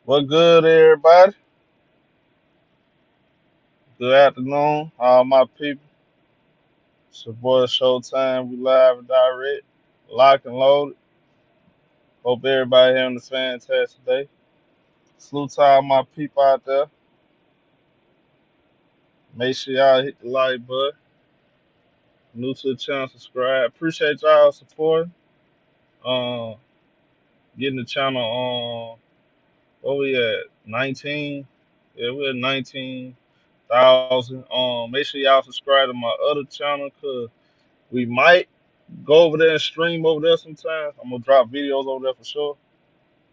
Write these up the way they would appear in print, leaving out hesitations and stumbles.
What good, everybody? Good afternoon, all my people. It's your boy Showtime. We live and direct, lock and loaded. Hope everybody having a fantastic day. Salute to all my people out there. Make sure y'all hit the like button. New to the channel, subscribe. Appreciate y'all supporting. Um, Getting the channel on. What we at? 19. Yeah, we're at 19,000. Make sure y'all subscribe to my other channel, cause we might go over there and stream over there sometimes. I'm gonna drop videos over there for sure.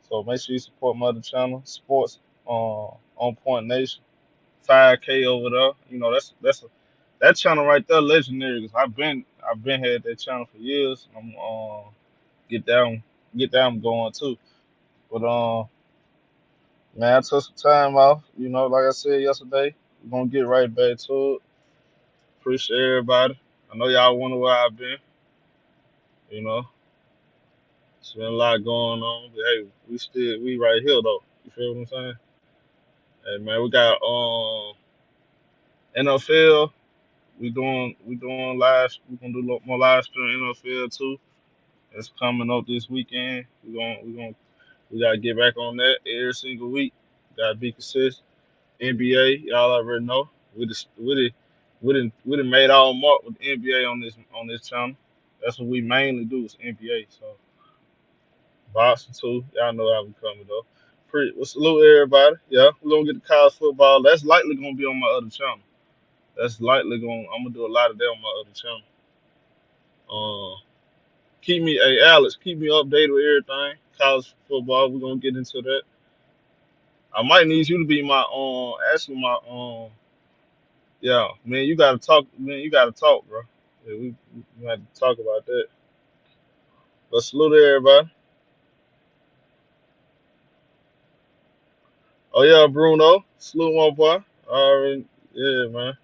So make sure you support my other channel, Sports on Point Nation. 5K over there. You know that channel right there legendary. Cause I've been had that channel for years. I'm get down get down going too. But man, I took some time off. You know, like I said yesterday, we're gonna get right back to it. Appreciate everybody. I know y'all wonder where I've been. You know, it's been a lot going on, but hey, we right here though. You feel what I'm saying? Hey man, we got NFL. We doing live. We gonna do a lot more live stream NFL too. It's coming up this weekend. We gotta get back on that every single week. Gotta be consistent. NBA, y'all already know. We done made our mark with the NBA on this channel. That's what we mainly do is NBA. So boxing too. Y'all know how we coming though. Well, salute everybody. Yeah, we're gonna get the college football. That's likely gonna be on my other channel. That's likely going. I'm gonna do a lot of that on my other channel. Uh, hey Alex, keep me updated with everything. College football. We're gonna get into that. I might need you to be my actually my yeah, man. You gotta talk, man. You gotta talk, bro. Yeah, we have to talk about that. But salute everybody. Oh yeah, Bruno. Salute my boy. Already, yeah, man.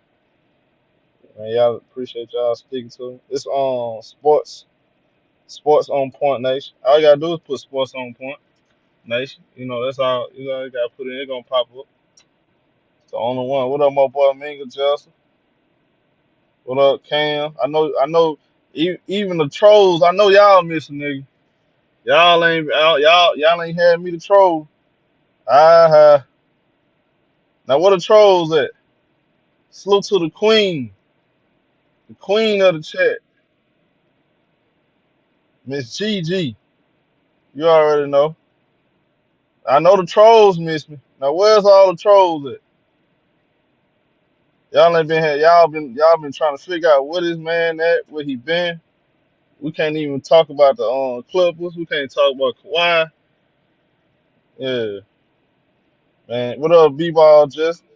Man, y'all appreciate y'all speaking to me. It's on sports on Point Nation. All you gotta do is put sports on Point Nation. You know that's all you gotta put in. It's gonna pop up. It's the only one. What up, my boy Minga Justin? What up, Cam? I know. Even the trolls. I know y'all missing nigga. Y'all ain't had me to troll. Ah, now what the trolls at? Salute to the queen of the chat, Miss Gigi. You already know. I know the trolls miss me. Now where's all the trolls at? Y'all ain't been here. Y'all been trying to figure out where this man at, where he been. We can't even talk about the Clippers. We can't talk about Kawhi. Yeah, man. What up, B-ball Justin?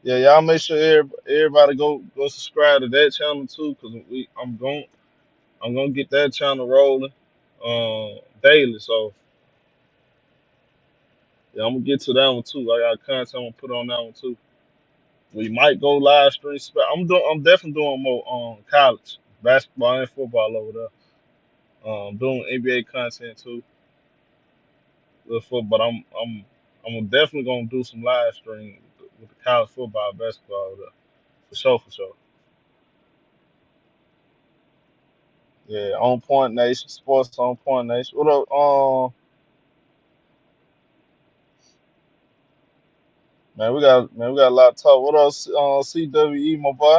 Yeah, y'all make sure everybody go subscribe to that channel too, cause I'm gonna get that channel rolling daily. So yeah, I'm gonna get to that one too. I got content I'm gonna put on that one too. We might go live stream. I'm definitely doing more college basketball and football over there. Doing NBA content too. But I'm definitely gonna do some live stream with the college football, basketball over there for sure, for sure. Yeah, on Point Nation, sports on Point Nation. What up, man, we got a lot to talk. What else, CWE, my boy?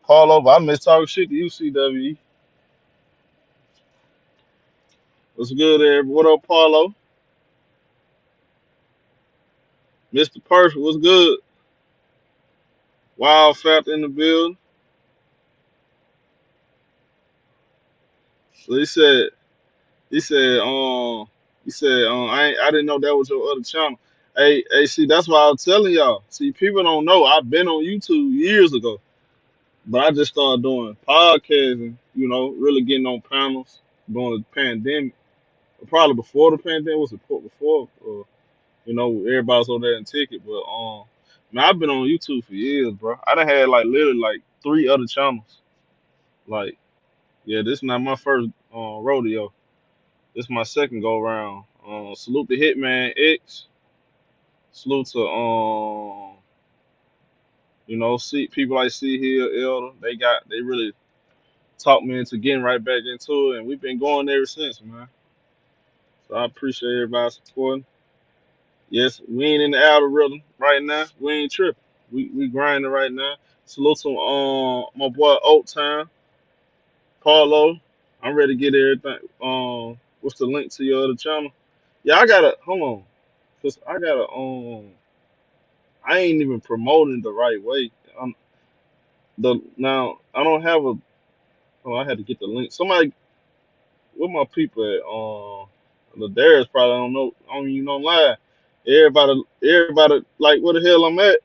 Paulo, I miss talking shit to you, CWE. What's good, there? What up, Paulo? Mr. Perfect, what's good? Wild Fat in the building. So he said, I didn't know that was your other channel. Hey, see, that's why I was telling y'all. See, people don't know I've been on YouTube years ago, but I just started doing podcasting. You know, really getting on panels during the pandemic. Probably before the pandemic was before, you know, everybody's on there and ticket. But man, I've been on YouTube for years, bro. I done had like literally like 3 other channels. Like, yeah, this is not my first rodeo. This is my second go round. Salute the Hitman X. Salute to see people like C Hill, Elder. They really talked me into getting right back into it, and we've been going ever since, man. So I appreciate everybody supporting. Yes, we ain't in the algorithm right now. We ain't tripping. We grinding right now. Salute to my boy Old Time, Paulo. I'm ready to get everything. What's the link to your other channel? Yeah, I gotta hold on, cause I gotta I ain't even promoting the right way. Now I don't have a. Oh, I had to get the link. Somebody, where my people at? The Darius probably don't know. I don't even know lie. Everybody, like where the hell I'm at?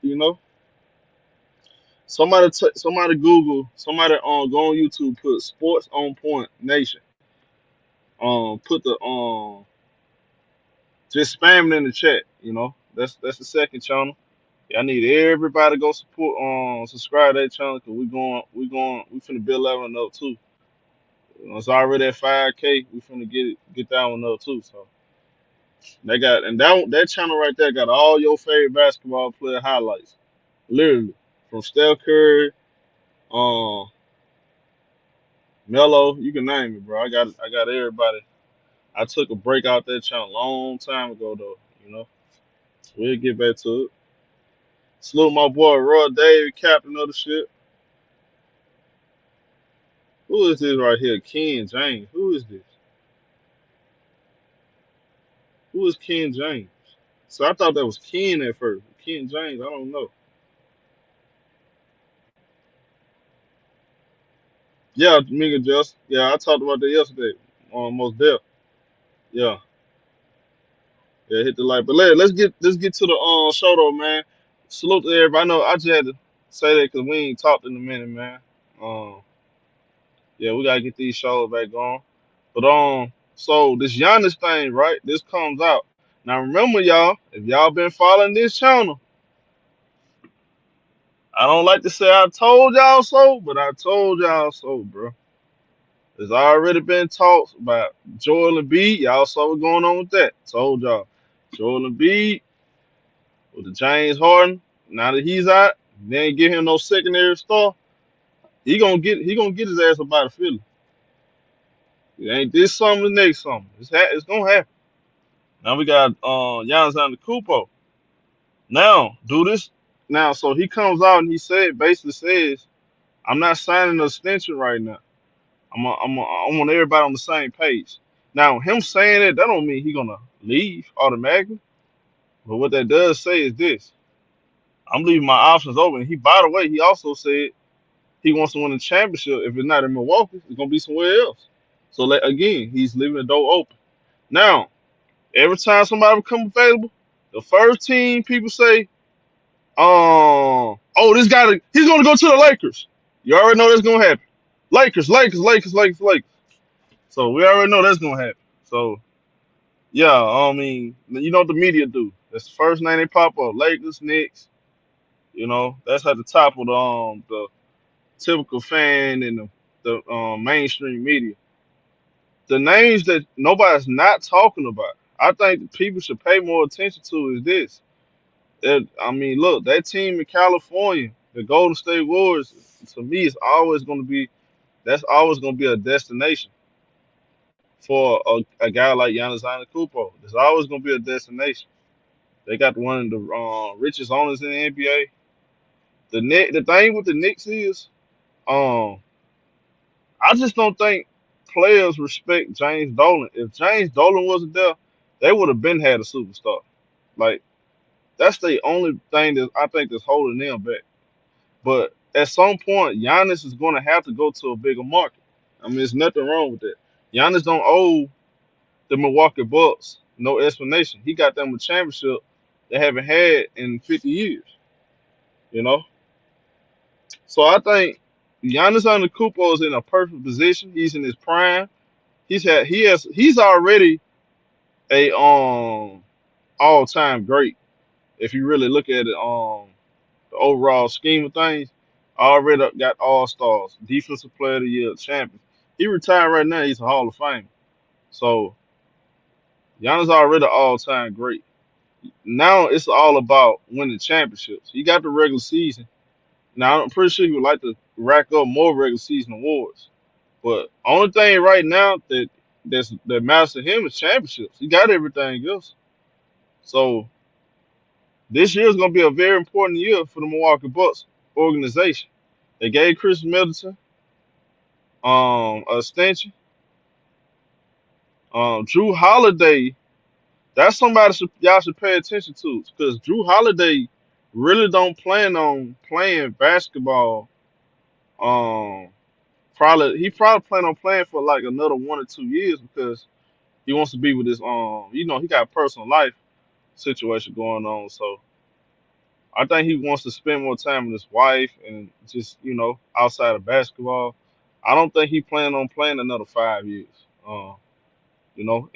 Somebody Google. Somebody go on YouTube. Put Sports on Point Nation. Put the just spam it in the chat. That's the second channel. Yeah, I need everybody to go support subscribe to that channel because we finna build that one up too. It's already at 5K. We finna get that one up too. So they got and that channel right there got all your favorite basketball player highlights. Literally. From Steph Curry, um, Melo, you can name it, bro. I got everybody. I took a break out that channel a long time ago though, you know. We'll get back to it. Salute my boy Roy David, captain of the ship. Who is this right here? Ken James. Who is this? Who is Ken James? So I thought that was Ken at first. Ken James, I don't know. Yeah, Mega Just. Yeah, I talked about that yesterday. Most deaf. Yeah. Yeah, hit the like. But let's get to the show though, man. Salute to everybody. I know I just had to say that because we ain't talked in a minute, man. Um, yeah, we gotta get these shows back on. But so this Giannis thing, right? This comes out. Now remember, y'all, if y'all been following this channel, I don't like to say I told y'all so, but I told y'all so, bro. There's already been talks about Joel Embiid. Y'all saw what's going on with that. Told y'all. Joel Embiid with the James Harden. Now that he's out, they ain't give him no secondary star. He gonna get his ass up out of Philly. It ain't this summer, the next summer. It's gonna happen. Now we got Giannis Antetokounmpo. Now do this. Now so he comes out and basically says, I'm not signing an extension right now. I want everybody on the same page. Now him saying that don't mean he gonna leave automatically. But what that does say is this: I'm leaving my options open. By the way, he also said he wants to win a championship. If it's not in Milwaukee, it's gonna be somewhere else. So again, he's leaving the door open. Now, every time somebody become available, the first team people say, this guy, he's gonna go to the Lakers. You already know that's gonna happen. Lakers, Lakers, Lakers, Lakers, Lakers. So we already know that's gonna happen. So yeah, I mean, you know what the media do. That's the first name they pop up. Lakers, Knicks. That's at the top of the typical fan and the mainstream media. The names that nobody's not talking about, I think that people should pay more attention to is this. I mean, look, that team in California, the Golden State Warriors, to me, that's always gonna be a destination for a guy like Giannis Antetokounmpo. There's always gonna be a destination. They got one of the richest owners in the NBA. The thing with the Knicks is, um, I just don't think players respect James Dolan. If James Dolan wasn't there, they would have been had a superstar. Like that's the only thing that I think that's holding them back. But at some point, Giannis is going to have to go to a bigger market. I mean, there's nothing wrong with that. Giannis don't owe the Milwaukee Bucks no explanation. He got them a championship they haven't had in 50 years. You know, so I think Giannis Antetokounmpo is in a perfect position. He's in his prime. He's already a all time great. If you really look at it the overall scheme of things, already got all stars, defensive player of the year, champion. He retired right now, he's a Hall of Fame. So Giannis already all-time great. Now it's all about winning championships. He got the regular season. Now I'm pretty sure he would like to rack up more regular season awards. But only thing right now that matters to him is championships. He got everything else. So this year is gonna be a very important year for the Milwaukee Bucks organization. They gave Khris Middleton a extension. Jrue Holiday, that's somebody y'all should pay attention to because Jrue Holiday really don't plan on playing basketball. Um, he probably plan on playing for like another 1 or 2 years because he wants to be with his he got a personal life situation going on. So I think he wants to spend more time with his wife and just outside of basketball. I don't think he plan on playing another 5 years. And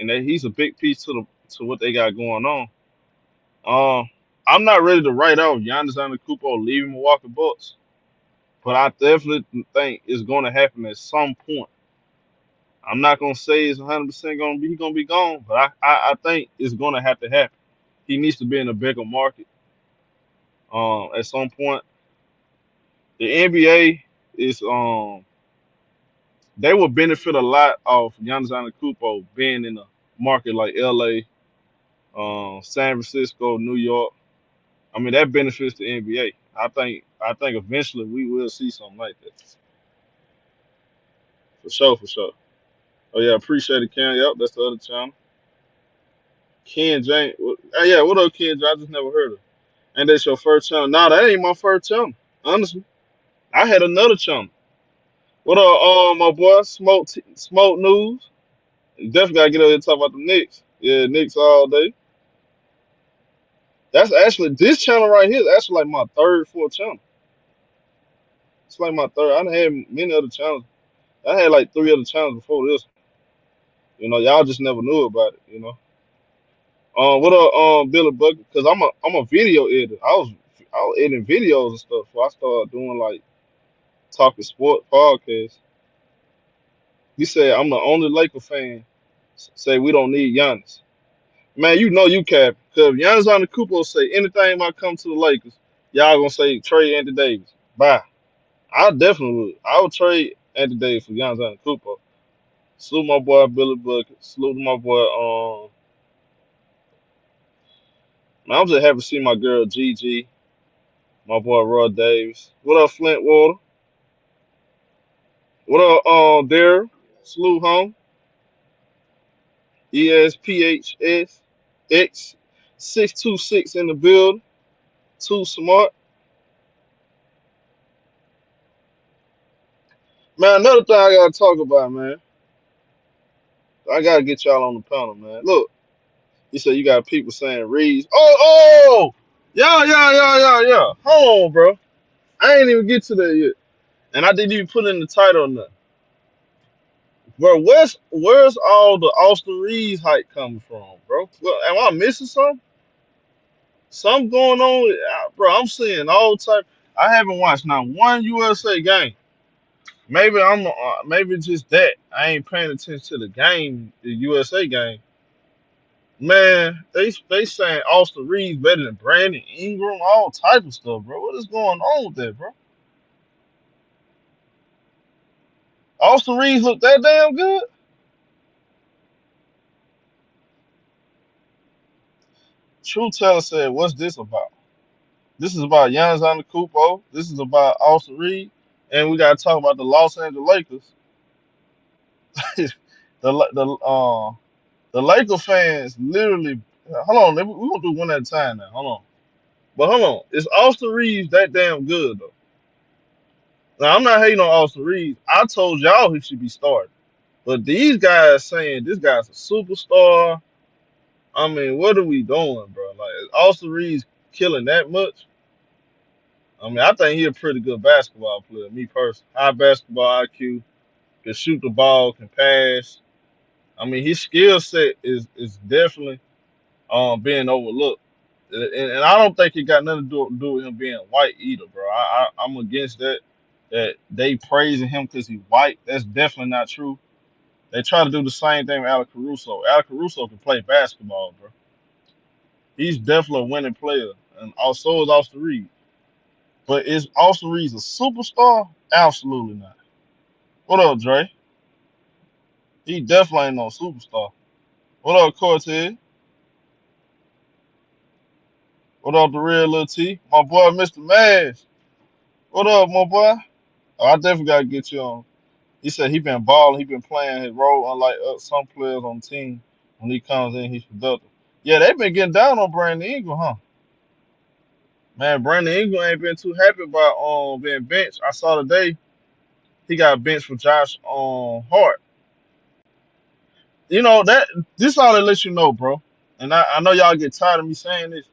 that he's a big piece to what they got going on. I'm not ready to write off Giannis Antetokounmpo leaving Milwaukee Bucks, but I definitely think it's going to happen at some point. I'm not gonna say it's 100% gonna be gone, but I think it's gonna have to happen. He needs to be in a bigger market. At some point, the NBA is they will benefit a lot of Giannis Antetokounmpo being in a market like LA, San Francisco, New York. I mean that benefits the NBA. I think eventually we will see something like that. For sure, for sure. Oh yeah, appreciate it, Ken. Yep, that's the other channel. Ken James. Yeah, what up, Ken James? I just never heard of. And that's your first channel. Nah, that ain't my first channel. Honestly, I had another channel. What up, my boy? Smoke news. You definitely gotta get over here and talk about the Knicks. Yeah, Knicks all day. That's actually this channel right here is actually like my third, fourth channel. It's like my third. I done had many other channels. I had like 3 other channels before this. Y'all just never knew about it. What up, Billy Bucket? Cause I'm a video editor. I was editing videos and stuff. So I started doing like talking sport podcasts. He said I'm the only Laker fan say we don't need Giannis. Man, you cap. Cause if Giannis Antetokounmpo say anything might come to the Lakers, y'all gonna say trade Anthony Davis. Bye. I definitely would. I would trade Anthony Davis for Giannis Antetokounmpo. Salute my boy Billy Bucket. Salute my boy. Man, I'm just happy to see my girl Gigi. My boy Rod Davis. What up, Flint Water? What up, Darryl? Salute home. ESPHS X 626 in the building. Too smart. Man, another thing I gotta talk about, man. I gotta get y'all on the panel, man. Look, you said you got people saying Reaves. Oh, yeah. Hold on, bro. I ain't even get to that yet, and I didn't even put in the title or nothing. Bro, where's all the Austin Reaves hype coming from, bro? Well, am I missing something? Something going on, bro. I'm seeing all type. I haven't watched not one USA game. Maybe just that. I ain't paying attention to the game, the USA game. Man, they saying Austin Reaves better than Brandon Ingram, all type of stuff, bro. What is going on with that, bro? Austin Reaves look that damn good. True Teller said, "What's this about? This is about Giannis Antetokounmpo. This is about Austin Reaves, and we gotta talk about the Los Angeles Lakers. The the Laker fans literally. Hold on, we gonna do one at a time now. Hold on, but hold on. Is Austin Reaves that damn good though? Now I'm not hating on Austin Reaves. I told y'all he should be starting, but these guys saying this guy's a superstar. I mean, what are we doing, bro? Like, is Austin Reaves killing that much? I mean, I think he's a pretty good basketball player. Me personally, high basketball IQ, can shoot the ball, can pass. I mean, his skill set is definitely being overlooked. And I don't think it got nothing to do with him being white either, bro. I'm against that. That they praising him because he's white. That's definitely not true. They try to do the same thing with Alex Caruso. Alex Caruso can play basketball, bro. He's definitely a winning player, and also is Austin Reeves. But is Austin Reeves a superstar? Absolutely not. What up, Dre? He definitely ain't no superstar. What up, Cortez? What up, the real Lil T? My boy, Mr. Mash. What up, my boy? Oh, I definitely gotta get you on. He said he been balling, he been playing his role, unlike some players on the team. When he comes in, he's productive. Yeah, they been getting down on Brandon Ingram, huh? Man, Brandon Ingram ain't been too happy about being benched. I saw today he got benched for Josh Hart. You know that this all that lets you know, bro. And I know y'all get tired of me saying this.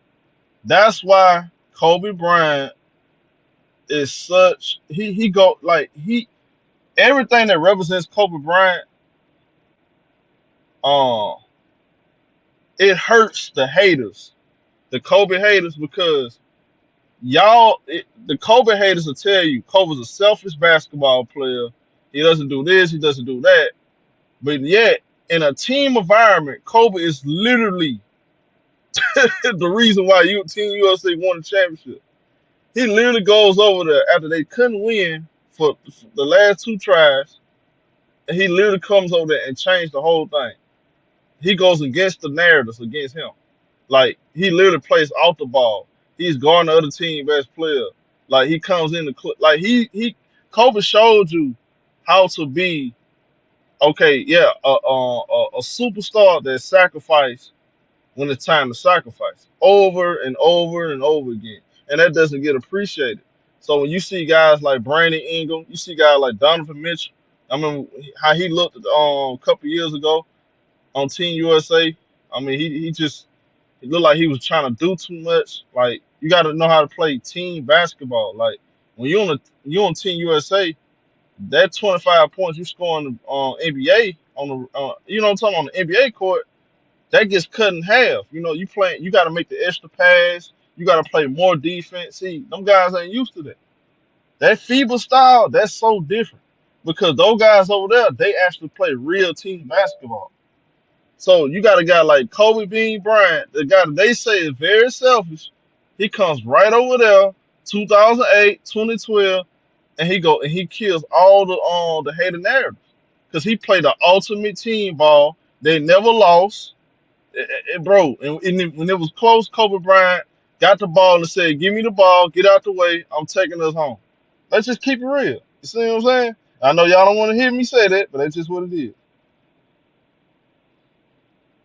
That's why Kobe Bryant is such he go like he everything that represents Kobe Bryant, um, it hurts the haters, the Kobe haters, because the Kobe haters will tell you Kobe's a selfish basketball player. He doesn't do this, he doesn't do that. But yet, in a team environment, Kobe is literally the reason why Team USA won the championship. He literally goes over there after they couldn't win for the last two tries, and he literally comes over there and changed the whole thing. He goes against the narratives against him. Like he literally plays off the ball. He's guarding the other team best player. Like he comes in the like he Kobe showed you how to be okay. Yeah, a superstar that sacrifice when it's time to sacrifice over and over and over again, and that doesn't get appreciated. So when you see guys like Brandon Ingram, you see guys like Donovan Mitchell. I mean, how he looked a couple years ago on Team USA. I mean, he just it looked like he was trying to do too much. Like you got to know how to play team basketball. Like when you on Team USA, that 25 points you score on NBA on the you know what I'm talking on the NBA court, that gets cut in half. You know you got to make the extra pass. You got to play more defense. See, them guys ain't used to that. That FIBA style, that's so different because those guys over there, they actually play real team basketball. So you got a guy like Kobe Bean Bryant, the guy that they say is very selfish. He comes right over there, 2008, 2012, and he kills all the hater narratives because he played the ultimate team ball. They never lost, bro. And when it was close, Kobe Bryant got the ball and said, "Give me the ball, get out the way. I'm taking us home." Let's just keep it real. You see what I'm saying? I know y'all don't want to hear me say that, but that's just what it is.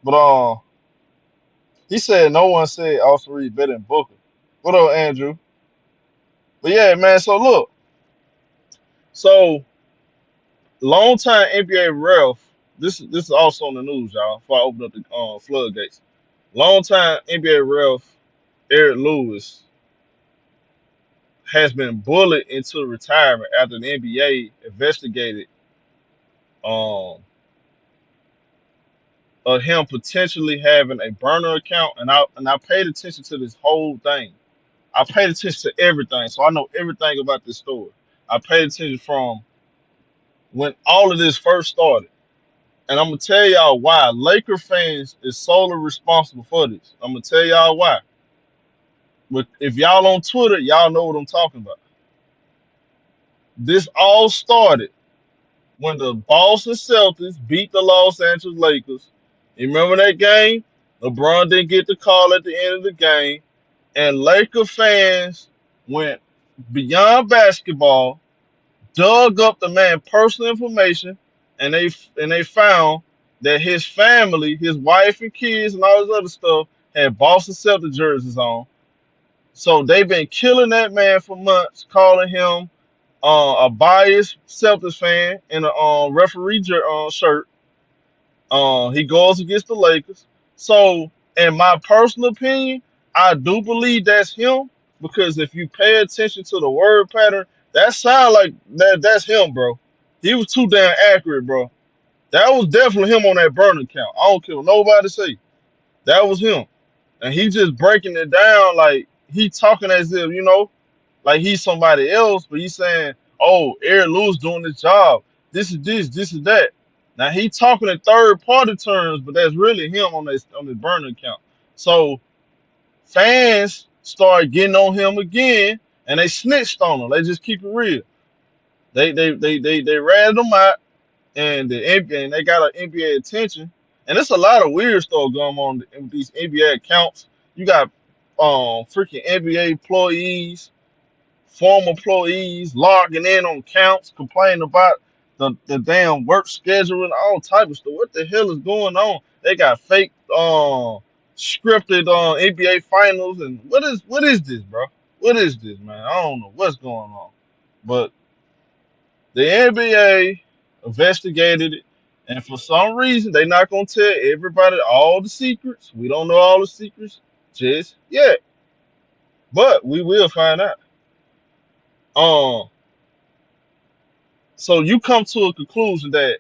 But he said no one said Austin Reed better than Booker. What up, Andrew? But yeah, man. So look, so longtime NBA ref. This is also on the news, y'all. Before I open up the floodgates, longtime NBA ref Eric Lewis has been bullied into retirement after the NBA investigated um of him potentially having a burner account, and I paid attention to this whole thing. I paid attention to everything, so I know everything about this story. I paid attention from when all of this first started, and I'm gonna tell y'all why. Laker fans is solely responsible for this. I'm gonna tell y'all why. But if y'all on Twitter, y'all know what I'm talking about. This all started when the Boston Celtics beat the Los Angeles Lakers. You remember that game? LeBron didn't get the call at the end of the game, and Laker fans went beyond basketball, dug up the man's personal information, and they found that his family, his wife and kids, and all this other stuff had Boston Celtics jerseys on. So they've been killing that man for months, calling him a biased Celtics fan in a referee shirt. He goes against the Lakers. So, in my personal opinion, I do believe that's him because if you pay attention to the word pattern, that sound like that's him, bro. He was too damn accurate, bro. That was definitely him on that burner count. I don't care what nobody say. That was him. And he just breaking it down like he talking as if, like he's somebody else, but he's saying, oh, Eric Lewis doing this job. This is this is that. Now he talking in third party terms, but that's really him on his burner account. So fans start getting on him again, and they snitched on him. They just keep it real. They ratted him out, and the NBA, and they got an NBA attention. And there's a lot of weird stuff going on with these NBA accounts. You got freaking NBA employees, former employees logging in on counts, complaining about the damn work schedule and all type of stuff. What the hell is going on? They got fake scripted NBA finals, and what is this, bro? What is this, man? I don't know what's going on. But the NBA investigated it, and for some reason they're not gonna tell everybody all the secrets. We don't know all the secrets just yet, but we will find out. Um, so you come to a conclusion that,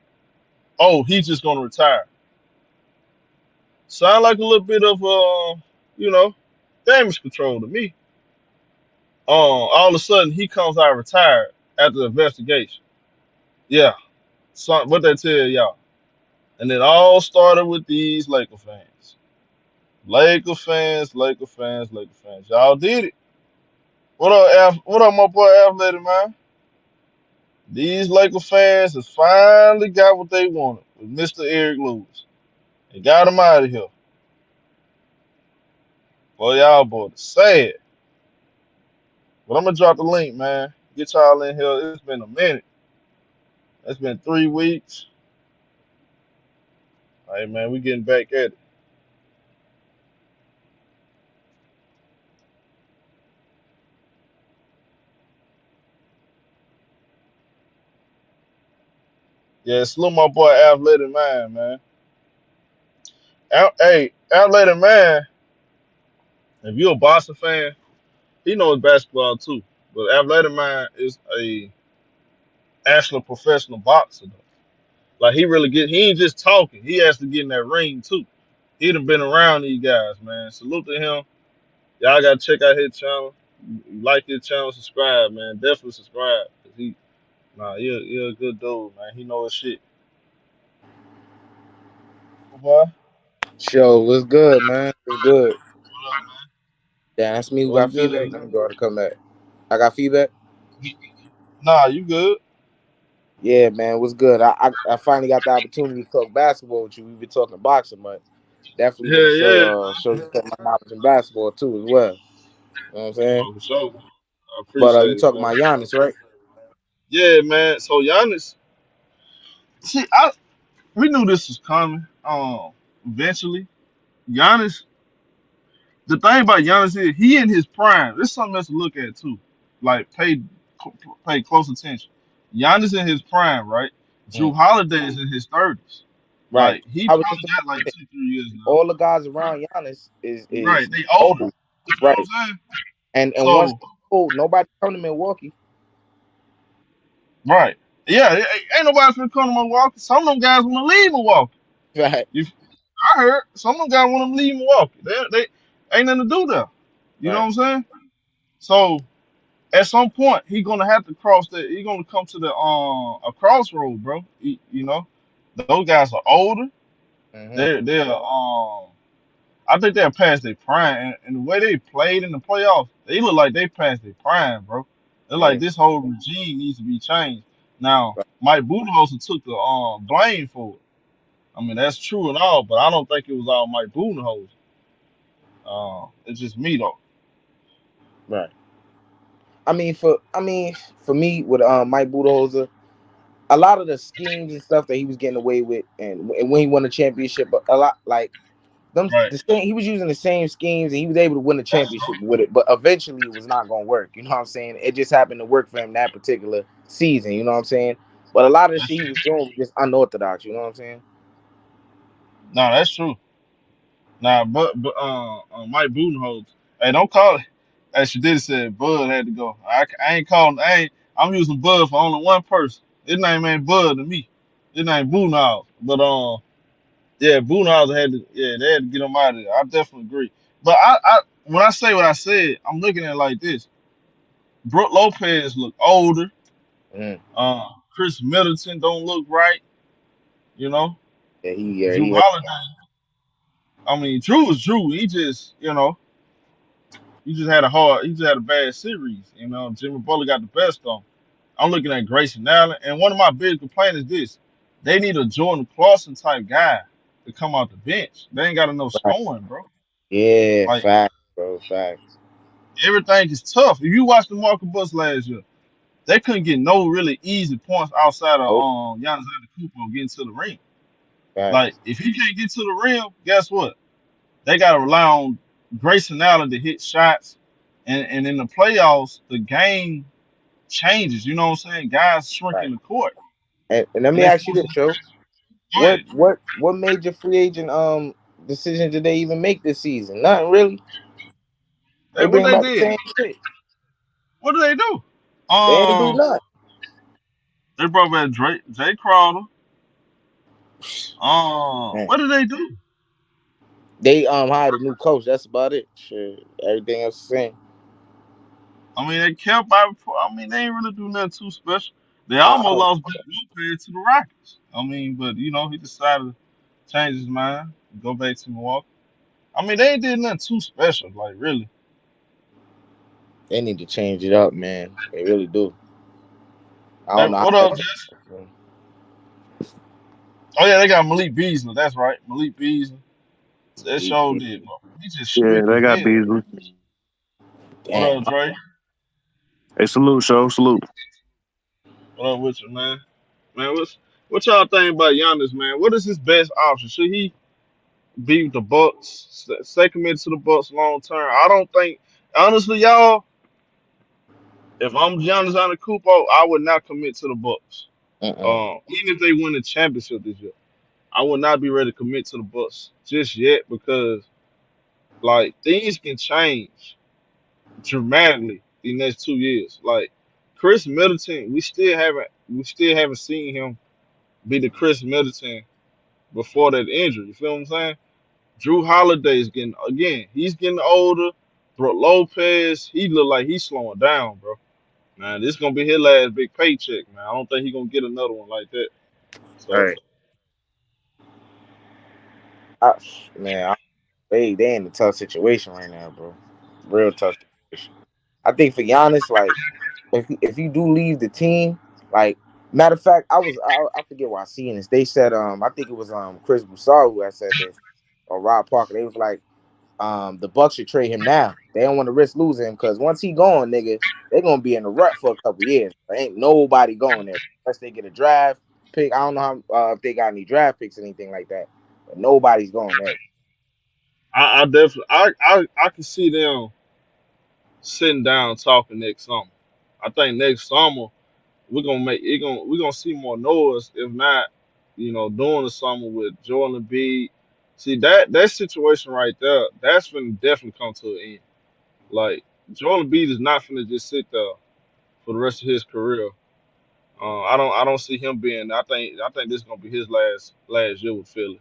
oh, he's just gonna retire. Sound like a little bit of you know, damage control to me. All of a sudden he comes out retired after the investigation. Yeah, so what they tell y'all, and it all started with these Laker fans. Laker fans, Laker fans, Laker fans. Y'all did it. What up, what up, my boy Athletic, man? These Laker fans has finally got what they wanted with Mr. Eric Lewis. They got him out of here. Boy, y'all boys sad. But I'm gonna drop the link, man. Get y'all in here. It's been a minute. It's been 3 weeks. All right, man, we getting back at it. Yeah, salute my boy Athletic Man. Hey, Athletic Man, if you're a Boston fan, he knows basketball too. But Athletic Man is a actual professional boxer though. Like he ain't just talking. He has to get in that ring too. He done been around these guys, man. Salute to him. Y'all gotta check out his channel. Like his channel, subscribe, man. Definitely subscribe. Cause he a good dude, man. He know his shit. Boy, Show, what's good, man? What's good? what up, man? Yeah, that's me who What's got good? feedback. Let me go to come back. I got feedback. Nah, you good? Yeah, man, what's good? I finally got the opportunity to talk basketball with you. We've been talking boxing, but definitely want to Yeah, show yeah, show you some of my knowledge in basketball too as well. You know what I'm saying? for sure. I But you appreciate it, talking man. about Giannis, right? Yeah, man. So Giannis, see, we knew this was coming. Eventually, Giannis. The thing about Giannis is he in his prime. This is something else to look at too. Like pay close attention. Giannis in his prime, right? Jrue Mm, Holiday is in his 30s. right. Like he I was probably just got about like to say, 2, 3 years now. all the guys around Giannis is Right, they older. old, You know right? what I'm saying? And once So they old, nobody come to Milwaukee, right, yeah, ain't nobody finna come to Milwaukee. Some of them guys wanna leave Milwaukee. right? You, I heard some of them guys wanna leave Milwaukee. They ain't nothing to do there. You know what Right. I'm saying? So at some point he gonna have to cross that. He gonna come to the a crossroad, bro. You know, those guys are older. Mm-hmm. They're I think they're past their prime, and the way they played in the playoffs, they look like they passed their prime, bro. They're like Yeah. this whole regime needs to be changed. Now, Right. Mike Budenholzer took the blame for it. I mean that's true and all, but I don't think it was all Mike Budenholzer. It's just me though. Right. For me with Mike Budenholzer, a lot of the schemes and stuff that he was getting away with, and when he won the championship, a lot like them Right. the same. He was using the same schemes, and he was able to win the That's championship with it. But eventually, it was not going to work. You know what I'm saying? It just happened to work for him that particular season. You know what I'm saying? But a lot of the that's shit he true. was doing was just unorthodox. You know what I'm saying? No, that's true. Nah, but Mike Budenholzer. Hey, don't call it. As she did say, Bud had to go. I ain't calling. I'm using Bud for only one person. His name ain't Bud to me. His name Budenholzer. But yeah, Budenholzer had to. Yeah, they had to get him out of there. I definitely agree. But I when I say what I said, I'm looking at it like this. Brook Lopez look older. Mm, Khris Middleton don't look right. You know, Yeah, yeah, Jrue Holiday. I mean, Jrue was Jrue. He just had a bad series. You know, Jimmy Butler got the best of him. I'm looking at Grayson Allen, and one of my big complaints is this: they need a Jordan Clarkson type guy to come out the bench. They ain't got enough right. scoring, bro. Yeah, Like facts, bro, facts. everything is tough. If you watch the Milwaukee Bucks last year, they couldn't get no really easy points outside of Nope, Giannis Antetokounmpo getting to the ring. Like facts. if he can't get to the rim, guess what? They got to rely on Grayson Allen to hit shots, and in the playoffs, the game changes. You know what I'm saying? Guys shrink Right. in the court, And let and me they ask you force this, it. Joe. Go ahead. What major free agent decision did they even make this season? Nothing really. They What bring they back the did? same shit. What did they do? They ain't do nothing. They brought back Jay Crowder. Man. What did they do? They hired a new coach. That's about it. Shit. Everything else the same. I mean, they kept Bobby. I mean, they ain't really do nothing too special. They I almost don't, lost Brook Lopez to the Rockets. I mean, but he decided to change his mind and go back to Milwaukee. I mean, they ain't did nothing too special, like really. they need to change it up, man. They really do. I Hey, don't know how what up, much. Jess? Oh yeah, they got Malik Beasley. That's right, Malik Beasley. That show did, bro. He just Yeah, streaky they got hell. Beasley. What up, Damn. Dre? Hey, salute, show, salute. What up with you, man? Man, what y'all think about Giannis, man? What is his best option? Should he be with the Bucks? Stay committed to the Bucks long term? I don't think, honestly, y'all. If I'm Giannis Antetokounmpo, I would not commit to the Bucks. Mm-mm. Even if they win the championship this year, I would not be ready to commit to the Bucks just yet because like things can change dramatically the next 2 years. Like Khris Middleton, we still haven't seen him be the Khris Middleton before that injury. You feel what I'm saying? Jrue Holiday is getting again. He's getting older. Brook Lopez, he look like he's slowing down, bro. Man, this gonna be his last big paycheck, man. I don't think he gonna get another one like that. All So right. Man, they in a tough situation right now, bro. Real tough situation. I think for Giannis, like if you do leave the team, like matter of fact, I forget where I seen this. They said I think it was Chris Broussard who had said this or Rob Parker. They was like the Bucks should trade him now. They don't want to risk losing him because once he gone, nigga, they gonna be in a rut for a couple years. There ain't nobody going there unless they get a draft pick. I don't know how if they got any draft picks or anything like that, but nobody's going there. I definitely I can see them sitting down talking next summer. I think next summer we're gonna see more noise. If not, during the summer with Jordan B. See that situation right there, that's gonna definitely come to an end. Like Jordan B is not gonna just sit there for the rest of his career. I don't see him being. I think this is gonna be his last year with Philly.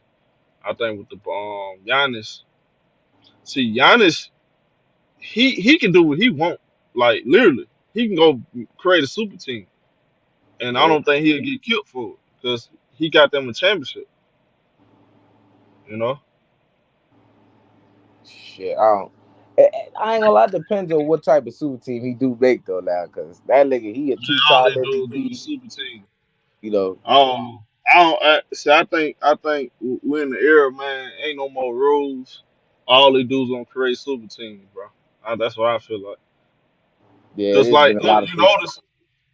I think with the Giannis. See Giannis, he can do what he want. Like literally, he can go create a super team, and I Yeah, don't think he'll get killed for it because he got them a championship. You know, shit. I don't. I ain't gonna lie. Depends on what type of super team he do make though now, cause that nigga he a all two-time they do the MVP. super team. You know, I don't. See, I think we're in the era, man. Ain't no more rules. All they do is gonna create super teams, bro. That's what I feel like. yeah, Cause it's like been a look, lot of super.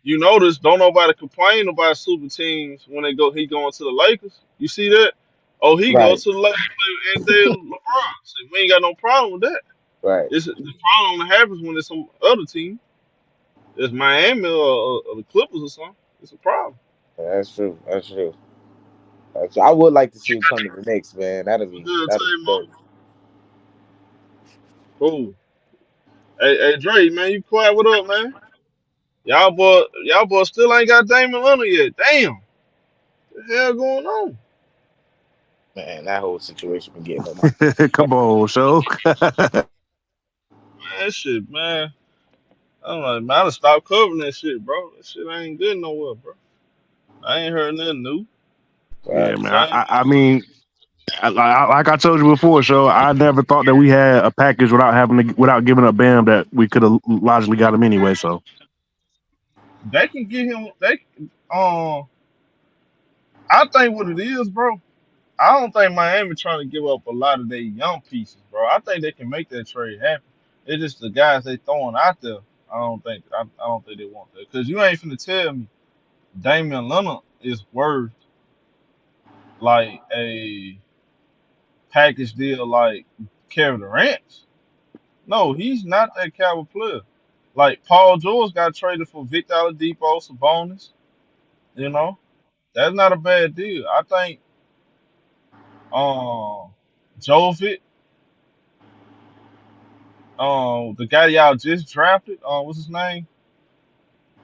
you notice, don't nobody complain about super teams when he going to the Lakers. You see that? Oh, he go Right, to the Lakers and they LeBron. See, we ain't got no problem with that. right. It's the problem only happens when it's some other team. It's Miami or the Clippers or something. It's a problem. Yeah, that's true. That's true. I would like to see him come to the Knicks, man. What's good, That'd be team, good. Mo? Cool. Hey, Dre, man, you quiet? What up, man? Y'all boy still ain't got Damon Leonard yet. Damn, what the hell going on? Man, that whole situation been getting on my. Come on, show. Man, that shit, man. I'm like, man, I done stopped covering that shit, bro. That shit ain't good nowhere, bro. I ain't heard nothing new. Yeah, Facts. man. Same. I mean, like I told you before, so I never thought that we had a package without giving up Bam that we could have logically got him anyway. So They can get him. Um, I think what it is, bro. I don't think Miami trying to give up a lot of their young pieces, bro. I think they can make that trade happen. It's just the guys they throwing out there. I don't think they want that because you ain't finna tell me Damian Lillard is worth like a package deal like Kevin Durant. No, he's not that caliber player. Like Paul George got traded for Victor Oladipo, Sabonis. You know, that's not a bad deal. I think Jovic, the guy y'all just drafted, what's his name?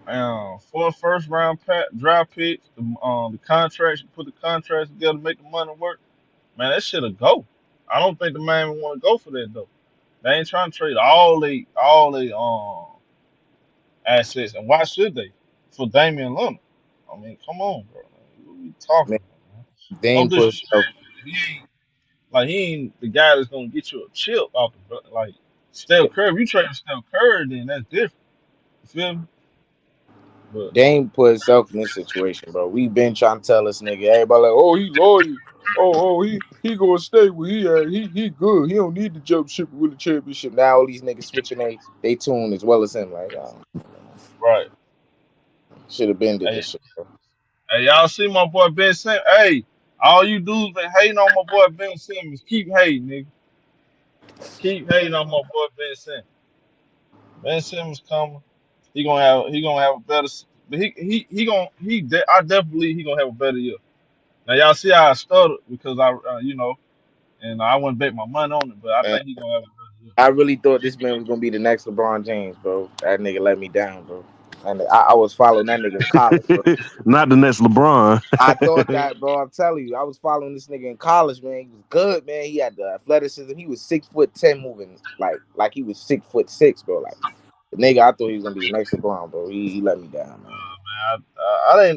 For a first round draft pick, the contracts, put the contracts together, make the money work. Man, that shit'll go. I don't think the man want to go for that though. They ain't trying to trade all they assets, and why should they? For Damian Lillard. I mean, come on, bro. Like, what we talking Man, about, man? No Dame put disrespect. himself. He ain't the guy that's gonna get you a chip off like Steph Curry. If you trade Steph Curry, then that's different. You feel me? But Dame put himself in this situation, bro. We been trying to tell this nigga, everybody like, oh, he loyal. He gonna stay where he at. He good. He don't need the jump ship with the championship. Now all these niggas switching they tune as well as him. Like, right. should have been did Hey, this shit, bro. hey, y'all see my boy Ben Simmons? Hey, all you dudes been hating on my boy Ben Simmons. Keep hating, nigga. Keep hating on my boy Ben Simmons. Ben Simmons coming. He gonna have a better. But I definitely believe he gonna have a better year. Now y'all see how I stuttered because and I wouldn't bet my money on it, but I Man, think he gonna have a better year. I really thought this man was gonna be the next LeBron James, bro. That nigga let me down, bro. And I was following that nigga in college, bro. not the next LeBron. I thought that, bro. I'm telling you, I was following this nigga in college, man. He was good, man. He had the athleticism. He was 6'10", moving like he was 6'6", bro. Like the nigga, I thought he was gonna be the next LeBron, bro. He let me down, man.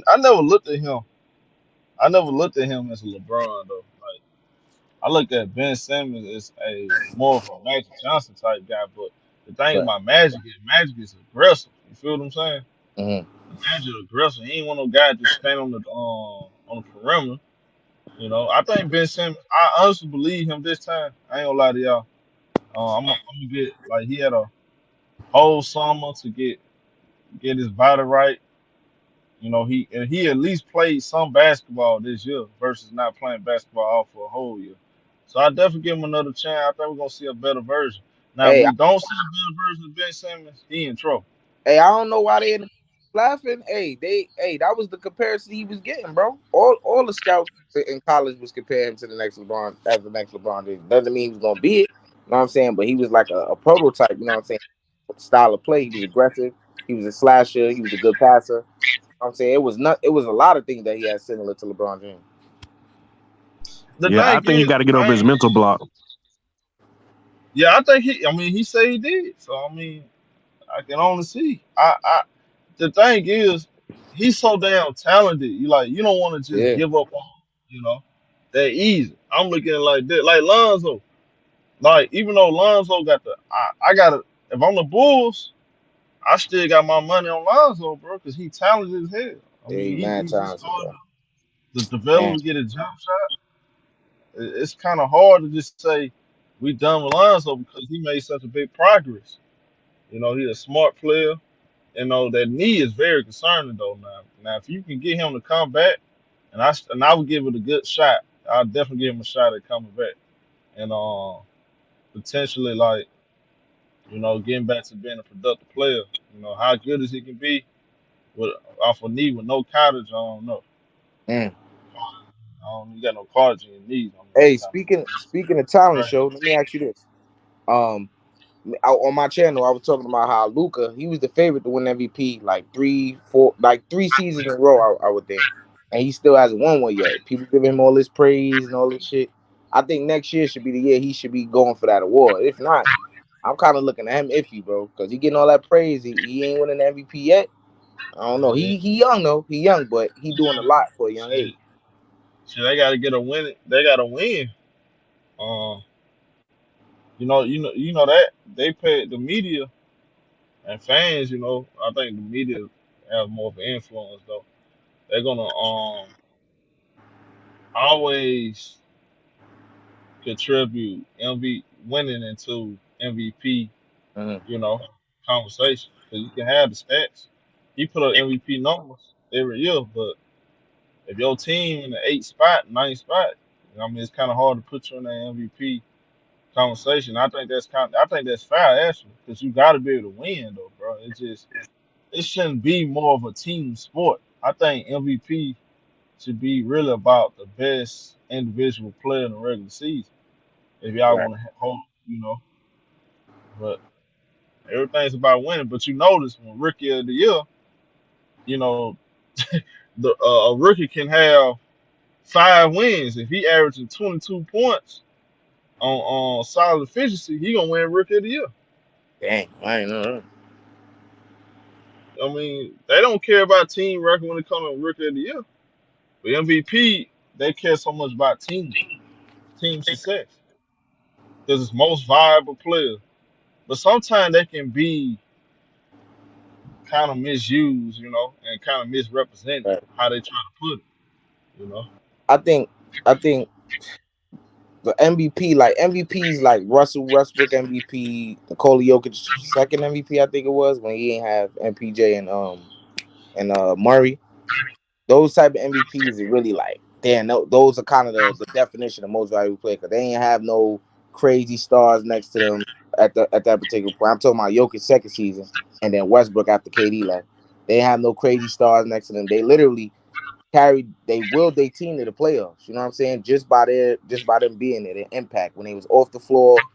I never looked at him. I never looked at him as a LeBron though. Like I looked at Ben Simmons as a more of a Magic Johnson type guy. But the thing But about Magic is aggressive. You feel what I'm saying? mhm. Magic aggressive. He ain't one of those guys to stand on the perimeter. You know, I think Ben Simmons. I honestly believe him this time. I ain't gonna lie to y'all. I'm gonna get like he had a whole summer to get his body right. You know, he at least played some basketball this year versus not playing basketball all for a whole year. So I definitely give him another chance. I think we're gonna see a better version. Now, if Hey, we don't see a better version of Ben Simmons, he in trouble. hey, I don't know why they in the laughing. Hey, that was the comparison he was getting, bro. All the scouts in college was comparing him to the next LeBron as the next LeBron James. Doesn't mean he was gonna be it. You know what I'm saying? But he was like a prototype. You know what I'm saying? Style of play. He was aggressive. He was a slasher. He was a good passer. You know what I'm saying it was not. It was a lot of things that he had similar to LeBron James. The Yeah, I thing think he is, got to get over his man, mental block. yeah, I think he. I mean, he said he did. So I mean, I can only see. The thing is, he's so damn talented. You don't want to just Yeah, give up on him, that easy. I'm looking at it like that, like Lonzo. Like even though Lonzo got I got to if I'm the Bulls, I still got my money on Lonzo, bro, because he talented as hell. I yeah, mean, he mad he's talented, starting bro. to develop Man, and get a jump shot. It's kind of hard to just say we done with Lonzo because he made such a big progress. He's a smart player. That knee is very concerning though. Now if you can get him to come back, and I would give it a good shot. I'll definitely give him a shot at coming back, and potentially like getting back to being a productive player. How good is he can be with off a knee with no cartilage? I don't know. mm. You got no cartilage in your knees. I mean, that's Hey, kind speaking of talent, of show. Let me ask you this. Um, on my channel, I was talking about how Luca, he was the favorite to win MVP like 3 seasons in a row, I would think, and he still hasn't won one yet. People give him all this praise and all this shit. I think next year should be the year he should be going for that award. If not, I'm kind of looking at him iffy, bro, because he getting all that praise. He ain't winning the MVP yet. I don't know. yeah, He young though. He young, but he doing a lot for a young age. shit. So they got to get a win. They got to win. Um, that they pay the media and fans. I think the media have more of an influence though. They're gonna always contribute winning into MVP. Mhm. You know, conversation because you can have the stats. You put up MVP numbers every year, but if your team in the eighth spot, ninth spot, it's kind of hard to put you in that MVP conversation. I think that's fair actually, because you got to be able to win though, bro. It shouldn't be more of a team sport. I think MVP should be really about the best individual player in the regular season. If y'all Right. want to hold, but everything's about winning. But you notice when rookie of the year, you know, a rookie can have 5 wins if he averages 22 points on solid efficiency. He gonna win rookie of the year. Dang, I ain't know that. They don't care about team record when it comes to rookie of the year. But MVP, they care so much about team success because it's most valuable player. But sometimes they can be kind of misused, and kind of misrepresented Right. how they try to put it. I think I think the MVP, like MVPs, like Russell Westbrook MVP, Nikola Jokic second MVP, I think it was when he didn't have MPJ and Murray. Those type of MVPs are really like, damn, those are kind of the definition of most valuable player because they ain't have no crazy stars next to them at that particular point. I'm talking about Jokic second season and then Westbrook after KD left. They ain't have no crazy stars next to them. They literally they willed their team to the playoffs. You know what I'm saying? Just by them being there, their impact. When they was off the floor,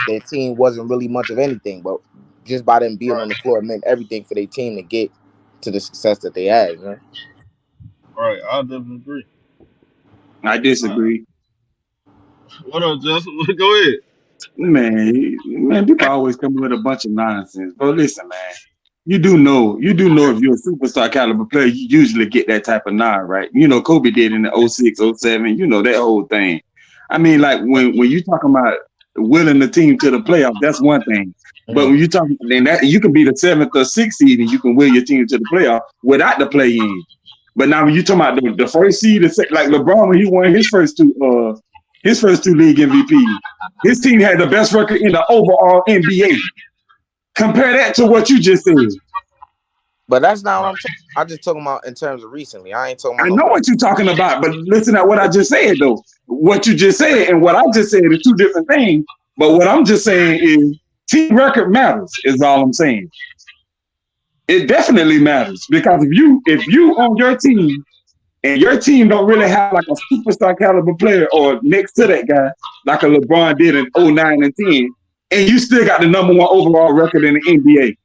their team wasn't really much of anything, but just by them being on the Right, floor, it meant everything for their team to get to the success that they had. You know? right. I definitely agree. I Uh, disagree. what up, Justin? Go ahead. Man, people always come with a bunch of nonsense. But listen, man, you do know if you're a superstar caliber player, you usually get that type of nod, right? You know, Kobe did in the '06, '07, you know, that whole thing. I mean, like when you talking about willing the team to the playoffs, that's one thing. But Mm-hmm. when you talk, then that you can be the seventh or sixth seed and you can will your team to the playoff without the play in. But now when you talking about the first seed, like LeBron when he won his first two league MVP, his team had the best record in the overall NBA. Compare that to what you just said. But that's not what I'm Right, talking. I'm just talking about in terms of recently. I ain't talking I about no know past. what you're talking about, but listen to what I just said, though. What you just said and what I just said are two different things. But what I'm just saying is team record matters, is all I'm saying. It definitely matters because if you on your team and your team don't really have like a superstar caliber player or next to that guy, like a LeBron did in '09 and 10, and you still got the number one overall record in the NBA,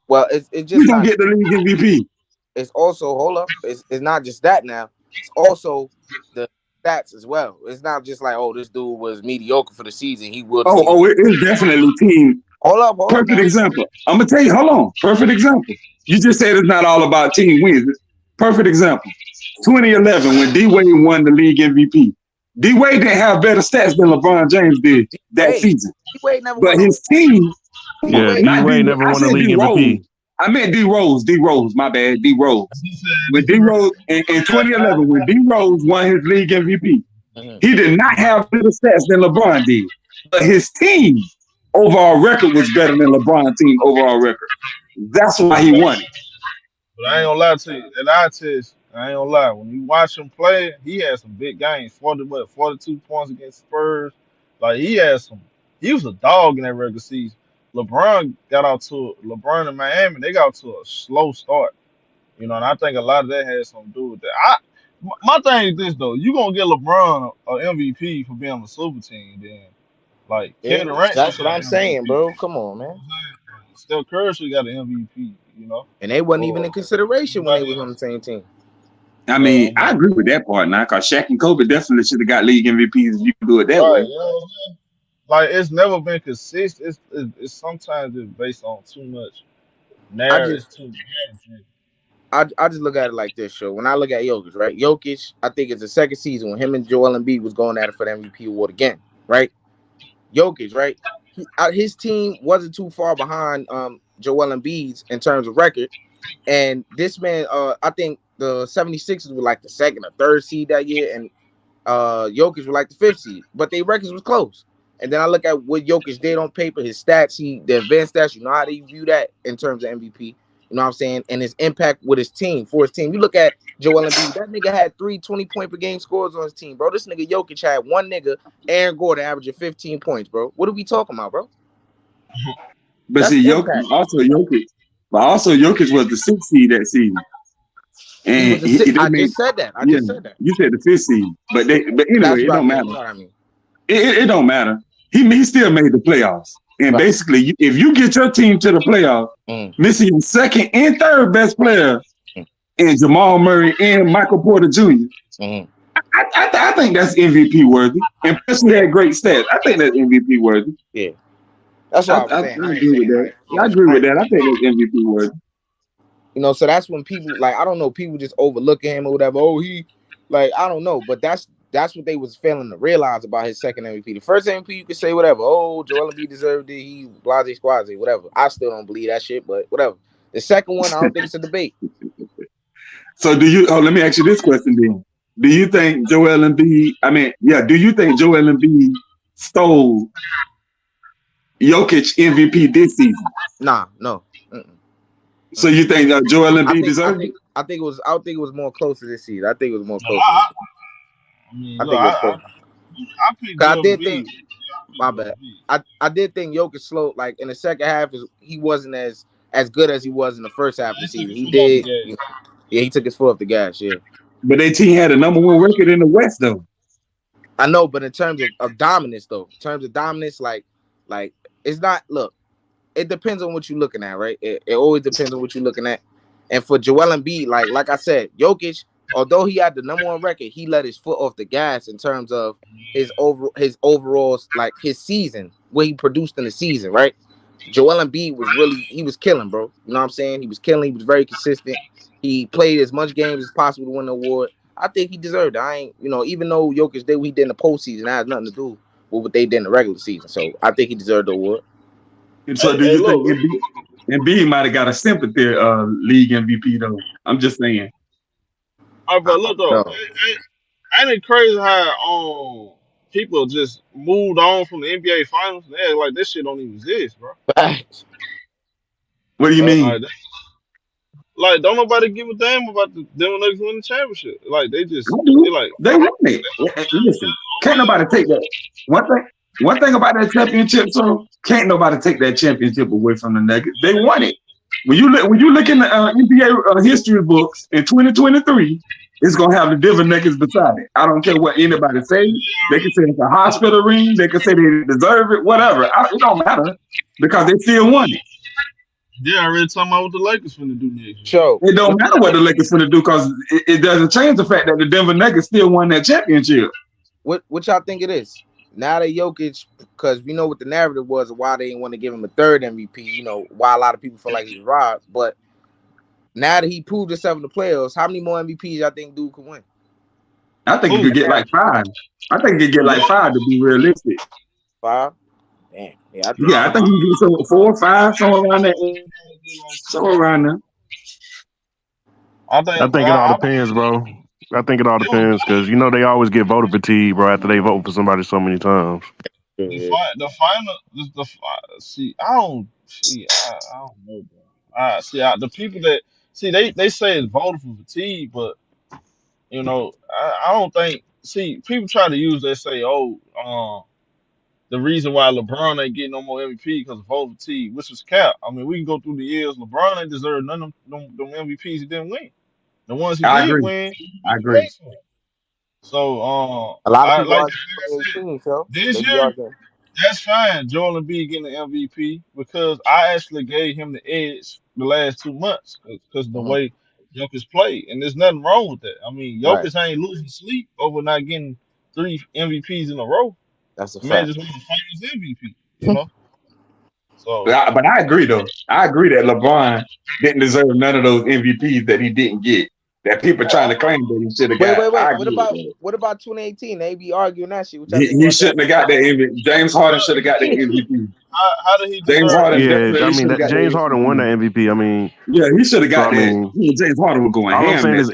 Well, it's you just don't not. get the league MVP. It's also hold up. It's not just that now. It's also the stats as well. It's not just like, oh, this dude was mediocre for the season. He willed his team. It's definitely team. Hold up Perfect now. example. I'm gonna tell you, hold on. Perfect example. You just said it's not all about team wins. Perfect example. 2011 when D Wade won the league MVP. D Wade didn't have better stats than LeBron James did D that Wade. season. D Wade never won But no. his team, Yeah, D not D. Wade never I won the said league D Rose. MVP. I meant D Rose. D Rose. My bad. D Rose. he said When D different. Rose in 2011, when D Rose won his league MVP, Mhm. he did not have better stats than LeBron did. But his team overall record was better than LeBron's team overall record. That's why he won it. But I ain't Mhm. gonna lie to you. And I test, I ain't gonna lie. When you watch him play, he had some big games. 42 points against Spurs. Like he was a dog in that regular season. LeBron in Miami, they got to a slow start. And I think a lot of that has something to do with that. My thing is this though, you gonna get LeBron a MVP for being on the super team, then like Yeah, Kevin Durant should that's have what got I'm an saying, MVP. bro. Come on, man. Steph Curry should have got an MVP, And they wasn't even or in consideration when they anybody was on the else. same team. I mean, But I agree with that part now, because Shaq and Kobe definitely should have got league MVPs if you can do it that right, way. like it's never been consistent. It's sometimes it's based on too much I narrative. just It's too narrative. I just look at it like this, show. When I look at Jokic, right? Jokic, I think it's the second season when him and Joel Embiid was going at it for the MVP award again, right? Jokic, right? His team wasn't too far behind Joel Embiid's in terms of record. And this man, I think the 76ers were like the second or third seed that year, and Jokic were like the fifth seed. But their records was close. And then I look at what Jokic did on paper, his stats, the advanced stats, you know how they view that in terms of MVP. You know what I'm saying? And his impact with his team, for his team. You look at Joel Embiid, that nigga had 3 20-point per game scores on his team, bro. This nigga Jokic had one nigga, Aaron Gordon, averaging 15 points, bro. What are we talking about, bro? But That's see, impact. Also Jokic was the sixth seed that season. And I just said that. You said the fifth seed. But anyway, it don't matter. You know what I mean? It don't matter. He still made the playoffs. And basically, if you get your team to the playoffs, missing your second and third best player and Jamal Murray and Michael Porter Jr., I think that's MVP worthy. And plus, he had great stats. I think that's MVP worthy. Yeah. That's what I'm saying. I agree with that. I agree with that. I think that's MVP worthy. You know, so that's when people, like, I don't know, people just overlook him or whatever. Oh, he, like, I don't know. But that's what they was failing to realize about his second MVP. The first MVP, you could say whatever. Oh, Joel Embiid deserved it. He blase squaze, whatever. I still don't believe that shit, but whatever. The second one, I don't think it's a debate. So let me ask you this question then. Do you think Joel Embiid stole Jokic MVP this season? Nah, no. So you think Joel Embiid deserved it? I think it was more closer this season. I think it was more closer. I did think. My bad. I did think Jokic slowed. Like in the second half, he wasn't as good as he was in the first half of the season. He did. He took his foot off the gas. Yeah. But their team had a number one record in the West, though. I know, but in terms of dominance, though, like it's not. Look, it depends on what you're looking at, right? It always depends on what you're looking at. And for Joel Embiid, like I said, Jokic, although he had the number one record, he let his foot off the gas in terms of his overall, like his season, what he produced in the season, right? Joel Embiid was killing, bro. You know what I'm saying? He was killing. He was very consistent. He played as much games as possible to win the award. I think he deserved it. Even though Jokic did what he did in the postseason, that has nothing to do with what they did in the regular season. So I think he deserved the award. So do you think Embiid might have got a sympathy league MVP though? I'm just saying. All right, but look though, ain't it crazy how people just moved on from the NBA Finals? They act like this shit don't even exist, bro. What do you mean? Like, don't nobody give a damn about the Denver Nuggets winning the championship. Like, they won it. Listen, can't nobody take that. One thing about that championship, so can't nobody take that championship away from the Nuggets. They won it. When you look in the NBA history books in 2023, it's gonna have the Denver Nuggets beside it. I don't care what anybody say. They can say it's a hospital ring. They can say they deserve it. Whatever. It don't matter because they still won it. Yeah, I already talking about what the Lakers finna do next. Sure. It don't matter what the Lakers finna do because it doesn't change the fact that the Denver Nuggets still won that championship. What y'all think it is? Now that Jokic, because we know what the narrative was of why they didn't want to give him a third MVP, why a lot of people feel like he's robbed. But now that he proved himself in the playoffs, how many more MVPs y'all think dude could win? I think he could get like 5. I think he could get like 5 to be realistic. 5? Damn. Yeah, I think he can get 4 or 5, somewhere around that. Somewhere around there. I think it all depends, bro. I think it all depends because they always get voter fatigue, bro, after they vote for somebody so many times. The final, see, I don't know, bro. The people that they say it's voter for fatigue, but I don't think. See, people try to use that say, the reason why LeBron ain't getting no more MVP because of voter fatigue, which was cap. I mean, we can go through the years. LeBron ain't deserved none of them MVPs he didn't win. The ones he did win, I agree. So a lot of people this year, that's fine. Joel Embiid getting the MVP because I actually gave him the edge the last 2 months because of the way Jokic played, and there's nothing wrong with that. I mean, Jokic ain't losing sleep over not getting 3 MVPs in a row. That's a man fact. just won the Finals MVP, So But I agree though. I agree that LeBron didn't deserve none of those MVPs that he didn't get. That people trying to claim that he should have got. Wait. I What agree with about that. 2018? They be arguing that shit. What y'all think He about that? shouldn't have got that MVP. James Harden should have got that MVP. how did he James deserve Harden that? Yeah, I definitely mean should have that got James that Harden won MVP. that MVP. I mean, Yeah, he should have so I got that. mean, James Harden was going all I'm ham saying that.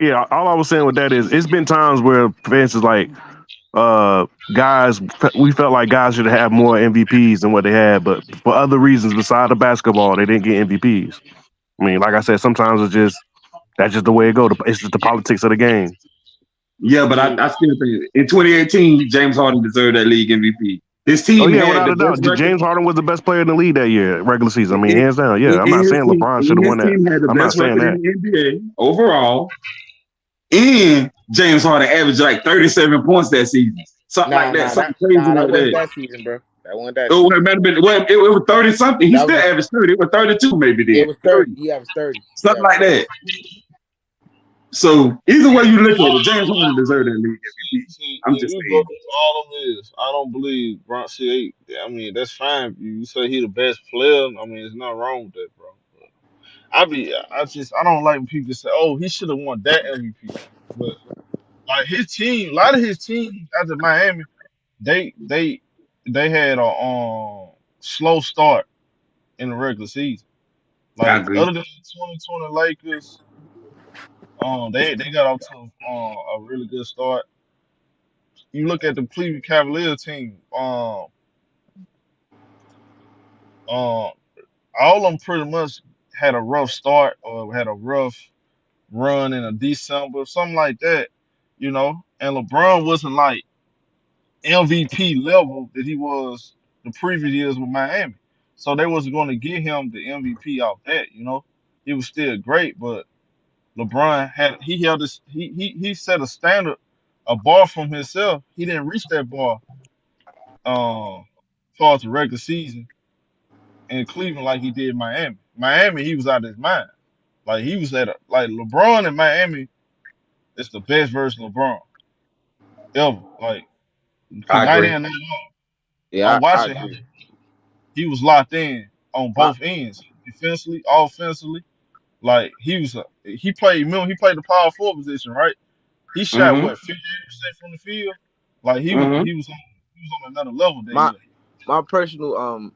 is, all I was saying with that is, it's been times where fans is like, guys, we felt like guys should have more MVPs than what they had, but for other reasons beside the basketball, they didn't get MVPs. I mean, like I said, sometimes that's just the way it goes. It's just the politics of the game. Yeah, but I still think in 2018, James Harden deserved that league MVP. His Oh team yeah, had without the a doubt, best record. James Harden was the best player in the league that year, regular season. I mean, In, hands down. Yeah, I'm not saying LeBron should have his won that. team had the I'm not best saying record that. in the NBA overall. And James Harden averaged like 37 points that season. Something like that. Something crazy That like wasn't that. that season, bro. That wasn't that Oh, season. it might have been. Well, it was 30 something. He That still was averaged 30. It was 32 maybe then. it was 30. He averaged 30. Something like that. So either way you look at it, James Harden deserved that league MVP. See, I'm if just you go saying. through all of this, I don't believe Bron. See, I mean, that's fine. You say he the best player. I mean, there's nothing wrong with that, bro. But I don't like when people say, "Oh, he should have won that MVP." But like his team, a lot of his team after Miami, they they they had a slow start in the regular season. I Like agree. other than the 2020 Lakers, they got off to a really good start. You look at the Cleveland Cavaliers team, all of them pretty much had a rough start or had a rough run in a December, something like that, you know. And LeBron wasn't like MVP level that he was the previous years with Miami, so they wasn't going to give him the MVP off that, you know. He was still great, but LeBron he held this he set a standard, a bar from himself. He didn't reach that bar as far as the regular season in Cleveland like he did in Miami. Miami, he was out of his mind. Like he was like LeBron in Miami is the best version of LeBron ever. Like I night agree. in, night out. Yeah, I'm I watching him. agree. He was locked in on My both ends, defensively, offensively. Like he played. Remember, he played the power forward position, right? He shot Mm-hmm. what 58% from the field. Like Mm-hmm. he was on another level that my year. my personal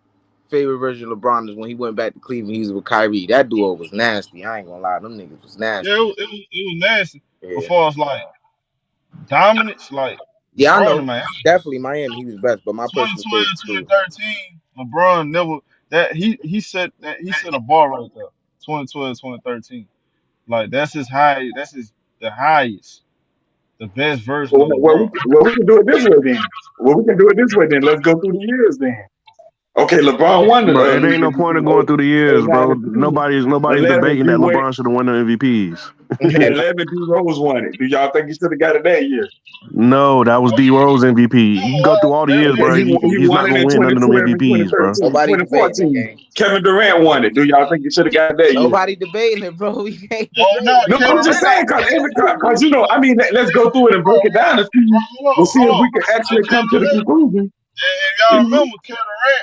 favorite version of LeBron is when he went back to Cleveland. He was with Kyrie. That duo was nasty. I ain't gonna lie, them niggas was Yeah, nasty. it was nasty. As Yeah, far as like dominance, like yeah, I LeBron know. in Miami, Definitely Miami. He was best, but my personal 2012, favorite too. 2013, LeBron never he set a bar right there. 2012, 2013. Like that's his high. That's his the highest, the best version of LeBron. We can do it this way then. Well, we can do it this way then. Let's go through the years then. Okay, LeBron won the Bro, it ain't league no point MVP in going through the years, 09 bro. and 10. Nobody's 11, debating D that Wade. LeBron should have won the MVPs. 11, D Rose won it. Do y'all think he should have got it that year? No, that was D Rose MVP. You can go through all the years, bro. He He's won not it gonna in win none of them 2012 and MVPs, bro. 2013. Nobody debating that 2014, game. Kevin Durant won it. Do y'all think he should have got it that year? Nobody debating it, bro. We can't Oh debate no, it. No, Kevin I'm just Durant. saying, because you know, I mean, let's go through it and break it down and see. We'll see Hold if on. we can And actually Kevin come to the Durant. conclusion. If y'all remember, Kevin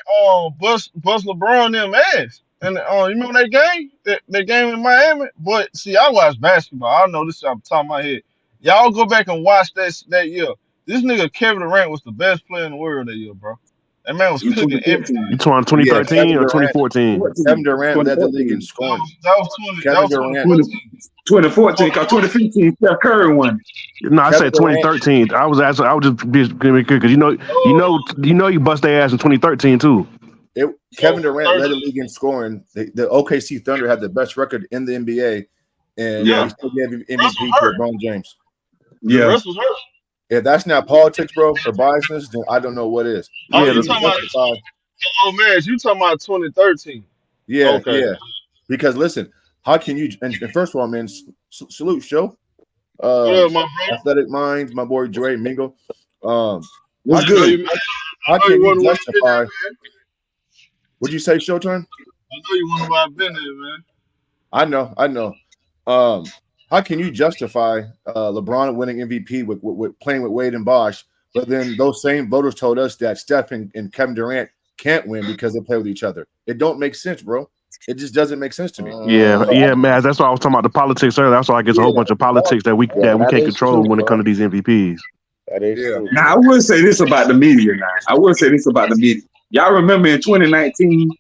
Durant bust LeBron them ass. And you remember that game? That game in Miami? But see, I watch basketball. I know this off the top of my head. Y'all go back and watch that year. This nigga Kevin Durant was the best player in the world that year, bro. That man was In cooking everything. 2014, You talking Yeah, 2013 or 2014? 14, Kevin Durant led the league in 2014, scoring. That Kevin was Durant, 2014. 2014, because 2015, Steph Curry won it. No, I Kevin said Durant, 2013. I was just being because you bust their ass in 2013 too. Kevin Durant 13. led the league in scoring. The OKC Thunder had the best record in the NBA, and Yeah, he still gave Russ was MVP to hurt. LeBron James. yeah. Russ was hurt. If that's not politics, bro, or biasness, then I don't know what is. How Oh, Yeah, can you you talking about? justify? Oh man, you talking about 2013? Yeah, Okay. yeah. Because listen, how can you? And first of all, man, salute show. What up, my bro? Athletic Minds, my boy Dre Mingle. What's How I know can good? you. how I know can you you wonder why I've been there, justify? man. What'd you say, Showtime? I know you wonder why I've been there, man. I know. How can you justify LeBron winning MVP with playing with Wade and Bosh, but then those same voters told us that Steph and Kevin Durant can't win because they play with each other. It don't make sense, bro. It just doesn't make sense to me. Yeah, man. That's why I was talking about the politics earlier. That's why I guess a whole bunch of politics that we that can't is control true, when it bro. comes to these MVPs. That is Yeah. true. Now I will say this about the media. Y'all remember in 2019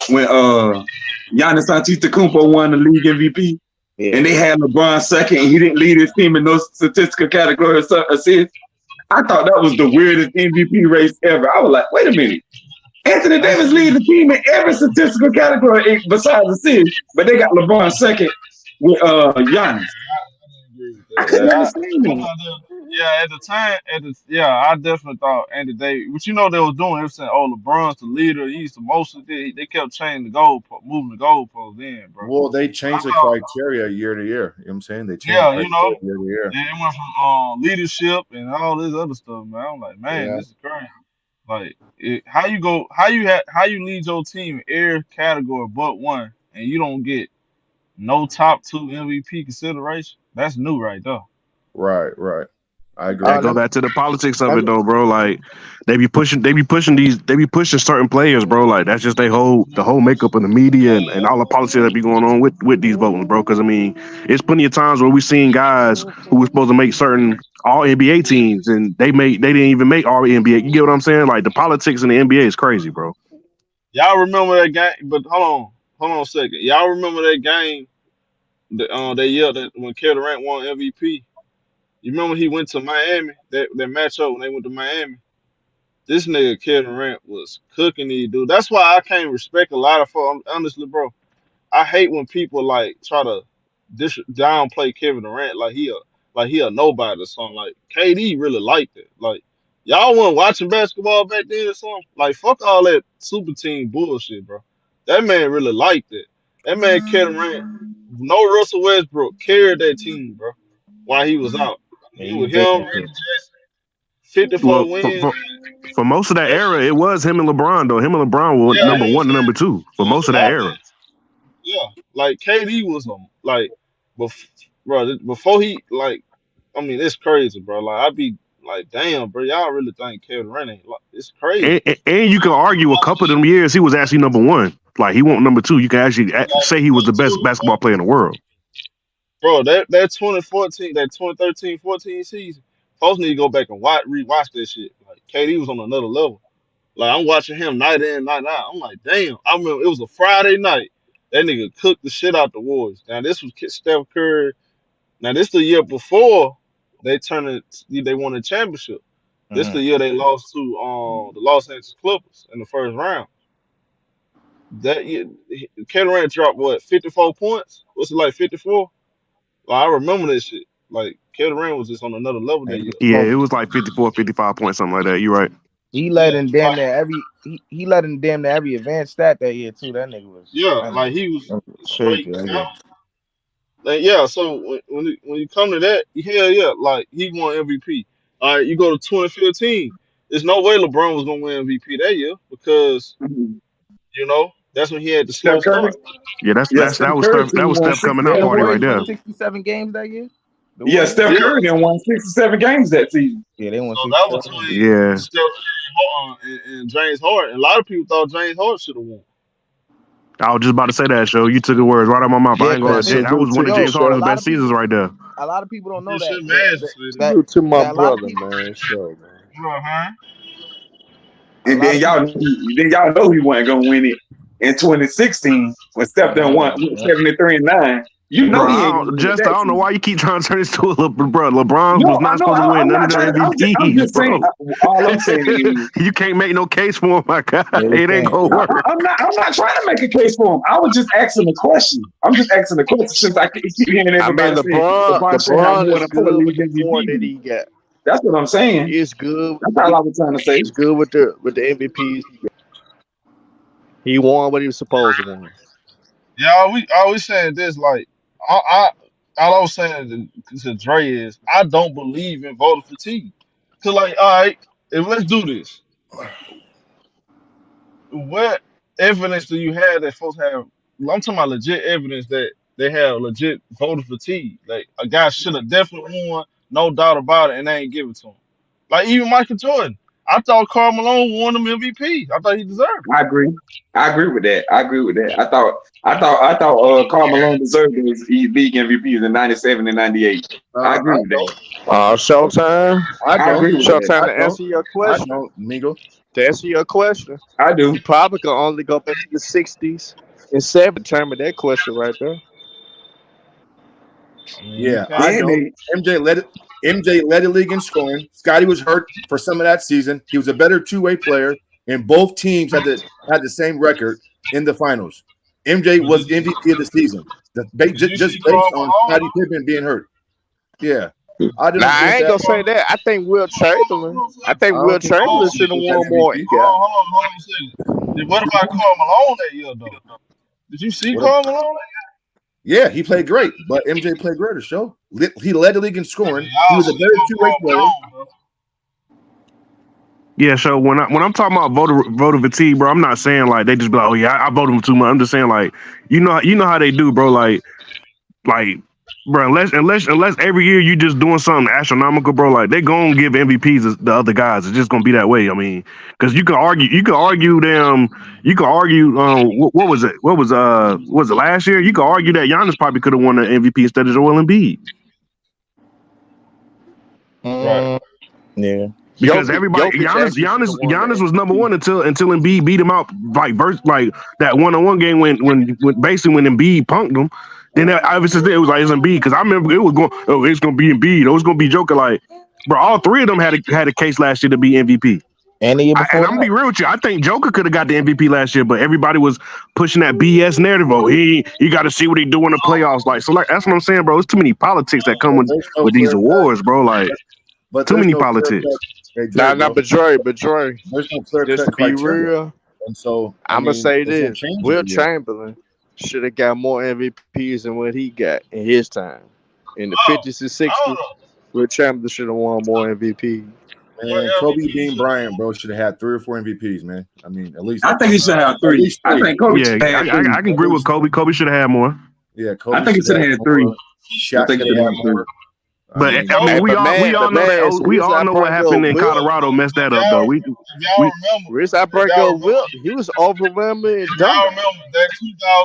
when Giannis Antetokounmpo won the league MVP, Yeah. and they had LeBron second, and he didn't lead his team in no statistical category or assists. I thought that was the weirdest MVP race ever. I was like, wait a minute. Anthony Davis leads the team in every statistical category besides assists, but they got LeBron second with Giannis. I couldn't understand that. Yeah, at the time, I definitely thought Andy Davis. But you know they was doing. They was saying, "Oh, LeBron's the leader. He's the most." They kept changing the goalpost, moving the goalpost in, bro. Well, they changed the criteria year to year. You know what I'm saying? They changed the criteria year to year. And it went from leadership and all this other stuff, man. I'm like, man, this is crazy. Like, how you lead your team in every category but one, and you don't get no top 2 MVP consideration? That's new right there. Right. I agree. I go back to the politics of it though, bro. Like they be pushing certain players, bro. Like that's just the whole makeup of the media and all the politics that be going on with these voting, bro. Because I mean, it's plenty of times where we seen guys who were supposed to make certain all NBA teams and they didn't even make all NBA. You get what I'm saying? Like the politics in the NBA is crazy, bro. Y'all remember that game? But hold on a second. Y'all remember that game? That year that when Kevin Durant won MVP. You remember he went to Miami, that matchup when they went to Miami? This nigga Kevin Durant was cooking these dude. That's why I can't respect a lot of folks. Honestly, bro, I hate when people like try to downplay Kevin Durant like he a nobody or something. Like KD really liked it. Like y'all wasn't watching basketball back then or something. Like fuck all that super team bullshit, bro. That man really liked it. That man Kevin Durant, no Russell Westbrook, carried that team, bro, while he was out. It was him, Reggie Jackson, 54 Well, wins. for most of that era, it was him and LeBron though. Him and LeBron were number 1 and number 2 for most of that era. Yeah, like KD was like, bro, before he like, I mean, it's crazy, bro. Like I'd be like, damn, bro, y'all really think Kevin Durant ain't like, it's crazy. And you can argue a couple of them years he was actually number 1. Like he won't number 2. You can actually say he was the best basketball player in the world. Bro, that 2014, that 2013-14 season, folks need to go back and rewatch that shit. Like KD was on another level. Like I'm watching him night in, night out. I'm like, damn. I remember it was a Friday night. That nigga cooked the shit out the Warriors. Now this was Steph Curry. Now this the year before they won the championship. This the year they lost to the Los Angeles Clippers in the first round. That year, Kevin Durant dropped what 54 points? What's it like 54? Like, I remember that shit. Like Kevin Durant was just on another level that year. Yeah, it was like 54, 55 points, something like that. You're right. He led in damn near every advanced stat that year too. That nigga was like he was crazy. straight. Like, so when you come to that, hell yeah, like he won MVP. All right, you go to 2015. There's no way LeBron was gonna win MVP that year because that's when he had the slow start. Yeah, that was Steph coming out party right there. 67 games that year. Yeah, Steph Curry won 67 games that season. Yeah, they won. So that was between Steph and James Harden. A lot of people thought James Harden should have won. I was just about to say that, show. You took the words right out of my mouth. I ain't gonna. That was one of James Harden's best seasons right there. A lot of people don't know that. To my brother, man. Show, man. And then y'all know he wasn't gonna win it in 2016 when Steph done won 73-9. You know he ain't I don't know why you keep trying to turn this to a LeBron was not supposed to win none of the MVPs. I'm just saying. All I'm saying is you can't make no case for him, my guy. It ain't gonna work. I'm not trying to make a case for him. I was just asking the question. I'm just asking the question since I keep hearing everybody say LeBron is good with the point that he got. That's what I'm saying. It's good. That's all I was trying to say. It's good with the MVPs. He won what he was supposed to win. Yeah, we always saying this like all I was saying to Dre is I don't believe in voter fatigue. Cause like, all right, let's do this. What evidence do you have that folks have? I'm talking about legit evidence that they have legit voter fatigue. Like a guy should have definitely won, no doubt about it, and they ain't give it to him. Like even Michael Jordan, I thought Karl Malone won them MVP. I thought he deserved it. I agree. I agree with that. I thought Karl Malone deserved those league MVPs in '97 and '98. I agree I with that. don't. Showtime. I I don't. agree with that. Showtime I to don't. answer your I question. don't, Mingo. To answer your question, I do. you probably can only go back to the '60s and '70s. Determine that question right there. I mean, you Yeah, I can't. Then don't. they, MJ led the league in scoring. Scotty was hurt for some of that season. He was a better two-way player, and both teams had the same record in the finals. MJ But was MVP of the season, did you just see Karl based on Malone? Scottie Pippen being hurt. Yeah, I didn't Now agree I with ain't that. gonna say that. I think Will Chamberlain. I think I Will don't think Chamberlain should have MJ had won more. He MVP. got. Hold on a second. Then what about Karl Malone that year though? Did you see What? Karl Malone? Yeah, he played great, but MJ played greater. Show he led the league in scoring. He Y'all was a sleep better on two-way Karl player. Malone, bro. Yeah, so when I'm talking about voter fatigue, bro, I'm not saying like they just be like, oh yeah, I voted him too much. I'm just saying like, you know how they do, bro. Like, bro, unless every year you just doing something astronomical, bro, like they gonna give MVPs to the other guys. It's just gonna be that way. I mean, because you can argue them, you can argue what was it? Was it last year? You could argue that Giannis probably could have won the MVP instead of Joel Embiid. Right. Yeah. Because everybody, Jokic actually should have won Giannis the was number MVP. one until Embiid beat him out like that 1-on-1 game when basically when Embiid punked him. Then ever since then it was like it's Embiid because I remember it was going it's gonna be Embiid, it's gonna be Joker. Like, bro, all three of them had a case last year to be MVP. And the year And before I'm gonna that. be real with you. I think Joker could have got the MVP last year, but everybody was pushing that BS narrative. Oh, he got to see what he do in the playoffs. Like, so like that's what I'm saying, bro. It's too many politics that come But there's no with these clear cut. awards, bro. Like, But too there's many no clear politics. cut. Hey, Nah, Dre, bro. but Dre, There's no clear just cut to be criteria, real, and so I'm gonna say it's gonna this: change Will every year. Chamberlain should have got more MVPs than what he got in his time. In the Oh, '50s and I don't '60s, know. Will Chamberlain should have won more MVP. What Man, Kobe MVP Bean should Bryant, bro, should have had 3 or 4 MVPs, man. I mean, at least I think he should have at three. least I 3. think Kobe Yeah, should have three. I can agree with Kobe. Kobe should have had more. Yeah, I Kobe think he should should have have had three. more. I Shaq think he should should have have had three. more. But mean, I mean, Hey, we all know man, that we all I know what bring happened up in Wilt. Colorado messed that up If though. y'all, We remember, Reason I if bring y'all up remember, Wilt, he was overwhelming and if y'all dominant. remember that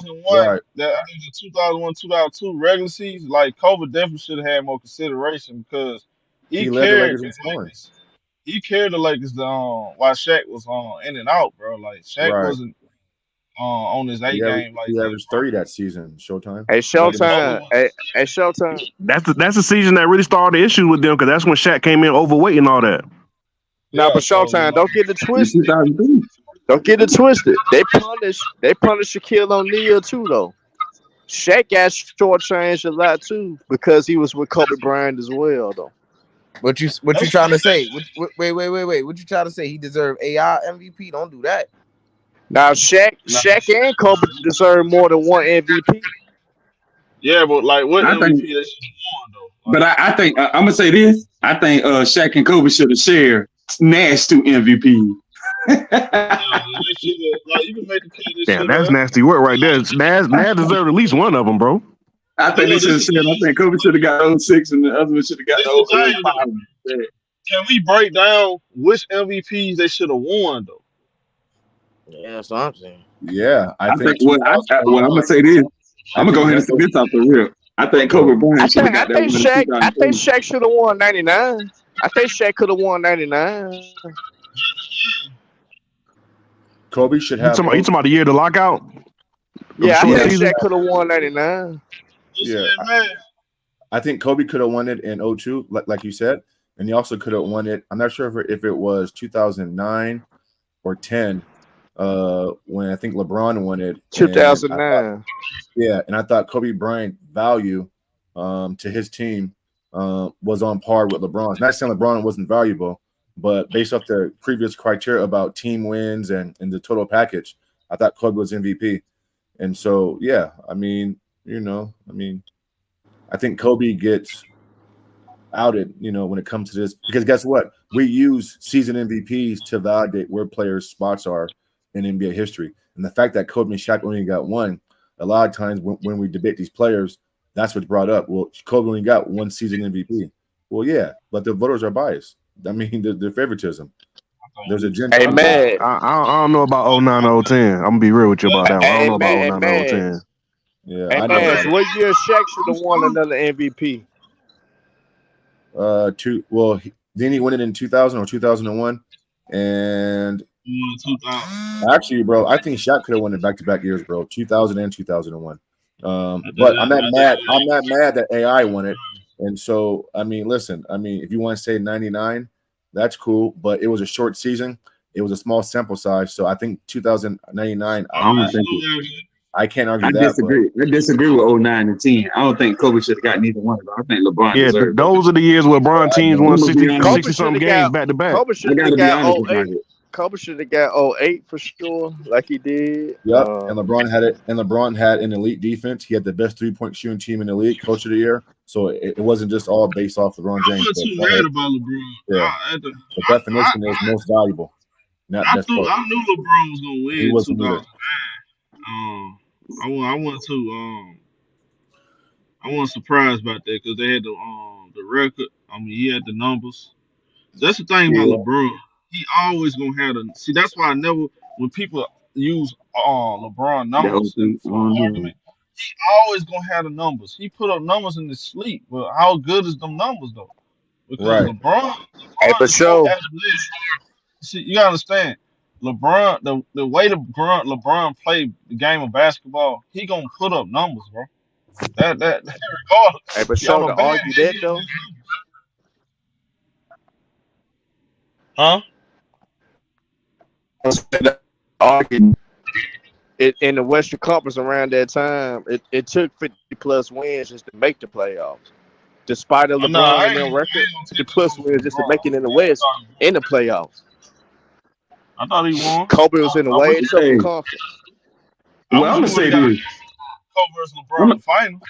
2001, right. that I think the 2001, 2002 regular season, like Kobe definitely should have had more consideration because he He led the carried Lakers in the scoring. Lakers. He carried the Lakers while Shaq was in and out, bro. Like Shaq Right. wasn't on his A He game like that, averaged 30 that season, Showtime. Hey, bro. Showtime. Hey, Showtime. that's the season that really started the issues with them because that's when Shaq came in overweight and all that. Nah, Yeah, but so Showtime, don't get it In twisted. 2003. Don't get it twisted. They punished Shaquille O'Neal too, though. Shaq got shortchanged a lot too because he was with Kobe Bryant as well, though. What you trying to say? Wait. What you trying to say? He deserved AI MVP? Don't do that. Now Shaq and Kobe deserve more than one MVP. yeah, but like what I think, MVP they should have won though? but Like, I think I'm gonna say this. I think Shaq and Kobe should have shared Nash 2 MVP. yeah, they should have. Like you can make the case they Damn, should that's have. nasty work right there. Nas deserved at least one of them, bro. I think they should have shared. I think Kobe should have got 06 and the other one should have got This the thing though. 05. Yeah. Can we break down which MVPs they should have won though? Yeah, that's what I'm saying. Yeah, I I think think I'm gonna say this. I'm gonna go ahead and say this out the real. I think Kobe Bryant should have got that one in I think 2003. Shaq should have won '99. I think Shaq could have won '99. Kobe should You have talking about the year of the lockout? Yeah, I short think season? Shaq could have won '99. Yeah. Man. I think Kobe could have won it in 02, like you said, and he also could have won it. I'm not sure if it was 2009 or 10 when I think LeBron won it. 2009. And I thought Kobe Bryant value to his team was on par with LeBron's. Not saying LeBron wasn't valuable, but based off the previous criteria about team wins and the total package, I thought Kobe was MVP. And so, yeah, I think Kobe gets outed, when it comes to this, because guess what? We use season MVPs to validate where players' spots are in NBA history. And the fact that Kobe and Shaq only got one, a lot of times when we debate these players, that's what's brought up. Well, Kobe only got one season MVP. Well, yeah, but the voters are biased. I mean, the favoritism. There's a Hey genuine gap. man, I don't know about 09 or 010. I'm gonna be real with you about that one. I don't hey know about man, hey 09 or man, 010. Yeah, hey I know man. about So it. what year Shaq should have won another MVP? Didn't he win it in 2000 or 2001? And 2000. actually, bro, I think Shaq could have won it back-to-back years, bro. 2000 and 2001. After But that, I'm not after mad. that, I'm not mad that AI won it. And so, I mean, listen. I mean, if you want to say 99, that's cool. But it was a short season. It was a small sample size. So I think 2099. I don't think it. I can't argue I that. disagree. I disagree with 09 and 10. I don't think Kobe should have gotten either one of them. I think LeBron Yeah, deserved it. those are the years where LeBron teams won I'm gonna be 60 honest. Kobe 60 should something have games got. back to back. Kobe I should gotta have be got honest about 08. it. Kobe should have got 08 for sure, like he did. Yep. And LeBron had it. And LeBron had an elite defense. He had the best 3-point shooting team in the league, coach of the year. So it wasn't just all based off LeBron I James. wasn't too mad about LeBron. Yeah. The definition is most valuable. Not best player. I knew LeBron was gonna win He wasn't 2009. either. I wasn't surprised about that because they had the record. I mean, he had the numbers. That's the thing about LeBron. He always gonna have the. See, that's why I never when people use LeBron numbers for an argument, he always gonna have the numbers. He put up numbers in his sleep, but how good is them numbers though? Because Right. LeBron Hey, for is sure. so athletic. See, you gotta understand. LeBron, the way LeBron played the game of basketball, he gonna put up numbers, bro. That regardless. Hey, for He on sure a to bad argue day, that he though. huh? Argue it in the Western Conference around that time. It took 50 plus wins just to make the playoffs. Despite of No, I LeBron ain't and their gonna record, take 50 plus wins just to make it in the I West thought in the playoffs. he won. Kobe was in a I way wish, tougher Hey, conference. I well, wish I'm we gonna would say have got this. Kobe versus LeBron I'm, in the finals. I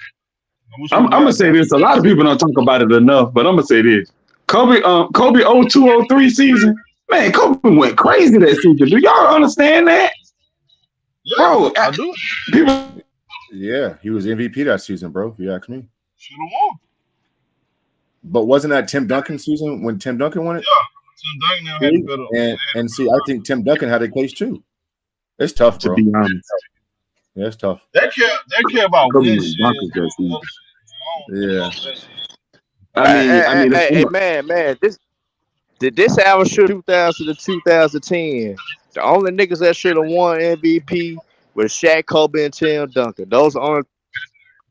wish we I'm would have gonna got say that. this. A lot of people don't talk about it enough, but I'm gonna say this. Kobe 02-03 season. Man, Kobe went crazy that season. Do y'all understand that, Yeah, bro? I do. People. Yeah, he was MVP that season, bro. If you ask me. Should have won. But wasn't that Tim Duncan season when Tim Duncan won it? Yeah, Tim Duncan now had the better. And see, I think Tim Duncan had a case too. It's tough, To bro. be honest, Yeah, it's tough. They care about Kobe win was shit. bonkers that season. Yeah. Hey, man, did this ever shoot 2000 to 2010? The only niggas that should have won MVP was Shaq, Kobe, and Tim Duncan. Those are only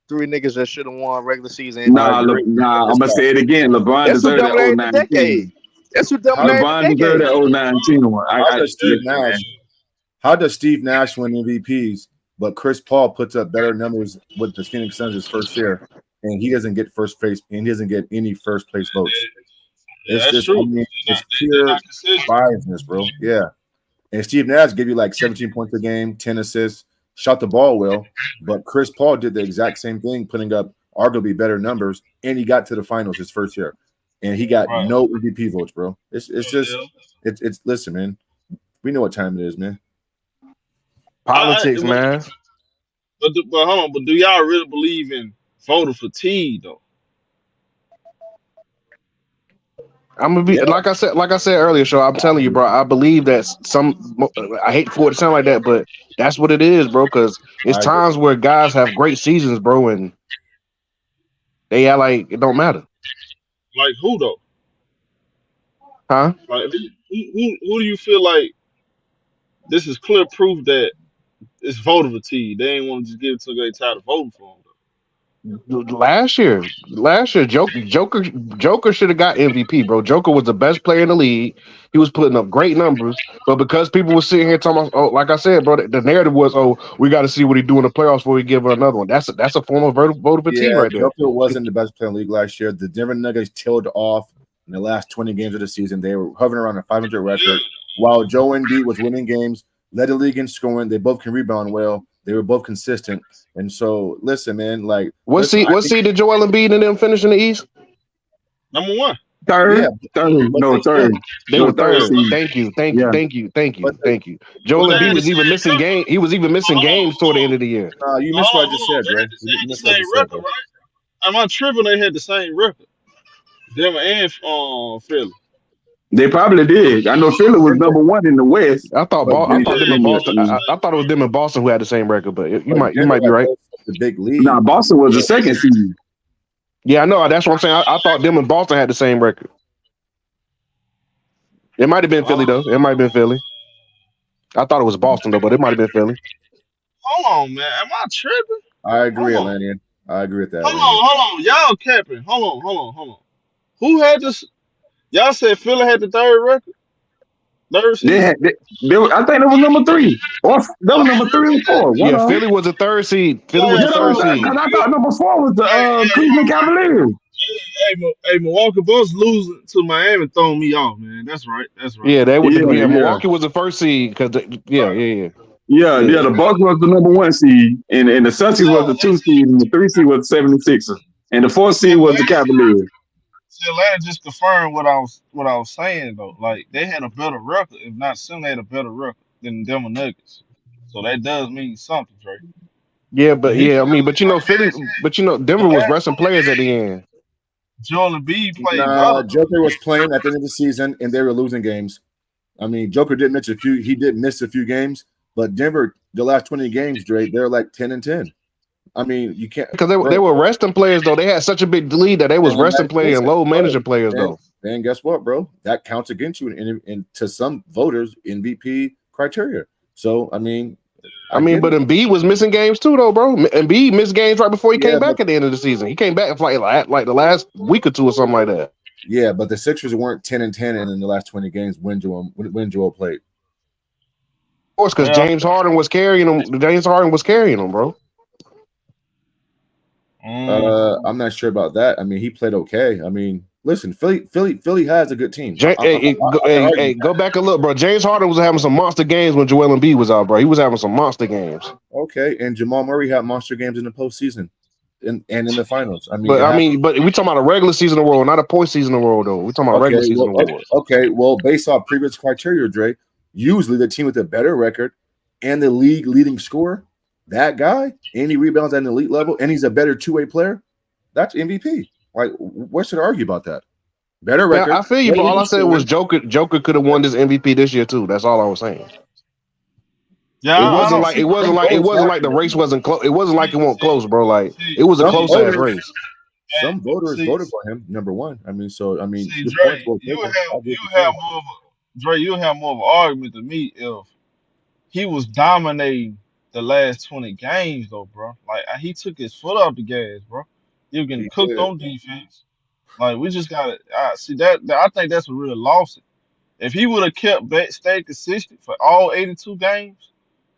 three niggas that should have won regular season Nah, MVP. I'm gonna say it again. LeBron That's who deserved that dominated the 09 decade. 10. That's who dominated the LeBron deserved decade. that 09 10 one. How does Steve Nash win MVPs, but Chris Paul puts up better numbers with the Phoenix Suns his first year, and he doesn't get first place, and he doesn't get any first place votes? Yeah, It's that's just, true. I mean, it's pure biasness, bro. Yeah. And Steve Nash gave you like 17 points a game, 10 assists, shot the ball well, but Chris Paul did the exact same thing, putting up arguably better numbers, and he got to the finals his first year, and he got no MVP votes, bro. It's listen, man. We know what time it is, man. Politics, man. But hold on. But do y'all really believe in voter fatigue though? I'm gonna be like I said earlier, so I'm telling you, bro. I believe that I hate for it to sound like that, but that's what it is, bro. Because it's times where guys have great seasons, bro, and they act like it don't matter. Like who though? Huh? Like who do you feel like this is clear proof that it's voter fatigue? They ain't want to just give it to they tired of voting for them. Last year, Joker should have got MVP, bro. Joker was the best player in the league. He was putting up great numbers, but because people were sitting here talking about, oh, like I said, bro, the narrative was, oh, we got to see what he do in the playoffs before we give him another one. That's a form of voter fatigue right there. Joker wasn't the best player in the league last year. The Denver Nuggets tailed off in the last 20 games of the season. They were hovering around a 500 record, while Joe Embiid was winning games, led the league in scoring. They both can rebound well. They were both consistent. And so, listen, man, like what seed did Joel Embiid and them finish in the East? Number one. Third. No, third. They were third. Seed. Thank you. Joel Embiid was even missing game. He was even missing games toward the end of the year. You missed what I just said, Dre. You missed what I just said, right? Am I tripping? They had the same record. Denver and Philly. They probably did. I know Philly was number one in the West. I thought But I thought them in Boston. In I thought it was them in Boston who had the same record, but you but might Denver be had right. both the big lead. Nah, Boston was the second seed. Yeah, I know. That's what I'm saying. I thought them and Boston had the same record. It might have been Philly though. It might have been Philly. I thought it was Boston though, but it might have been Philly. Hold on, man. Am I tripping? I agree, Hold on. Atlantean. I agree with that. Hold on. Y'all capping. Hold on. Who had this? Y'all said Philly had the third record? Third seed? I think that was number 3. Or that was number 3 or 4. One Yeah, of them. Philly was the third seed. Philly was Yeah, the third Because seed. I thought number 4 was the Cleveland Cavaliers. Hey, Milwaukee Bucks losing to Miami throwing me off, man. That's right. Yeah, they would. Yeah. Milwaukee was the first seed because yeah. Yeah, the Bucks was the number 1 seed, and the Celtics was the 2 seed, and the 3 seed was the 76ers, and the 4 seed was the Cavaliers. See, Atlanta just confirmed what I was saying though. Like they had a better record, if not some had a better record than the Denver Nuggets. So that does mean something, Drake. Yeah, but Philly, Denver was resting players at the end. Joel Embiid played Nah, better. Joker was playing at the end of the season, and they were losing games. I mean, Joker did miss a few. He did miss a few games, but Denver, the last 20 games, Drake, they're like 10-10. I mean, you can't Because they were resting players though. They had such a big lead that they was resting players and low managing players though. And guess what, bro? That counts against you in to some voters MVP criteria. So I mean, but Embiid was missing games too though, bro. Embiid missed games right before he came back at the end of the season. He came back for like the last week or two or something like that. Yeah, but the Sixers weren't 10-10 and in the last 20 games when Joel played. Of course, because James Harden was carrying them, bro. I'm not sure about that. I mean, he played okay. I mean, listen, Philly has a good team. Go back and look, bro. James Harden was having some monster games when Joel Embiid was out, bro. He was having some monster games. Okay, and Jamal Murray had monster games in the postseason and in the finals. But we talking about a regular season award, not a postseason award, though. We talking about regular season award. Okay, well, based off previous criteria, Dre, usually the team with a better record and the league leading scorer, that guy, and he rebounds at an elite level, and he's a better two-way player, that's MVP. Like, what should I argue about that? Better record. I feel you, but all I said was Joker could have won this MVP this year too. That's all I was saying. Yeah, it wasn't like the race wasn't close. It wasn't like it wasn't close, bro. Like it was a close ass race. Some voters voted for him, number one. I mean, Dre, you have more of an argument than me if he was dominating the last 20 games, though, bro. Like he took his foot off the gas, bro. He was getting cooked on defense. Like we just gotta see that. I think that's a real loss. If he would have stayed consistent for all 82 games,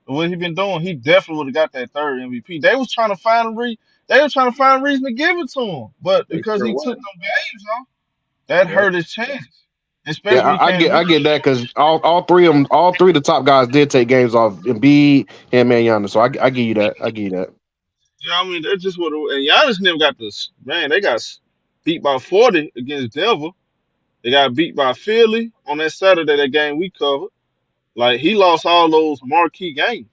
what he been doing, he definitely would have got that third MVP. They was trying to find a reason to give it to him, but because he took them games off, that hurt his chances. Especially I get that because all three of the top guys did take games off. Embiid and Giannis. So I give you that. Yeah, I mean that's just what. And Giannis never got this. Man, they got beat by 40 against Denver. They got beat by Philly on that Saturday, that game we covered. Like he lost all those marquee games.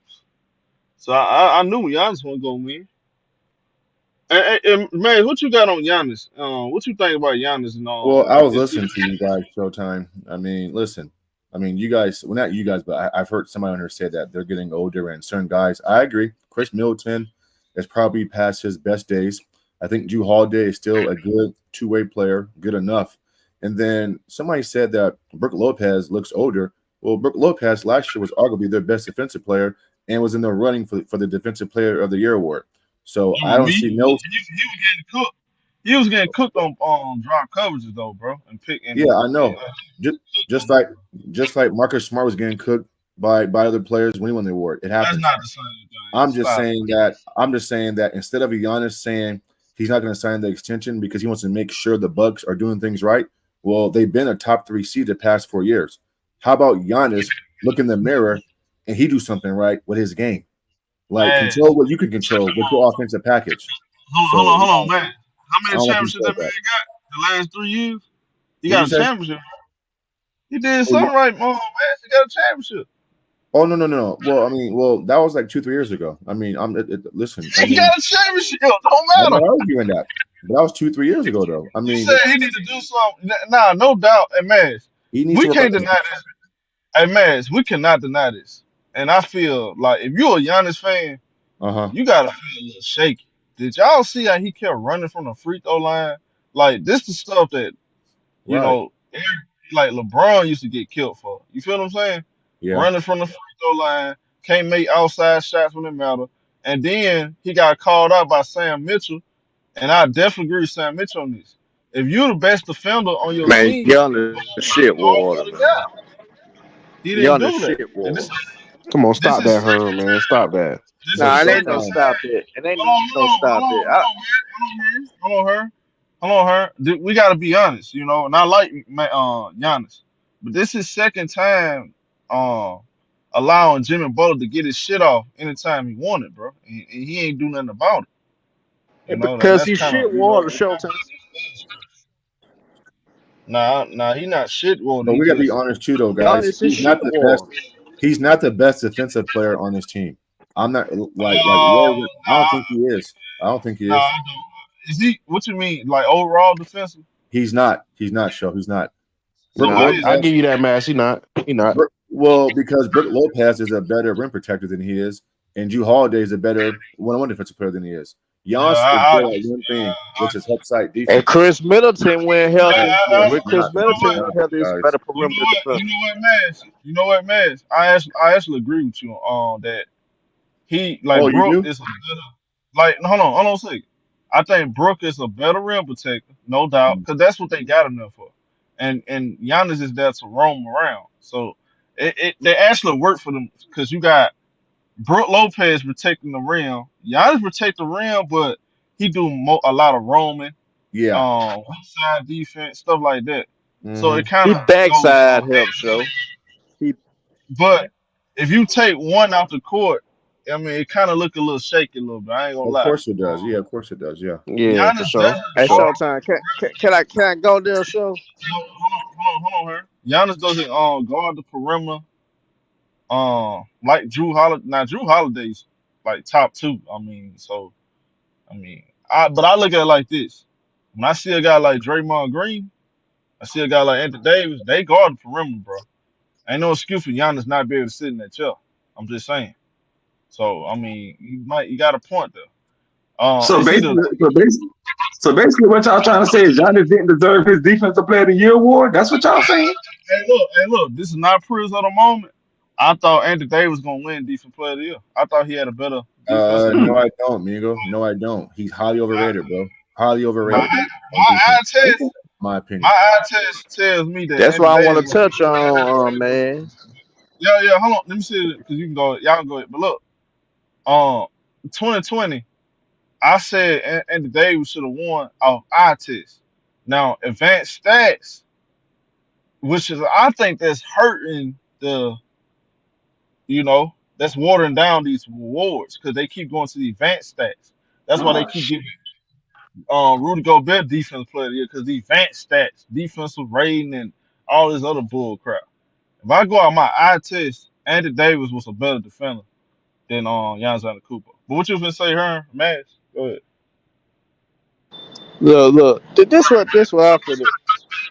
So I knew Giannis wasn't gonna win. And man, what you got on Giannis? What you think about Giannis and all? Well, I was listening to you guys Showtime. I mean, listen. I mean, you guys, well, not you guys, but I've heard somebody on here say that they're getting older and certain guys. I agree. Khris Middleton is probably past his best days. I think Jrue Holiday is still a good two-way player, good enough. And then somebody said that Brook Lopez looks older. Well, Brook Lopez last year was arguably their best defensive player and was in the running for the Defensive Player of the Year award. So I don't see no. He was getting cooked. He was getting cooked on drop coverages though, bro. Yeah, I know. Just like Marcus Smart was getting cooked by other players when he won the award. It happens. That's not the same thing. I'm just saying that instead of Giannis saying he's not going to sign the extension because he wants to make sure the Bucks are doing things right. Well, they've been a top 3 seed the past 4 years. How about Giannis look in the mirror and he do something right with his game? Like control what you can control with your offensive package. Hold on, man. How many championships that man got the last 3 years? He got a championship. He did something right, man. He got a championship. Oh no. Well, that was like 2-3 years ago. I mean, listen. He got a championship. Don't matter. I'm not arguing that. But that was 2-3 years ago, though. I mean, you said he need to do something. Nah, no doubt. And man, He needs to we work on can't his. deny this. Hey, man, we cannot deny this. And I feel like if you're a Giannis fan, Uh-huh. you gotta feel a little shaky. Did y'all see how he kept running from the free throw line? Like this the stuff that you Right. know, like LeBron used to get killed for. You feel what I'm saying? Yeah. Running from the free throw line, can't make outside shots when it matter. And then he got called out by Sam Mitchell, and I definitely agree with Sam Mitchell on this. If you're the best defender on your Man, team, Giannis shit go water, for the man. guy. He didn't Giannis do that. shit And water. Come on, this stop is that, second Herm, man. Stop that. this But is Nah, it ain't second no sometimes, stop time. it. It ain't Hold on, no stop it. hold on, man. Hold on, her. We gotta be honest, and I like Giannis, but this is second time uh allowing Jimmy Butler to get his shit off anytime he wanted, bro, and he ain't do nothing about it. And Because that's he kind of shit water, Showtime. nah, he not shit water. but He we gotta be just honest too, though, guys. Giannis is He's shit not the best. water. He's not the best defensive player on his team. I'm not like uh Roy. I don't think he is. I don't think he nah, is. I don't. Is he? What you mean, like overall defensive? He's not. He's not. Show. He's not. So Brooke Nah, what I is give Lopez. you that, Mass. He not. He not. Well, because Brooke Lopez is a better rim protector than he is, and Drew Holiday is a better one-on-one defensive player than he is. Yeah, Giannis is good at one thing, which is help side And defense. Chris Middleton, when healthy, It's with Chris not. you know It's Middleton what? when not, healthy, is a guys. better perimeter defender. You know what, Mads? I actually agree with you on that. He Oh, like you Brook do? is a better hold on a second. I think Brook is a better rim protector, no doubt, because that's what they got him there for. And Giannis is there to roam around. So they actually work for them because you got Brook Lopez protecting the rim. Giannis protect the rim, but he do a lot of roaming, Yeah. side defense, stuff like that. So Mm-hmm. it kind He of goes backside help show. He But if you take one out the court, I mean, it kind of look a little shaky a little bit. I ain't gonna Of lie. course it does. Yeah, of course it does. Yeah. Yeah, for Giannis sure. doesn't For at sure. guard. Showtime. Can I go there, show? Hold on, here. Giannis doesn't guard the perimeter. Like Drew Holiday. Now Drew Holiday's like top two. But I look at it like this. When I see a guy like Draymond Green, I see a guy like Anthony Davis. They guard the perimeter, bro. Ain't no excuse for Giannis not be able to sit in that chair. I'm just saying. So I mean, you got a point there. So It's either basically, what y'all trying to say is Giannis didn't deserve his Defensive Player of the Year award. That's what y'all saying? hey look, this is not praise of the moment. I thought Anthony Davis was gonna win Defensive Player of the Year. I thought he had a better defensive Hmm. No, record. I don't, Mingo. No, I don't. He's highly overrated, bro. Highly My overrated on my eye defense, test, my my opinion. eye test tells me that That's Anthony what I want Davis to gonna touch win. on, man. Yeah. Hold on, let me see it because you can go. Y'all can go ahead. But look, um, 2020, I said Anthony Davis should have won off eye test. Now advanced stats, which is I think that's hurting that's watering down these awards because they keep going to the advanced stats. That's why they Oh, keep giving Rudy Gobert defensive player of the year because the advanced stats, defensive rating, and all this other bull crap. If I go out my eye test, Anthony Davis was a better defender than Giannis Antetokounmpo. But what you was gonna say, Herm? Max? Go ahead. Look. This what I finna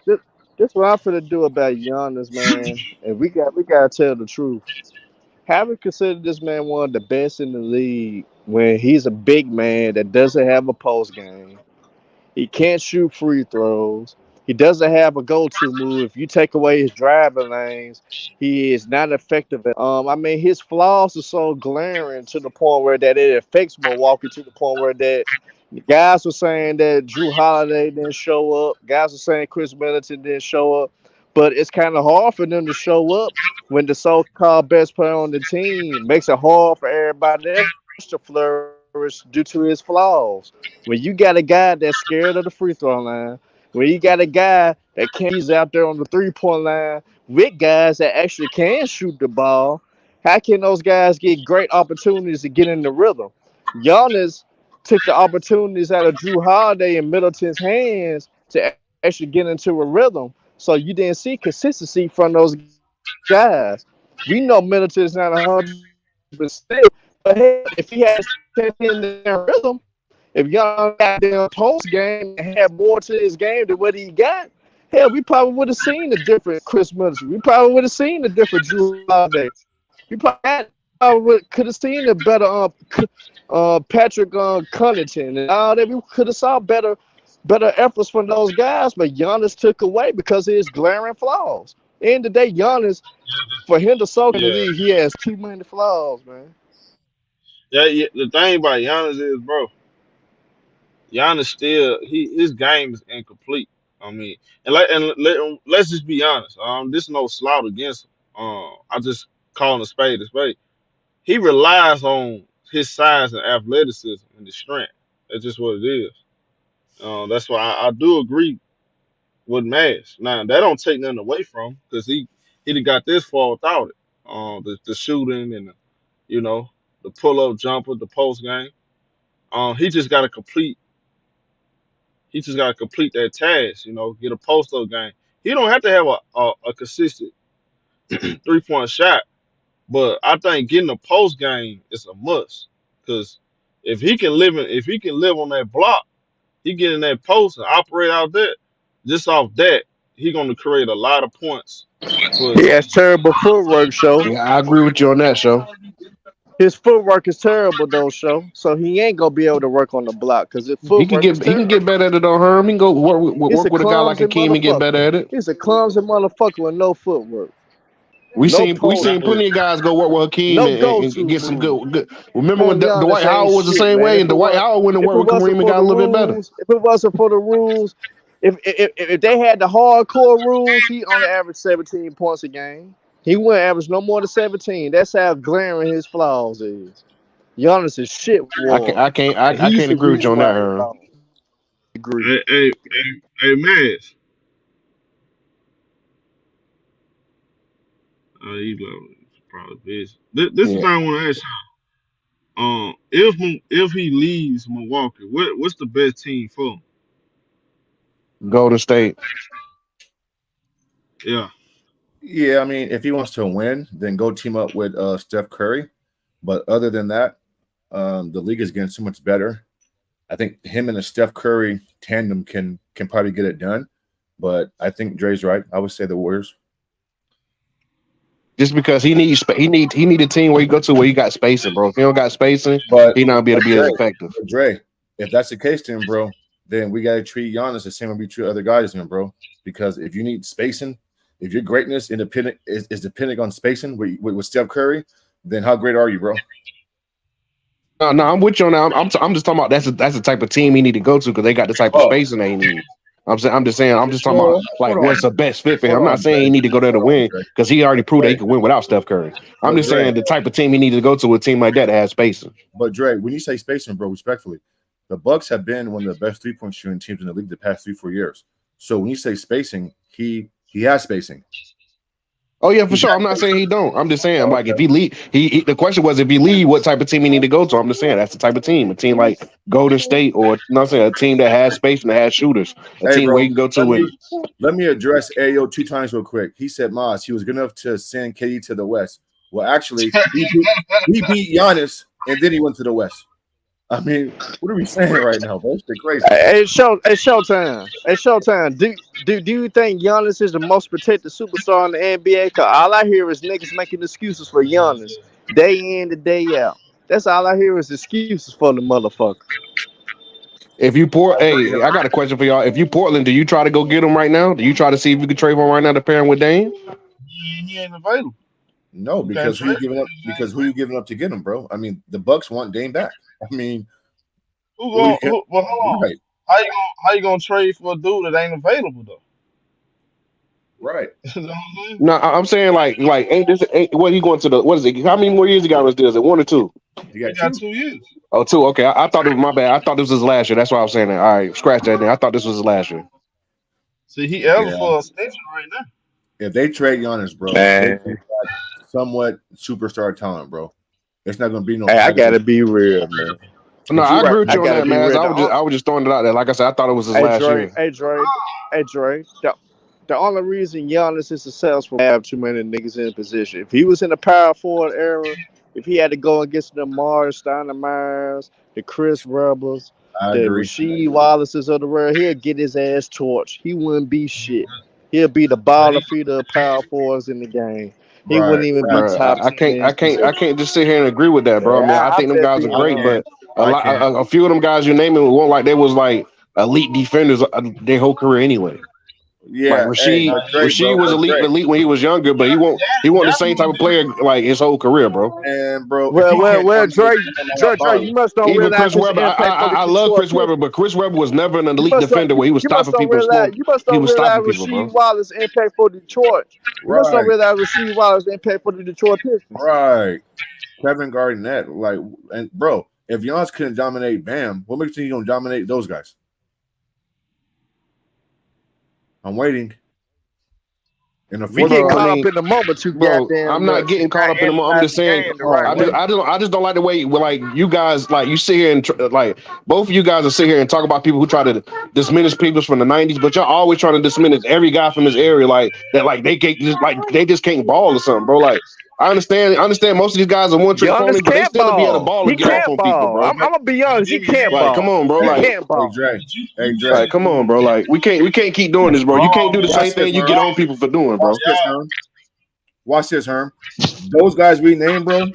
this, this what I finna do about Giannis, man. And we gotta tell the truth. Have we considered this man one of the best in the league when he's a big man that doesn't have a post game? He can't shoot free throws. He doesn't have a go-to move. If you take away his driving lanes, he is not effective. I mean, his flaws are so glaring to the point where that it affects Milwaukee to the point where that guys were saying that Drew Holiday didn't show up. Guys were saying Khris Middleton didn't show up. But it's kind of hard for them to show up when the so-called best player on the team makes it hard for everybody else to flourish due to his flaws. When you got a guy that's scared of the free throw line, when you got a guy that can't breeze out there on the 3-point line with guys that actually can shoot the ball, how can those guys get great opportunities to get in the rhythm? Giannis took the opportunities out of Drew Holiday and Middleton's hands to actually get into a rhythm. So you didn't see consistency from those guys. We know Middleton is not 100%, but hell, if he had stepped in there in rhythm, if Giannis got there post game and had more to his game than what he got, Hell, we probably would have seen a different Khris Middleton. We probably would have seen a different Jrue Holiday. We probably could have seen a better Patrick Connaughton and all that. We could have saw better efforts from those guys, but Giannis took away because of his glaring flaws. End of the day, Giannis, for him to soak in the Yeah, league, he has too many flaws, man. yeah. The thing about Giannis is, bro, Giannis still his game is incomplete. I mean, let's just be honest. This no slout against him. I just call him a spade a spade. He relies on his size and athleticism and his strength. That's just what it is. That's why I do agree with Mash. Now that don't take nothing away from him because he done got this far without it. The shooting and you know the pull up jumper, the post game. He just got to complete. He just got to complete that task. Get a post up game. He don't have to have a consistent 3-point shot, but I think getting a post game is a must because if he can live on that block, he get in that post and operate out there. Just off that, he gonna create a lot of points for his He team. has terrible footwork, show. Yeah, I agree with you on that, show. His footwork is terrible, though, show. So he ain't gonna be able to work on the block because his He can footwork is get terrible. better at it on Herm. He can go He's a work with a guy like clumsy Akeem and get better motherfucker. at it. He's a clumsy motherfucker with no footwork, We no seen post move, plenty of guys go work with Hakeem no and go-to get some move. good. Remember when Man, Giannis Dwight ain't Howard was the shit, same man. way, and Dwight Howard went and If it worked with wasn't Kareem and for got the a little bit better. rules, if it wasn't for the rules, if they had the hardcore rules, he only averaged 17 points a game. He wouldn't average no more than 17. That's how glaring his flaws is. Giannis is shit water. And I he's can't the agree with you reason on why that, they Herm. lost. Agree. Hey, Max. He's probably busy. This is Yeah, what I want to ask you. If he leaves Milwaukee, what's the best team for him? Golden State. Yeah. Yeah, I mean, if he wants to win, then go team up with Steph Curry. But other than that, the league is getting so much better. I think him and the Steph Curry tandem can probably get it done. But I think Dre's right. I would say the Warriors. Just because he need a team where you go to where you got spacing, bro. If he don't got spacing, But, he not be able to be as Dre, effective. if that's the case, then bro, then we gotta treat Giannis the same way we treat other guys, then, bro. Because if you need spacing, if your greatness is dependent on spacing with Steph Curry, then how great are you, bro? No, I'm with you on that. I'm just talking about that's the type of team he need to go to because they got the type of Oh, spacing they need. I'm just saying I'm just talking about well, like hold what's on, the best fit for him. hold I'm not on, saying he Dre. need to go there to Hold on, win Dre. because he already proved that he Dre. can win without Steph Curry. I'm But just saying Dre, the type of team he need to go to a team like that has spacing. but Dre, when you say spacing, bro, respectfully, the Bucks have been one of the best 3-point shooting teams in the league the past 3-4 years. So when you say spacing, he has spacing. Oh yeah, for He sure. has I'm not saying he don't. I'm just saying Oh, like okay. if he lead, the question was if he lead, what type of team he need to go to. I'm just saying that's the type of team. A team like Golden State, or you know what I'm saying, a team that has space and that has shooters. A Hey, team where bro, you can go let to and me address Ayo 2 times real quick. He said Maz, he was good enough to send KD to the West. Well, actually, he beat Giannis and then he went to the West. I mean, what are we saying right now, bro? It's crazy. It's showtime. It's showtime. Do you think Giannis is the most protected superstar in the NBA? Cause all I hear is niggas making excuses for Giannis day in and day out. That's all I hear is excuses for the motherfucker. if you hey, I got a question for y'all. If you Portland, do you try to go get him right now? Do you try to see if you can trade him right now to pair him with Dame? He ain't available. No, You can't because trade who you giving up to get him, bro? I mean, the Bucks want Dame back. I mean, Who going? Well, hold on. right, How you gonna trade for a dude that ain't available though? right. You know what I'm saying? No, I'm saying like ain't what he going to the what is it? How many more years he got on his deal? Is it 1 or 2? You He got got 2. 2 years. Oh, 2. Okay, I thought it was my bad. I thought this was his last year. That's why I was saying that. All right, scratch that. Then I thought this was his last year. See, he eligible Yeah. for a extension right now. If they trade Giannis, bro, they Man, got somewhat superstar talent, bro. It's not gonna be no hey, I gotta average. be real, man. No, But you're I right. agree with I you on gotta that, be man. real. I was just throwing it out there. Like I said, I thought it was his Hey last Dre, year. hey Dre, hey Dre. The only reason Giannis is successful have too many niggas in position. If he was in the power forward era, if he had to go against the Mars Steinemeyers, the Chris Rebels, I the agree. Rasheed Wallaces of the world, he'll get his ass torched. He wouldn't be shit. He'll be the baller feeder of power forwards in the game. He Right. wouldn't even be Bro, top 10 in his I position. can't just sit here and agree with that, bro. I mean, I I think them bet guys for are you. I great, can't. but I can't. a few of them guys you're naming won't like they was like elite defenders their whole career anyway. Like Yeah. Hey, but Dre, Rasheed bro. was But Dre. elite when he was younger, but he won't the same type of player like his whole career, bro. And bro, if he can't dominate Dre, the game, I'm not You bothered. must don't Even realize Chris his Webber, impact for the I love Detroit Chris Webber, Pistons. but Chris Webber was never an You elite must don't, defender where he was you must stopping don't people realize he was stopping people, Rasheed bro. Wallace's impact for Detroit. You must don't Right. realize Rasheed Wallace's impact for the Detroit Pistons. Right. Kevin Garnett, like, and bro, if Giannis couldn't dominate Bam, what makes you think he's gonna dominate those guys? I'm waiting. In the We fourth get Bro, I caught quarter, mean, up in the moment too bro, goddamn I'm much. not getting caught up in the moment. I'm just saying, Game the right way. I just don't like the way, like, you guys, like, you sit here and like, both of you guys will sit here and talk about people who try to diminish people from the '90s, but y'all always trying to diminish every guy from this area, like that, like they just can't ball or something, bro. Like, I understand most of these guys are one trick Giannis ponies, but they can't still be able to ball. ball He and get off can't on people, ball. bro. I'm gonna be honest. He can't Like, come ball. on, bro. He Like, can't ball. Dre, Dre, like, come on, bro. Like, we can't keep doing this, bro. You can't do the same thing you get on people for doing, bro. watch this, Herm. Watch this, Herm. Those guys we named, bro,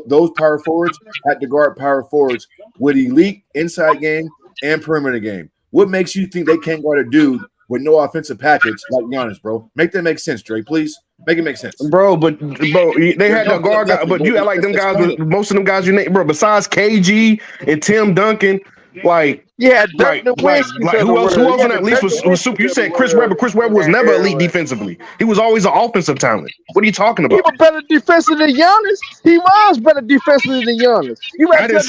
those power forwards had to guard power forwards with elite inside game and perimeter game. What makes you think they can't guard a dude with no offensive package like Giannis, bro? Make that make sense, Dre, please. Make it make sense. Bro, they had the guard guy, but you act like them guys, most of them guys you name, bro, besides KG and Tim Duncan, like, Yeah, Dirk Nowitzki. who else on that list was super? You said Chris Webber. Chris Webber was never elite defensively. He was always an offensive talent. What are you talking He about? was better defensive than Giannis. He was better defensively than Giannis. I didn't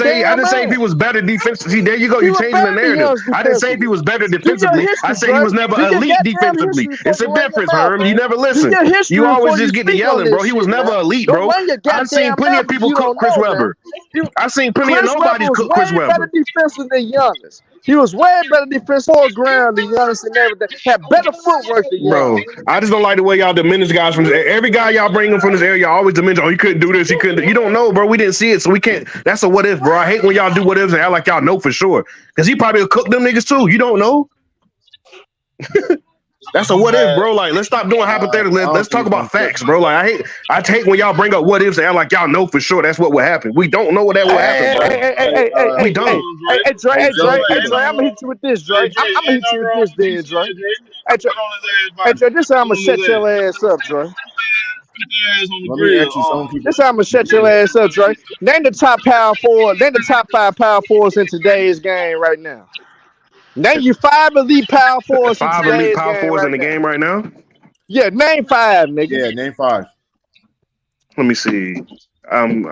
say if he was better defensively. See, there you go. You're changing the narrative. I didn't say if he was better defensively. I said he was never elite defensively. It's a difference, Herm. You never listen. You always just get to yelling, bro. He was never elite, bro. I've seen plenty of people cook Chris Webber. I've seen plenty of nobodies cook Chris Webber. Better defensive than Giannis. He was way better defensive for ground than Giannis and everything. Had better footwork than Giannis. Bro, I just don't like the way y'all diminish guys from this. Every guy y'all bring in from this area, y'all always diminish. Oh, he couldn't do this. He couldn't. You don't know, bro. We didn't see it, so we can't. That's a what if, bro. I hate when y'all do what ifs and act like y'all know for sure. Because he probably will cook them niggas too. You don't know. That's a what if, bro. Like, let's stop doing hypothetical. Let's talk about facts, bro. Like, I hate when y'all bring up what ifs and act like y'all know for sure that's what would happen. We don't know what that will happen, bro. We don't. Hey, Dre, I'm gonna hit you with this, Dre. I'm gonna hit you with this, then, Dre. Hey, Dre, this how I'm gonna shut your ass up, Dre. Let me ask you something. This how I'm gonna shut your ass up, Dre. Name the top power forward. Name the top 5 power forwards in today's game right now. Name you 5 elite power forwards. 5 elite power forwards in the game right now. Yeah, name 5, nigga. Yeah, name 5. Let me see. I'm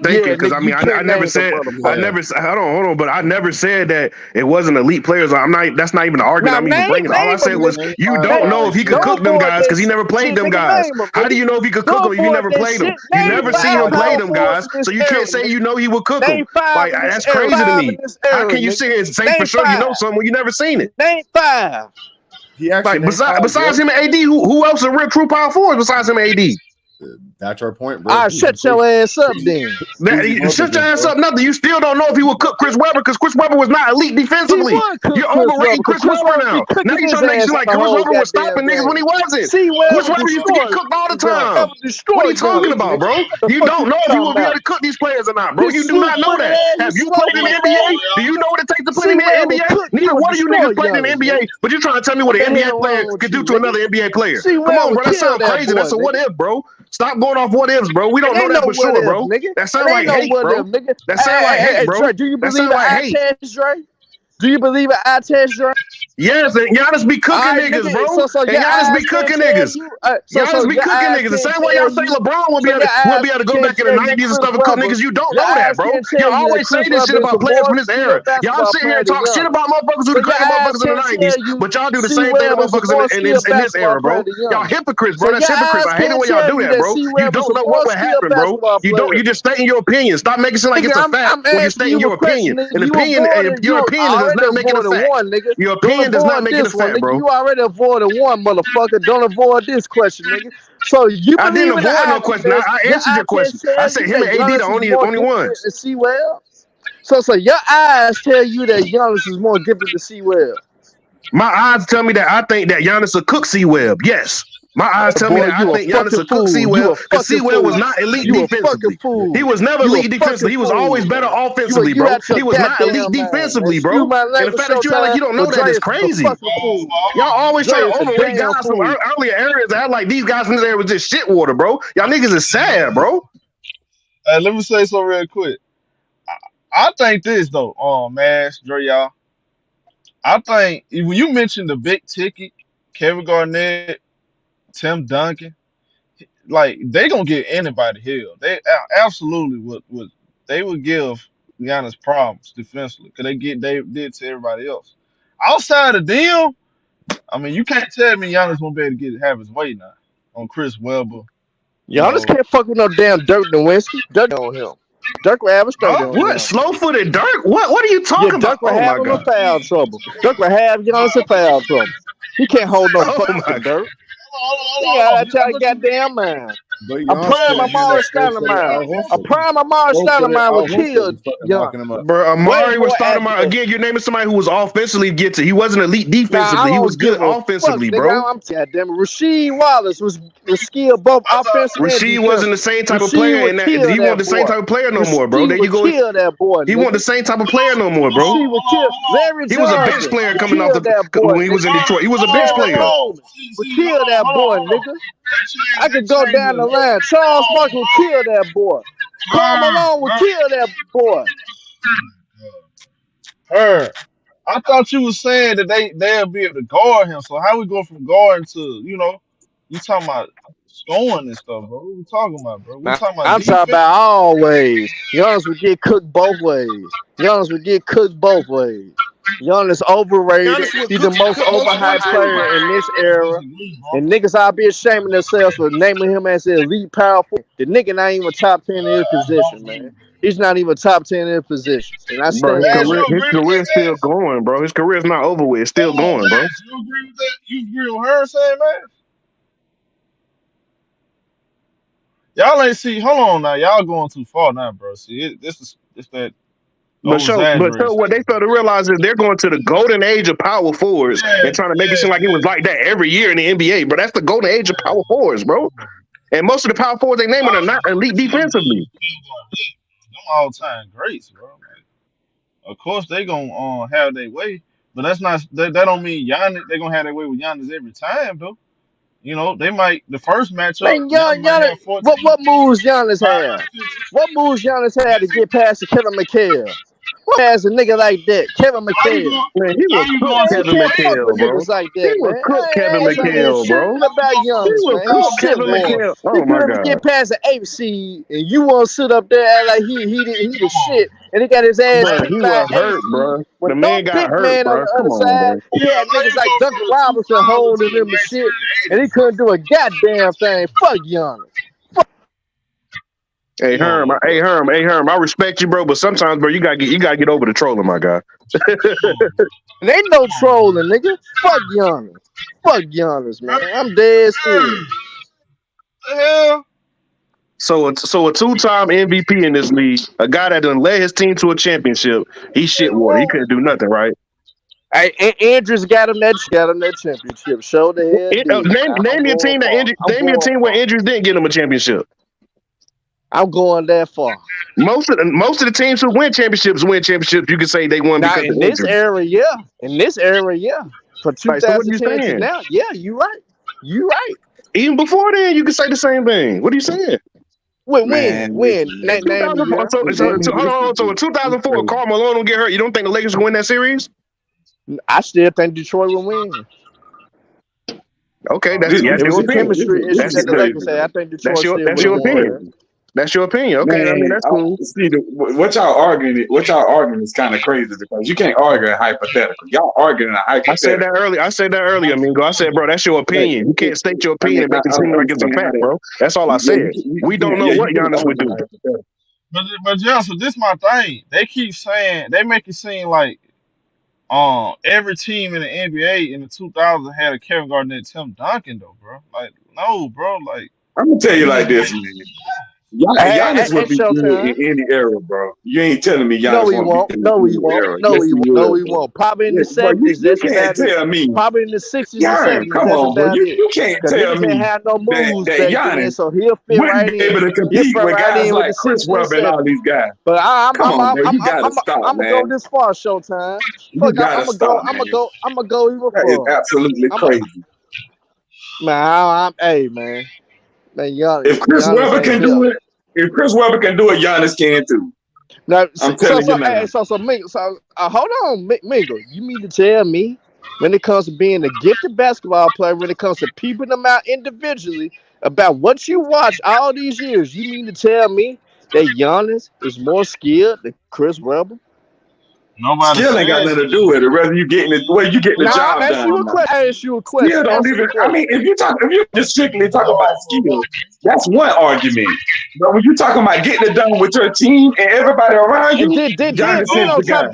thinking because I never said hold on, but I never said that it wasn't elite players. That's not even the argument I'm even bringing. All I said was you don't know if he could cook them guys because he never played them guys. How do you know if he could cook them if you never played them? You never seen him play them guys, so you can't say you know he would cook them. Like, that's crazy to me. How can you sit here and say for sure you know something when you never seen it? Name 5. He actually besides him and AD, who else are real true power forwards besides him and AD? That's our point, bro. I'll shut your ass up then. Shut your ass up, nothing. You still don't know if he would cook Chris Webber because Chris Webber was not elite defensively. You're overrating Chris Webber now. Now you're trying to make it seem like Chris Webber was stopping niggas when he wasn't. Chris Webber used to get cooked all the time. What are you talking about, bro? You don't know if he will be able to cook these players or not, bro. You do not know that. Have you played in the NBA? Do you know what it takes to play in the NBA? Neither one of you niggas played in the NBA, but you're trying to tell me what an NBA player could do to another NBA player. Come on, bro. That sounds crazy. That's a what if, bro. Stop going off what ifs, bro. We don't know that for sure, bro. That sounds like hate, bro. That sounds like hate, bro. Do you believe in eye test, Dre? Do you believe in eye test, Dre? Yes, and Giannis be cooking niggas, bro. And Giannis be cooking niggas. Giannis be cooking niggas. The same way y'all say LeBron will be able to go back in the 90s and stuff and cook niggas. You don't know that, bro. Y'all always say this shit about players from this era. Y'all sit here and talk shit about motherfuckers who cooked motherfuckers in the 90s, but y'all do the same thing to motherfuckers in this era, bro. Y'all hypocrites, bro. That's hypocrites. I hate it when y'all do that, bro. You don't know what would happen, bro. You just stating your opinion. Stop making it seem like it's a fact when you're stating your opinion. An opinion, your opinion does not make it a fact. Your opinion does not make it a fact, bro. You already avoided one, motherfucker. Don't avoid this question, nigga. So I didn't avoid no question. I answered your question. I said him and AD the only one. See well. So your eyes tell you that Giannis is more gifted to see well. My eyes tell me that I think that Giannis will cook C-Web. Yes. My eyes tell me Boy, that I you a think Giannis fucking will cook fool. You C-Web a because fucking C-Web was fool. not elite You a fucking defensively. fool. He was never You a elite defensively. He was fucking always fool, better man. offensively, You bro. out your He was not elite goddamn mind, man. defensively, Excuse bro. my And the language, fact that you act like you don't know but that Dre is is a crazy. fucking fool. Y'all always Dre try to is a overrate damn guys from fool. earlier areas. Act like these guys in there was just shit water, bro. Y'all niggas is sad, bro. Hey, let me say something real quick. I think this though, Mash, Dre, y'all. I think when you mentioned the big ticket, Kevin Garnett, Tim Duncan, like they gonna get anybody here. They absolutely would. They would give Giannis problems defensively because they did to everybody else. Outside of them, I mean, you can't tell me Giannis won't be able to have his way now on Chris Webber. You Giannis know, can't fuck with no damn Dirk Nowitzki. Dirk on him. Dirk will have a 30 huh? on What? Giannis. Slow-footed Dirk? What are you Yeah, talking about? Dirk will Oh have my him in God. foul trouble. Dirk will have Giannis in foul trouble. He can't hold no Oh my fucking God. Dirk. He Hold got on. out your goddamn mind. But A Giannis prime can't handle Amari slow-footed Stoudemire. Al A Horford. prime Amari Slow-footed Stoudemire Al would Horford kill is fucking locking Giannis. him up. Bro, Way Amari was more starting my accurate. again. You're naming somebody who was offensively gifted. He wasn't elite Nah, I defensively. He was don't good give a fuck, offensively, nigga. bro. I'm goddamn it. Rasheed Wallace was skilled both offensively and Rasheed wasn't the defensively. same type of Rasheed player, would and that kill he wasn't that the same boy. type of player no more, bro. Rasheed There you would go. kill that boy, He wasn't the nigga. same type of player no more, bro. Rasheed would kill. Larry He was a bench Johnson player would coming off kill the that boy, when he was in nigga. Detroit. He was a bench Derrick player. Coleman would kill that boy, Hold on. nigga. I could go down the line. Charles Martin would kill that boy. Karl Malone would kill that boy. Her. I thought you was saying that they'll be able to guard him. So how we go from guarding to you talking about scoring and stuff, bro? What we talking about, bro? We Now, talking about I'm talking defense. about all ways. Giannis would get cooked both ways. Giannis would get cooked both ways. Giannis overrated. Giannis would He's the most cook both overhyped ways too. player in this I era. disagree, bro. And niggas all be ashaming themselves for naming him as the elite power forward. The nigga not even top 10 in his position, man. He's not even top 10 in his position. And I Bro, stand his Max, corrected. career, you his agree with career's that, still Max? going, bro. His career's not over with. It's still Hold on, going, bro. Max. You agree with that? You agree with her saying, Max? Y'all ain't see. Hold on now. Y'all going too far now, bro. See, it's that But over exaggerating. what they fail to realize is they're going to the golden age of power forwards Yeah, and trying to make it seem like it was like that every year in the NBA. But that's the golden age of power forwards, bro. And most of the power forwards they name are not elite defensively. them all time greats, bro. Like, of course they gonna have their way, but that's not that don't mean Giannis they gonna have their way with Giannis every time though. They might the first matchup Man, Giannis might Giannis, have 14, what moves Giannis 5, have? 15. What moves Giannis had to get past the Kevin McHale? What has a nigga like that? Kevin How you McHale. going Man, he how would you cook gonna Man, you say Kevin can't fuck with McHale, bro. niggas like He that, would man. cook Kevin I ain't saying McHale, shit bro. about He Giannis, would man. cook He's shit Kevin water. McHale. He Oh my couldn't even god. get past the 8th seed, and you want to sit up there and like he the shit, and he got his ass Bro, he beat by was an 8th hurt, seed. bro. With The no man got big hurt, man on bro. the Come other on, side, bro. he had how niggas you like gonna Duncan from the Robinson 2000 to holding the him and shit, and 1980s? he couldn't do a goddamn thing. Fuck Giannis. Hey Come Herm, on, bro. hey Herm, I respect you, bro, but sometimes, bro, you gotta get over the trolling, my guy. And ain't no trolling, nigga. Fuck Giannis. Fuck Giannis, man. I'm dead serious. The hell? So a two-time MVP in this league, a guy that done led his team to a championship, he's shit water. He couldn't do nothing, right? Hey, Andrews got him that championship. Show the hell did. I'm Name me a going team that far. I'm name me a going team where far. Andrews didn't get him a championship. I'm going that far. Most of the teams who win championships. You can say they won Now because of in this injury. era, yeah. In this era, yeah. From Right. So what are you 2010 to saying? now, yeah, you right. You right. Even before then, you can say the same thing. What are you saying? When Man, when listen, name, man. name the 2004. year. Hold on. So in 2004, Listen, Karl Malone don't get hurt. You don't think the Lakers will win that series? I still think Detroit will win. Okay, this, that's It was your a opinion. chemistry issue That's that the that, Lakers crazy, had. I though. think Detroit still that's would have your This won. opinion. crazy. That's your opinion. Okay, I mean Man, that's cool. see what y'all arguing is kind of crazy because you can't argue a hypothetical. Y'all arguing a I said hypothetical. that earlier. Mingo. I said, bro, that's your Like, opinion. You can't state your I opinion mean, and make it I seem don't like it's a understand how fact, that. bro. That's all I Yeah, said. We don't know what you can't Giannis would argue a do. hypothetical. But Johnson, this my thing. They keep saying they make it seem like every team in the NBA in the 2000s had a Kevin Garnett, Tim Duncan though, bro. Like no, bro. Like I'm gonna tell you you like just this, man. Giannis would be good in Showtime. any era, bro. You ain't telling me No, Giannis he won't be won't. good No, in he any won't. era. No, Yes, he he won't. No, will, he bro. won't. Probably in Yeah, the bro, '70s. you That's can't about it. tell me. Probably in the '60s and Yeah, '70s. come That's on, bro. about it. You can't Cause tell niggas ain't me had no that moves that back then, Giannis so he'll fit wouldn't right be able in. to He'll compete fit with right guys in with like the Chris '60s and Webber and all '70s. these guys. But Come on, bro. You gotta stop, I'm gonna go man. this far, Showtime. You Fuck, gotta stop, man. I'm gonna go even That is further. absolutely I'm a crazy. man. Hey man, If Chris Giannis Webber ain't can do built. it, if Chris Webber can do it, Giannis can too. Now, I'm telling you now. Hold on, Mingo. You mean to tell me when it comes to being a gifted basketball player, when it comes to peeping them out individually about what you watch all these years, you mean to tell me that Giannis is more skilled than Chris Webber? Nobody Skill ain't got said nothing to he. do with it. Whether you getting it, whether you getting the Now, job done or not. ask you a Skill question. don't Answer even. the I mean, question. if you just strictly talk about skill, that's one argument. But when you talking about getting it done with your team and everybody around And you, Giannis is the guy.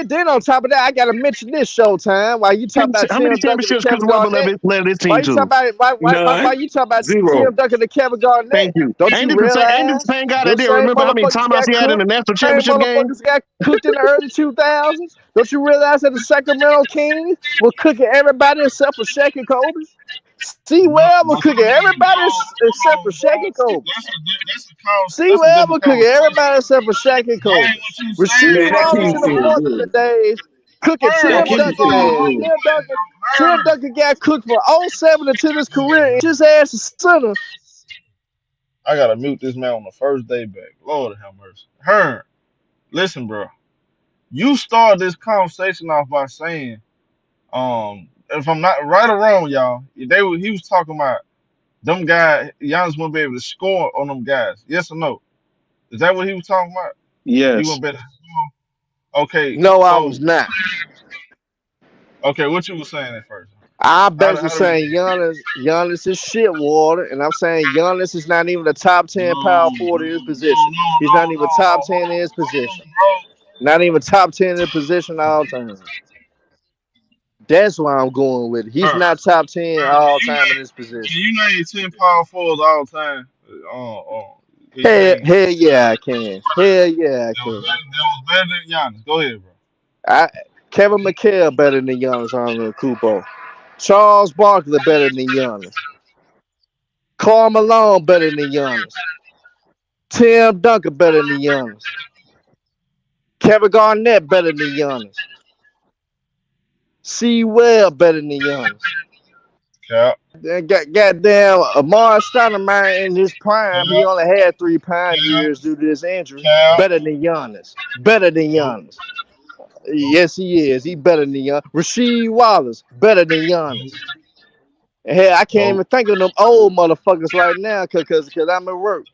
then on top of that, I gotta mention this Showtime. While you talk about How many Tim Duncan and championships Chris Kevin Webber Garnett, led his why team you talk to? about it? None, Why you talk about zero. Tim Duncan and Kevin Garnett? Thank you. Don't you Ain't this realize the same guy that them didn't same remember how many motherfuckers timeouts got he had in the cooked? national Same championship game? motherfuckers got cooked in the early 2000s. Don't you realize that the Sacramento Kings were cooking everybody except for Shaq and Kobe? See No, where we're but cooking everybody hold except for on, bro. Shaq and Kobe. See That's a where different we're cooking conversation. everybody except for Shaq and That Kobe. ain't what you Rasheed saying, Man, that bro. Wallace Kings in the team was formative good. days cooking That Tim Kings Duncan team was ass. good. Tim Duncan got cooked for 07 until his career. His ass is center. I gotta mute this man on the first day back. Lord have mercy. Hearn, listen, bro. You started this conversation off by saying, if I'm not right or wrong, y'all, he was talking about them guys. Giannis wouldn't be able to score on them guys. Yes or no? Is that what he was talking about? He Yes. wouldn't be able to score. Okay, No, I was so not. okay, what you was saying at first? I'm basically How do we? saying Giannis is shit water, and I'm saying Giannis is not even a top 10 power forward in his position. He's not even top 10 in his position. Not even top 10 in the position all time. That's why I'm going with it. He's Hold on, hold on. not top 10 all Can time in his can position. you name 10 power forwards all time? Can you name? Hell yeah, I can. Hell yeah, I can. That was better than Giannis. Go ahead, bro. I Kevin McHale better than Giannis Antetokounmpo. Charles Barkley better than Giannis. Karl Malone better than Giannis. Tim Duncan better than Giannis. Kevin Garnett better than Giannis. C. Webb better than Giannis. Cap, Goddamn, Amar Stoudemire in his prime, he cap, only had 3 prime cap, years due to this injury. cap. Better than Giannis. Better than Nope, Giannis. Yes, he is. He better than Giannis. Rasheed Wallace better than nope, Giannis. Hell, I can't nope. even think of them old motherfuckers right now because I'm at work.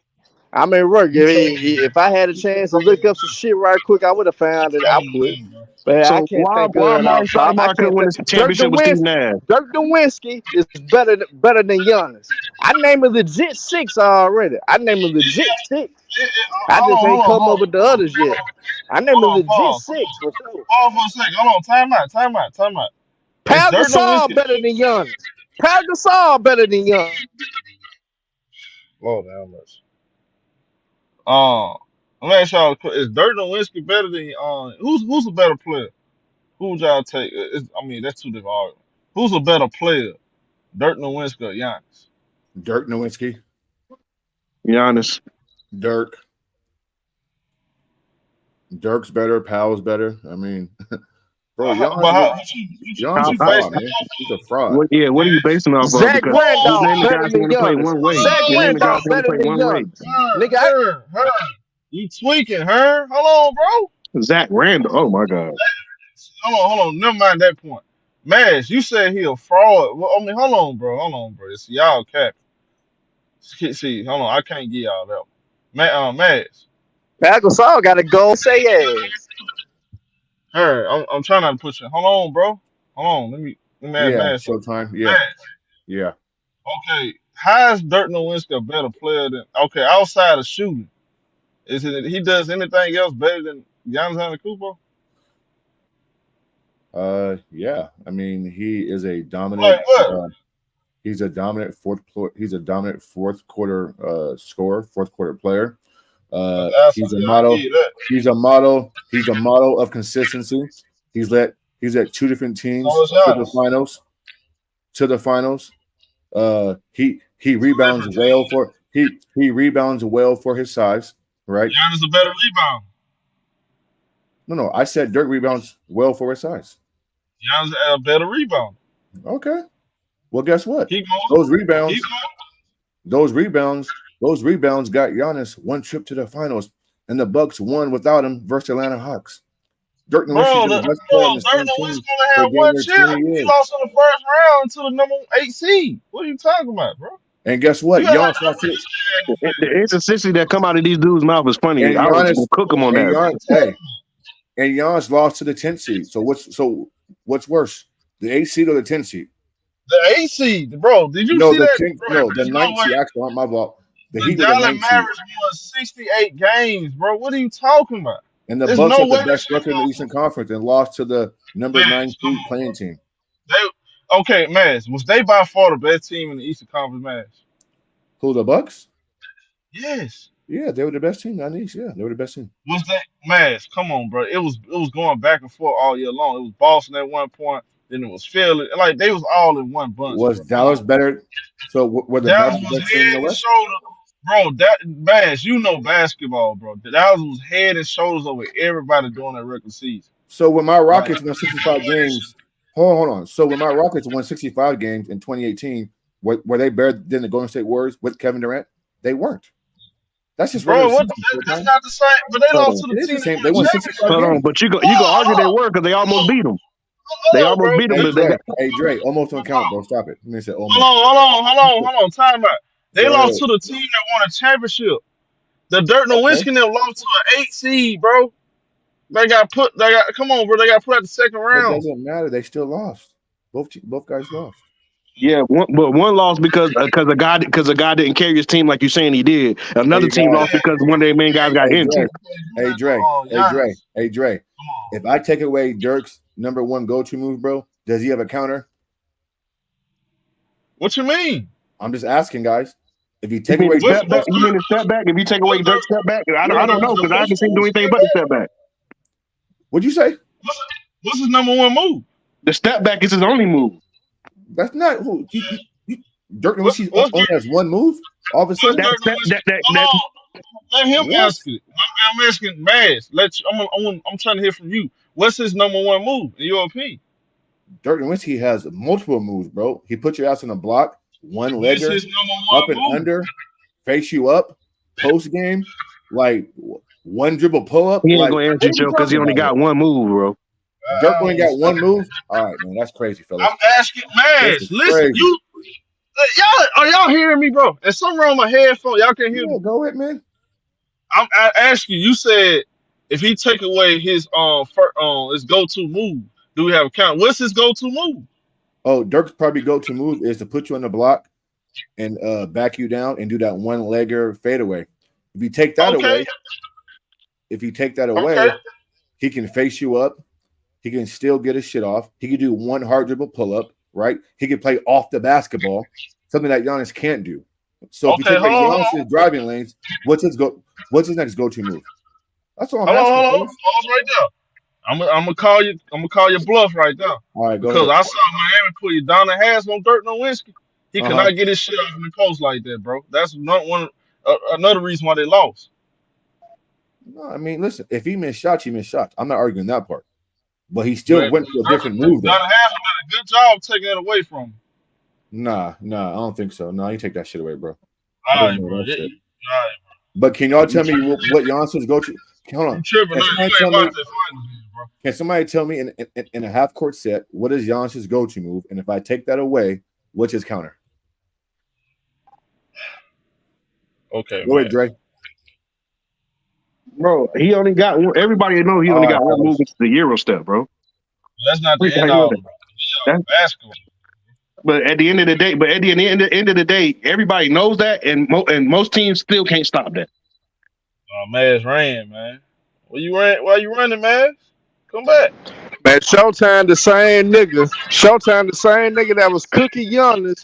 I'm at work. You say If I had a chance to look up some shit right quick, I would have found it. I fucking would. name, bro. But I So can't think of why it off Martin top. I Stoudemire couldn't can't win think. this championship with Steve Nash? Dirk Nowitzki is better than Giannis. I named a legit six already. I named a legit six. I just ain't come up with the others yet. I named a legit Pause. six for sure. Pause for a second. Hold on, time out. It's Pau Dirk Gasol Nowitzki. better than Giannis. Pau Gasol better than Giannis. Lord have mercy. Um, I'm gonna ask y'all, is Dirk Nowitzki better than who's a better player? Who would y'all take? I mean, that's two different arguments. Who's a better player, Dirk Nowitzki or Giannis? Dirk Nowitzki, Giannis. Dirk. Dirk's better. Powell's better. I mean, bro, But Giannis how, was what How, you a how, basing fraud, it man. off He's a fraud. what are you basing off of? Zach Because of? you're Randolph naming better guys who than only play Giannis. one way. Zach You're naming guys Randolph who only better play than one way. Giannis. Nigga, Her. You tweaking, her? Hold on, bro. Zach Randall. Oh my God. Hold on. Never mind that point. Mash, you said he a fraud. Well, I mean, hold on, bro. It's y'all cap. See, hold on. I can't get y'all that one. Mash, Pau Gasol got to go say ass. her. I'm trying not to push it. Hold on, bro. Hold on. Let me ask Yeah, Mash something. Showtime. Yeah, Mash, yeah. okay. How is Dirk Nowitzki a better player than? Okay, outside of shooting, is it he does anything else better than Giannis Antetokounmpo? Yeah. I mean, he is a dominant. Like what? He's a dominant fourth quarter scorer, fourth quarter player. He's a Absolutely, I give model. you that. He's a model. He's a model of consistency. He's at two different So teams is to the Giannis. finals. To the finals. He rebounds Different well team. for he rebounds well for his size, right? Giannis a better rebound. No, I said Dirk rebounds well for his size. Giannis a better rebound. Okay. Well, guess what? Keep going. Those Keep rebounds, going. those rebounds got Giannis one trip to the finals, and the Bucks won without him versus Atlanta Hawks. Dirk Nowitzki's been the best player on the Dirk same Nowitzki team only for had damn one near chip. 20 He years. lost in the first round to the number 8 seed. What are you talking about, bro? And guess what? You got Giannis lost to The inconsistency that come out of these dudes' mouth is funny. and I was Giannis gonna cook them on and that. Giannis, and Giannis lost to the 10th seed. So what's worse, the 8th seed or the 10th seed? The 8 seed, bro. Did you No, see the that? 10th, Bro, no, the 9th seed. Actually, not my fault. The Heat the were the Dallas 9th seed, Mavericks won 68 games, bro. What are you talking about? and the There's Bucks no had the way best record in the Eastern Conference and lost to the number 9 come seed on, playing bro. team. Okay, Maz, was they by far the best team in the Eastern Conference, Maz? Who, the Bucks? Yes. Yeah, they were the best team. Yeah, they were the best team. Was that Maz? Come on, bro. It was going back and forth all year long. It was Boston at one point, then it was Philly. Like they was all in one bunch, Was bro. Dallas better? So were the Dallas Mavericks the was best team in head the and West? shoulder, bro. That Maz, you know basketball, bro. Dallas was head and shoulders over everybody during that regular season. So when my Like, Rockets won 65 games, hold on. So when my Rockets won 65 games in 2018, were they better than the Golden State Warriors with Kevin Durant? They weren't. That's just bro, regular what? season. That's not the same. But they lost to the It is team the that same. won They the won championship. 65 Hold on, games. but you go argue they were because they almost beat them. They Hold on, almost bro. beat them, but they got Hey Dre, almost don't count, bro. Stop it. Let me say almost. Hold on. Time out. They Go lost ahead. to the team that won a championship. The Dirk Okay. Nowitzki and them lost to an 8 seed, bro. Come on, bro. They got put out the second It round. doesn't matter. They still lost. Both guys lost. yeah, one lost because a guy didn't carry his team like you're saying he did. Another Hey, team guys. lost because one of their main guys got Hey injured. Dre. Giannis. Hey Dre. If I take away Dirk's number one go-to move, bro, does he have a counter? What you mean? I'm just asking, guys. If you You take mean away the step back? You mean the step back? If you take away Dirk's step back, I don't know because I haven't seen him do anything but the step back. What'd you say? What's his number one move? The step back is his only move. That's not who. Dirk Nowitzki What's only has one move. All of a sudden, Let him ask it. I'm asking Maz. I'm trying to hear from you. What's his number one move in your opinion? Dirk Nowitzki has multiple moves, bro. He puts your ass in a block, one This legger, is number one up and move. under, face you up, post game, like one dribble pull up. He ain't Like, gonna answer you because he only got one. one move, bro. Dirk only got one move. All right, man, that's crazy, fellas. I'm asking Maz. Listen, are y'all hearing me, bro? There's something wrong with my headphone. Y'all can't hear me. Go ahead, man. I ask you. You said if he take away his his go-to move, do we have a count? What's his go-to move? Oh, Dirk's probably go-to move is to put you on the block and back you down and do that one legger fadeaway. If you take that away, he can face you up. He can still get his shit off. He can do one hard dribble pull up, right? He can play off the basketball, something that Giannis can't do. So if you take Giannis's driving lanes, what's his next go-to move? That's all I'm asking. Pause right there. I'm gonna call you. I'm gonna call your bluff right there. All right, go because ahead. I saw Miami put you down the hands on Dirk Nowitzki. He cannot get his shit off in the post like that, bro. That's not another reason why they lost. No, I mean, listen. If he missed shots, he missed shots. I'm not arguing that part. But he still went to a different move. Down the hands did a good job taking it away from him. Nah, I don't think so. No, you take that shit away, bro. All right, bro. But can y'all tell me what Giannis's go-to? Hold on. Can somebody tell me in a half-court set what is Giannis's go-to move? And if I take that away, what's his counter? Okay, go ahead, Dre. Bro, he only got one. Everybody know he only got one move. It's the Euro step, bro. That's not the end all. That's basketball. But at the end of the day, everybody knows that, and most teams still can't stop that. Maz ran, man. Why you running, Maz? Come back. Man, Showtime the same nigga that was cooking Giannis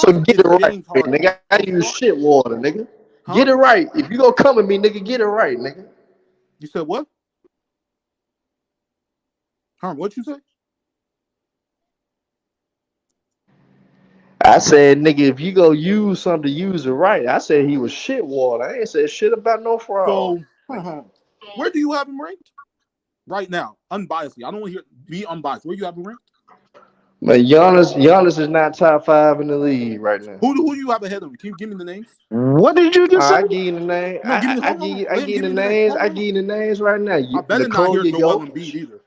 So get it it's right, James Harden. nigga. I use shit water, nigga. Get it right. If you gonna come at me, nigga, get it right, nigga. You said what? What you say? I said, nigga, if you go use something, use it right. I said he was shit water. I ain't said shit about no fraud. So, where do you have him ranked? Right now, unbiasedly. I don't want to hear be unbiased. Where you have him ranked? Man, Giannis is not top 5 in the league right now. Who do you have ahead of him? Can you give me the names? What did you just say? I give you the name. No, give me. I give you the names. I give you the names right now. I better not hear Joel Embiid either.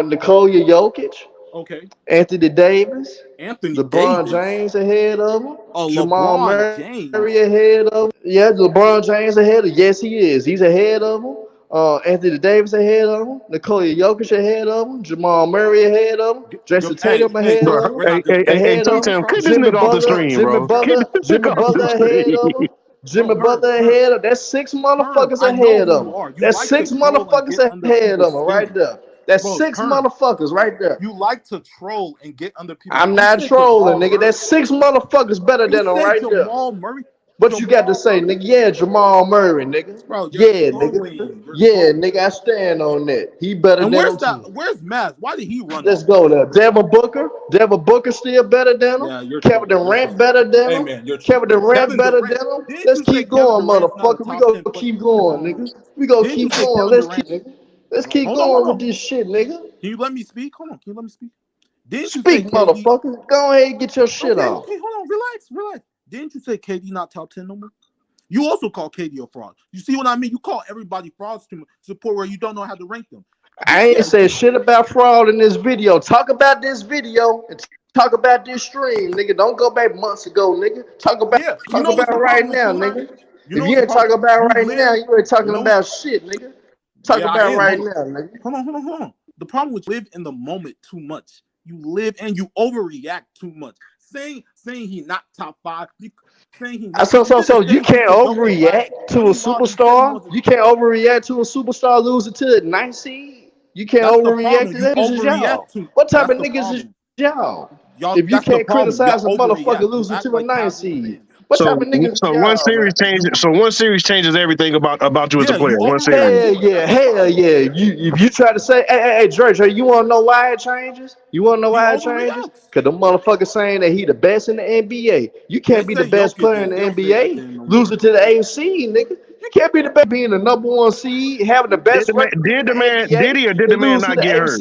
Nikola Jokic. Okay. Anthony Davis. LeBron Davis. James ahead of him. Jamal Murray ahead of him. Yeah, LeBron James ahead of him. Yes, he is. He's ahead of him. Anthony Davis ahead of him. Nikola Jokic ahead of him. Jamal Murray ahead of him. Jason Tatum ahead of him. Hey, T-Town, get this nigga off the stream, bro. Jimmy Butler ahead of him. Jimmy Butler ahead of. That's 6 motherfuckers ahead of him. That's 6 motherfuckers ahead of him right there. That's 6 motherfuckers right there. You like to troll and get under people. I'm not trolling, nigga. That's 6 motherfuckers better than him right there. Jamal Murray. What you got to say, nigga? Yeah, Jamal Murray, nigga. Bro, yeah, nigga. Yeah, nigga. I stand on that. He better than him too. Where's Maz? Why did he run? Let's go there. Devin Booker still better than him. Yeah, Kevin Durant better than him. Kevin Durant better than him. Let's keep going, motherfucker. We gonna keep going, nigga. We gonna keep going. Let's keep going with this shit, nigga. Can you let me speak? Hold on. Can you let me speak? Speak, motherfucker. Go ahead and get your shit off. Okay, hold on. Relax. Didn't you say KD not top 10 no more? You also call KD a fraud. You see what I mean? You call everybody frauds to support where you don't know how to rank them. I ain't said shit about fraud in this video. Talk about this video and talk about this stream, nigga. Don't go back months ago, nigga. Talk about right now, nigga. If you ain't talking about right now, you ain't talking about shit, nigga. Talk about right now, nigga. Hold on. The problem with live in the moment too much. You live and you overreact too much. Saying he not top 5. Saying he not, so you can't overreact to a superstar. You can't overreact to a superstar losing to a 9th seed. You can't overreact to that. What type of niggas is y'all? If you can't criticize a motherfucker losing to a 9th seed. What type of niggas? So one series changes. So one series changes everything about you as a player. One series. Hell yeah. If you try to say, hey, Dre, you want to know why it changes? You want to know why it changes? Because the motherfucker saying that he the best in the NBA. You can't be the best player in the NBA losing to the AFC, nigga. You can't be the best being the number 1 seed, having the best. Did the man not get hurt?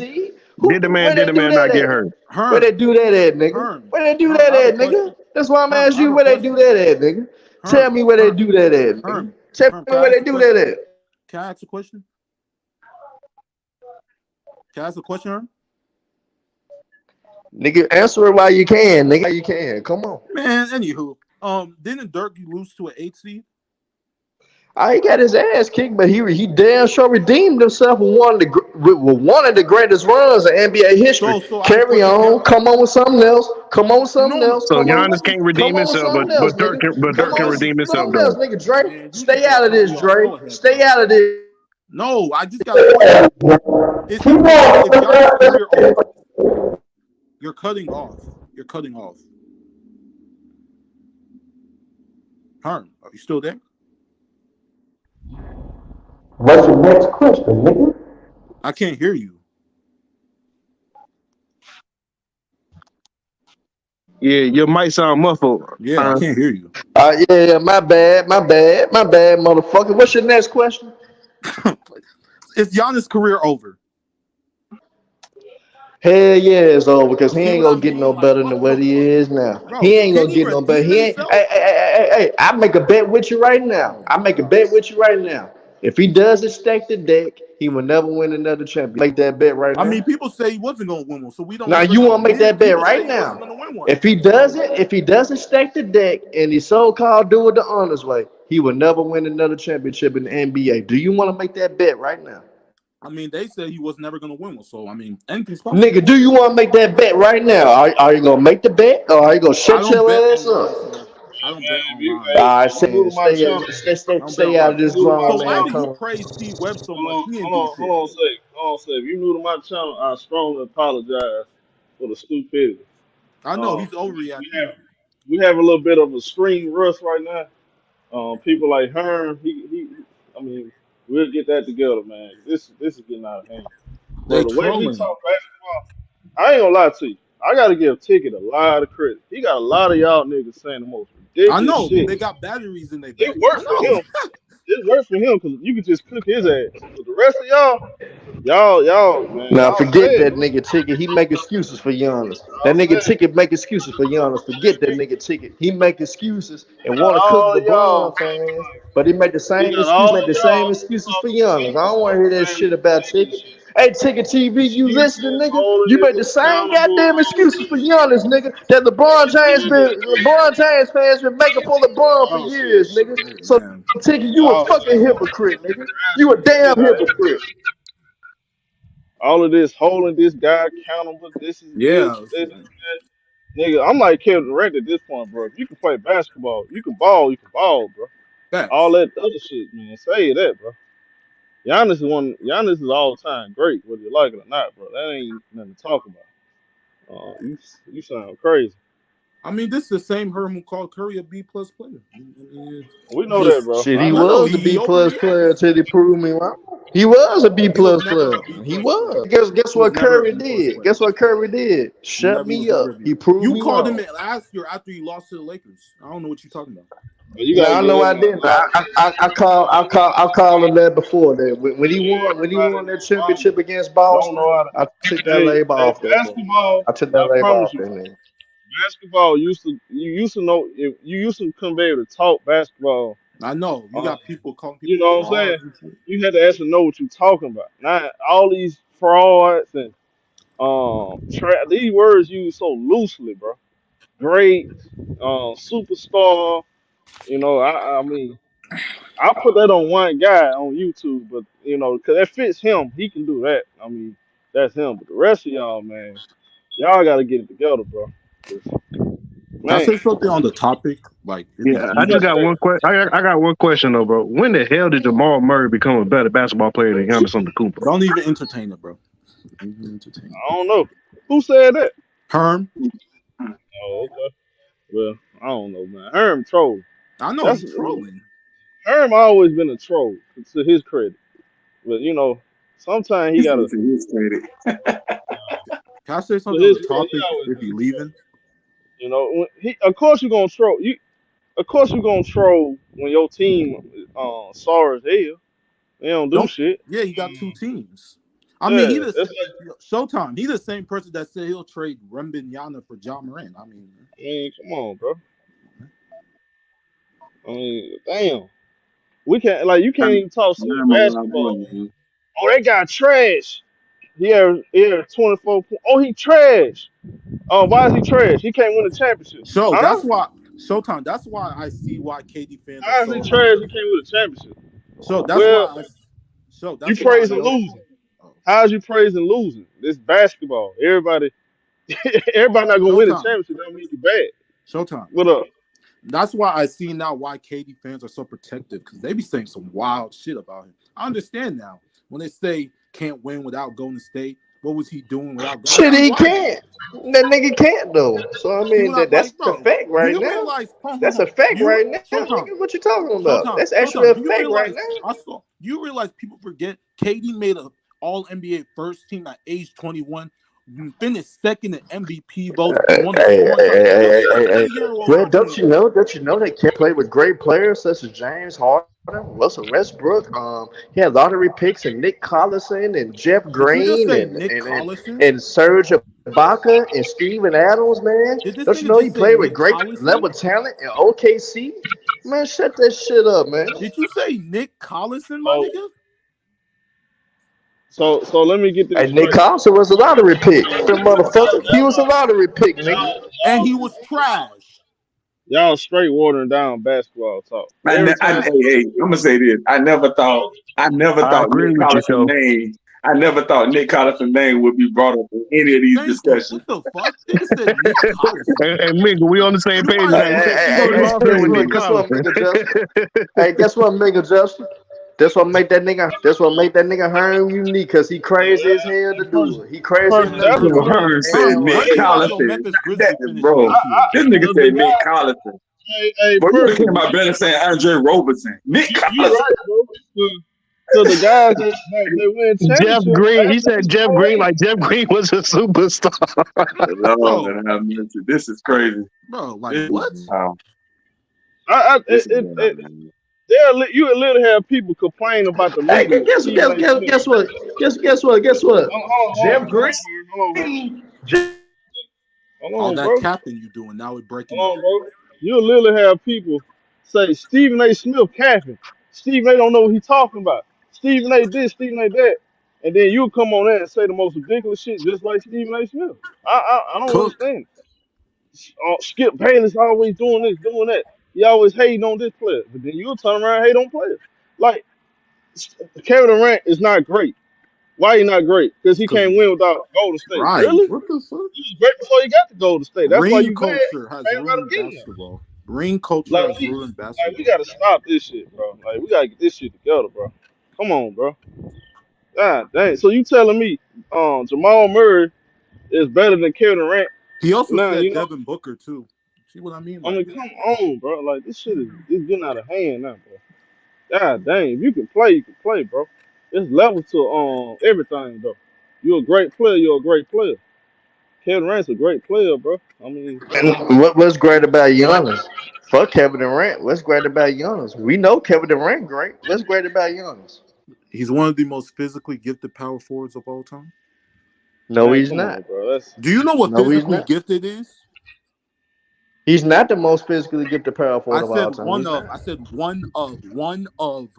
Did the man not get hurt? Where they do that at, nigga? Where they do that at, nigga? That's why I'm asking you where they do that at, nigga. Tell me where they do that at, nigga. Tell me where they do that at. Can I ask a question? Herm? Nigga, answer it while you can, nigga. You can. Come on. Man, anywho. Didn't Dirk lose to an 8 seed? He got his ass kicked, but he damn sure redeemed himself with one of the greatest runs in NBA history. So carry on, come on with something else. So Giannis can't redeem himself, but Dirk can redeem himself. Nigga, Dre, stay out of this, Dre. Stay out of this. No, I just got a question. If Giannis' career over, you're cutting off. Herm, are you still there? What's your next question, nigga? I can't hear you. Yeah, your mic sound muffled. Yeah, I can't hear you. Yeah, my bad, motherfucker. What's your next question? Is Giannis' career over? Hell yeah, it's over because he ain't gonna get no better than what he is now. Bro, he ain't gonna get no better. He ain't. Hey! I make a bet with you right now. If he doesn't stack the deck, he will never win another championship. Make that bet right now. I mean, people say he wasn't gonna win one, so we don't. Now you want to make that bet right now? If he doesn't stack the deck and he so-called do it the honest way, he will never win another championship in the NBA. Do you want to make that bet right now? I mean, they said he was never going to win one. So, I mean, anything's possible. Nigga, do you want to make that bet right now? Are you going to make the bet or are you going to shut your ass up? I don't bet online. All right, stay out of this grown man. So why do you praise Steve Webb so much? Hold on a sec. If you're new to my channel, I strongly apologize for the stupidity. I know, he's overreacting. We have a little bit of a screen rush right now. People like Herm, I mean, we'll get that together, man. This is getting out of hand, They bro. The way he trolling. talk basketball, I ain't gonna lie to you. I gotta give Ticket a lot of credit. He got a lot of y'all niggas saying the most I ridiculous know, but shit. they got batteries in their It back. I worked for know. him. It worked for him because you could just cook his ass. But the rest of y'all, man, Now y'all forget sad. that nigga Ticket. He make excuses for Giannis. That Y'all nigga sad. Ticket make excuses for Giannis. Forget that nigga Ticket. He make excuses and Got want to cook all of y'all. LeBron fans, but he make the He same got excuse, all make of the same y'all excuses for talking Giannis. I weak, don't want to hear that saying shit about Ticket. Hey Ticket TV, you listening, excuses, nigga? holding You make the niggas same accountable. goddamn excuses for Giannis, nigga. That LeBron James fans been making for LeBron for Oh years, nigga. shit, So man. Ticket, you a Y'all fucking hypocrite, nigga. You a the damn shit out of him. hypocrite. All of this holding this guy accountable. This is this, Yeah, this is that. Nigga, I'm like Kevin Durant at this point, bro. If you can play basketball, you can ball, bro. All facts. that other shit, man. Say that, bro. Giannis is all time great, whether you like it or not, bro. That ain't nothing to talk about. You sound crazy. I mean, this is the same Herm who called Curry a B plus player. I mean, We know that, just bro. Shit, he I I know know. was a he B plus player overreacts. until he proved me wrong. He was a B He was plus never player. a B He plus player. was. Guess He was what never a Curry B plus did? player. Guess what Curry did? Shut He was me never up. a B. He proved You me called him wrong. it last year after he lost to the Lakers. I don't know what you're talking about. But you gotta No, get no, that I man didn't. off. I called him that before that. When he Everybody won and that their mama championship against don't Boston, know how to. I took that Hey, label off that nigga. basketball. I took I that label promise off you, that nigga. basketball you used to know if you used to come be able to talk basketball. I know you Uh, got people calling you people know what I'm saying? frauds and shit. You had to actually know what you're talking about. Not all these frauds and these words used so loosely, bro. Great, superstar. I mean, I put that on one guy on YouTube, but because that fits him, he can do that. I mean, that's him. But the rest of y'all, man, y'all got to get it together, bro. 'Cause, Can I man, say something on the topic? Like it'd be Yeah, I yes, just easy. got sir. one question. I got one question though, bro. When the hell did Jamal Murray become a better basketball player than Giannis Antetokounmpo? Don't even entertain it, bro. Don't even entertain it. I don't know who said that. Herm, Oh, okay. Well, I don't know, man. Herm troll. I know That's he's trolling. Herm always been a troll to his credit, but sometimes he He said gotta. to his credit. Can I say To something on his the credit, he topic? always If been you a troll. leaving, Of course, you're gonna troll. Of course, you're gonna troll when your team sorry as hell. They don't do don't. shit. Yeah, he got two teams. I mean, Yeah, that's like. Showtime. He's the same person that said he'll trade Wembanyama for John Moran. I mean, I mean, come on, bro. I mean, damn. We can't you can't even talk I'm serious a wild boy, basketball. man. Oh, that guy trash. He had 24 points. Oh, he trash. Oh, why is he trash? He can't win a championship. so Huh? that's why Showtime. That's why I see why KD fans are How is he so like. trash? He can't win a championship. So that's why Well, I. So you that's why I praising know. losing. Oh. How's you praising losing? This basketball. Everybody not gonna win a Showtime. championship. Don't mean you bad. Showtime. What up? That's why I see now why KD fans are so protective because they be saying some wild shit about him. I understand now when they say can't win without Golden State. What was he doing without? I Shit, see he why now. can't. That nigga can't though. So I See mean, what I that's like, a bro? fact Do right you now. realize? Hold on, That's hold a on. fact right now, Showtime, nigga. What you talking about? Showtime, That's actually Showtime. a Do you fact right realize? now. I saw. Do you realize people forget KD made a All NBA first team at age 21, finished second in MVP votes, and won a scoring title. This is a 20-year-old Well, not doing that. don't you know they can't play with great players such as James Harden, Russell Westbrook. He had lottery picks and Nick Collison and Jeff Did you just Green say and Nick and and, Collison? and Serge Ibaka and Steven Adams, man. Did this Don't you nigga know he just say played with Nick great Collison? level talent in OKC? Man, shut that shit up, man. Did you say Nick Collison, my So nigga? so let me get Hey, this Nick straight. Collison was a lottery pick, the motherfucker. He was a lottery pick, nigga. And he was trash. Y'all straight watering down basketball talk. Every Hey, time. hey, I'm gonna say this. I never I thought agree Nick with you, Collison's Joe. name. I never thought Nick Collison's name would be brought up in any of these Thank you. discussions. What the fuck? Nigga said Nick Collison. And Mick, we on the same You page might as now. well You say can't go to Steve law school with Nick Guess Collins. what, nigga Justin? Hey, guess what, nigga Justin? That's what make that nigga. That's what make that nigga Herm unique, cause he crazy as hell to First, do it. He crazy first, enough that's to the do Bro, it. first. Hearn Ain't said Herm, that Nick how right? do you like your Collison. Memphis That Grizzlies finishing bro, this year? this nigga The said Nick guy, Collison. Hey, Bro, you perfect. came out better saying Andre Roberson. Nick You Collison. right, bro. So the guys that win Jeff championships, Green. He that's said Jeff Green like Jeff Green was a superstar. Lord, Bro, have mercy. This is crazy. bro, like This what? is wow. I, This is going on, man. you would literally have people complain about the Hey, movie Stephen A. Smith. guess what? Guess what? Jeff Green. Hold on, bro. Hold All on, that bro. capping you doing now it breaking up. Hold on, bro. You'll literally have people say Stephen A. Smith capping. Stephen A. don't know what he's talking about. Stephen A. this, Stephen A. that. And then you'll come on there and say the most ridiculous shit just like Stephen A. Smith. I don't Cook. understand. Skip Bayless always doing this, doing that. He always hating on this player. But then you'll turn around and hate on players. Like, Kevin Durant is not great. Why he not great? Because he Cause can't win without Golden State. right. Really? What the fuck? He was great before he got to Golden State. That's why Green you mad. culture You has mad about him ruined getting there. basketball. Green culture Like has ruined we basketball. gotta stop this shit, bro. Like we gotta get this shit together, bro. Come on, bro. God dang. So you telling me Jamal Murray is better than Kevin Durant? He also Now, said you know, Devin Booker too. See what I mean? I Like mean, come on, bro. Like this shit is getting out of hand now, bro. God dang. If you can play, you can play, bro. It's level to everything though. You're a great player, you're a great player. Kevin Durant's a great player, bro. I mean, And what's great about Giannis? Fuck Kevin Durant. What's great about Giannis? We know Kevin Durant great. What's great about Giannis? he's one of the most physically gifted power forwards of all time. No, man, he's come on, not. bro. That's Do you know what No, he's physically not. gifted is? He's not the most physically gifted power forward I of all said time. one He's of. not. I said one of. One of.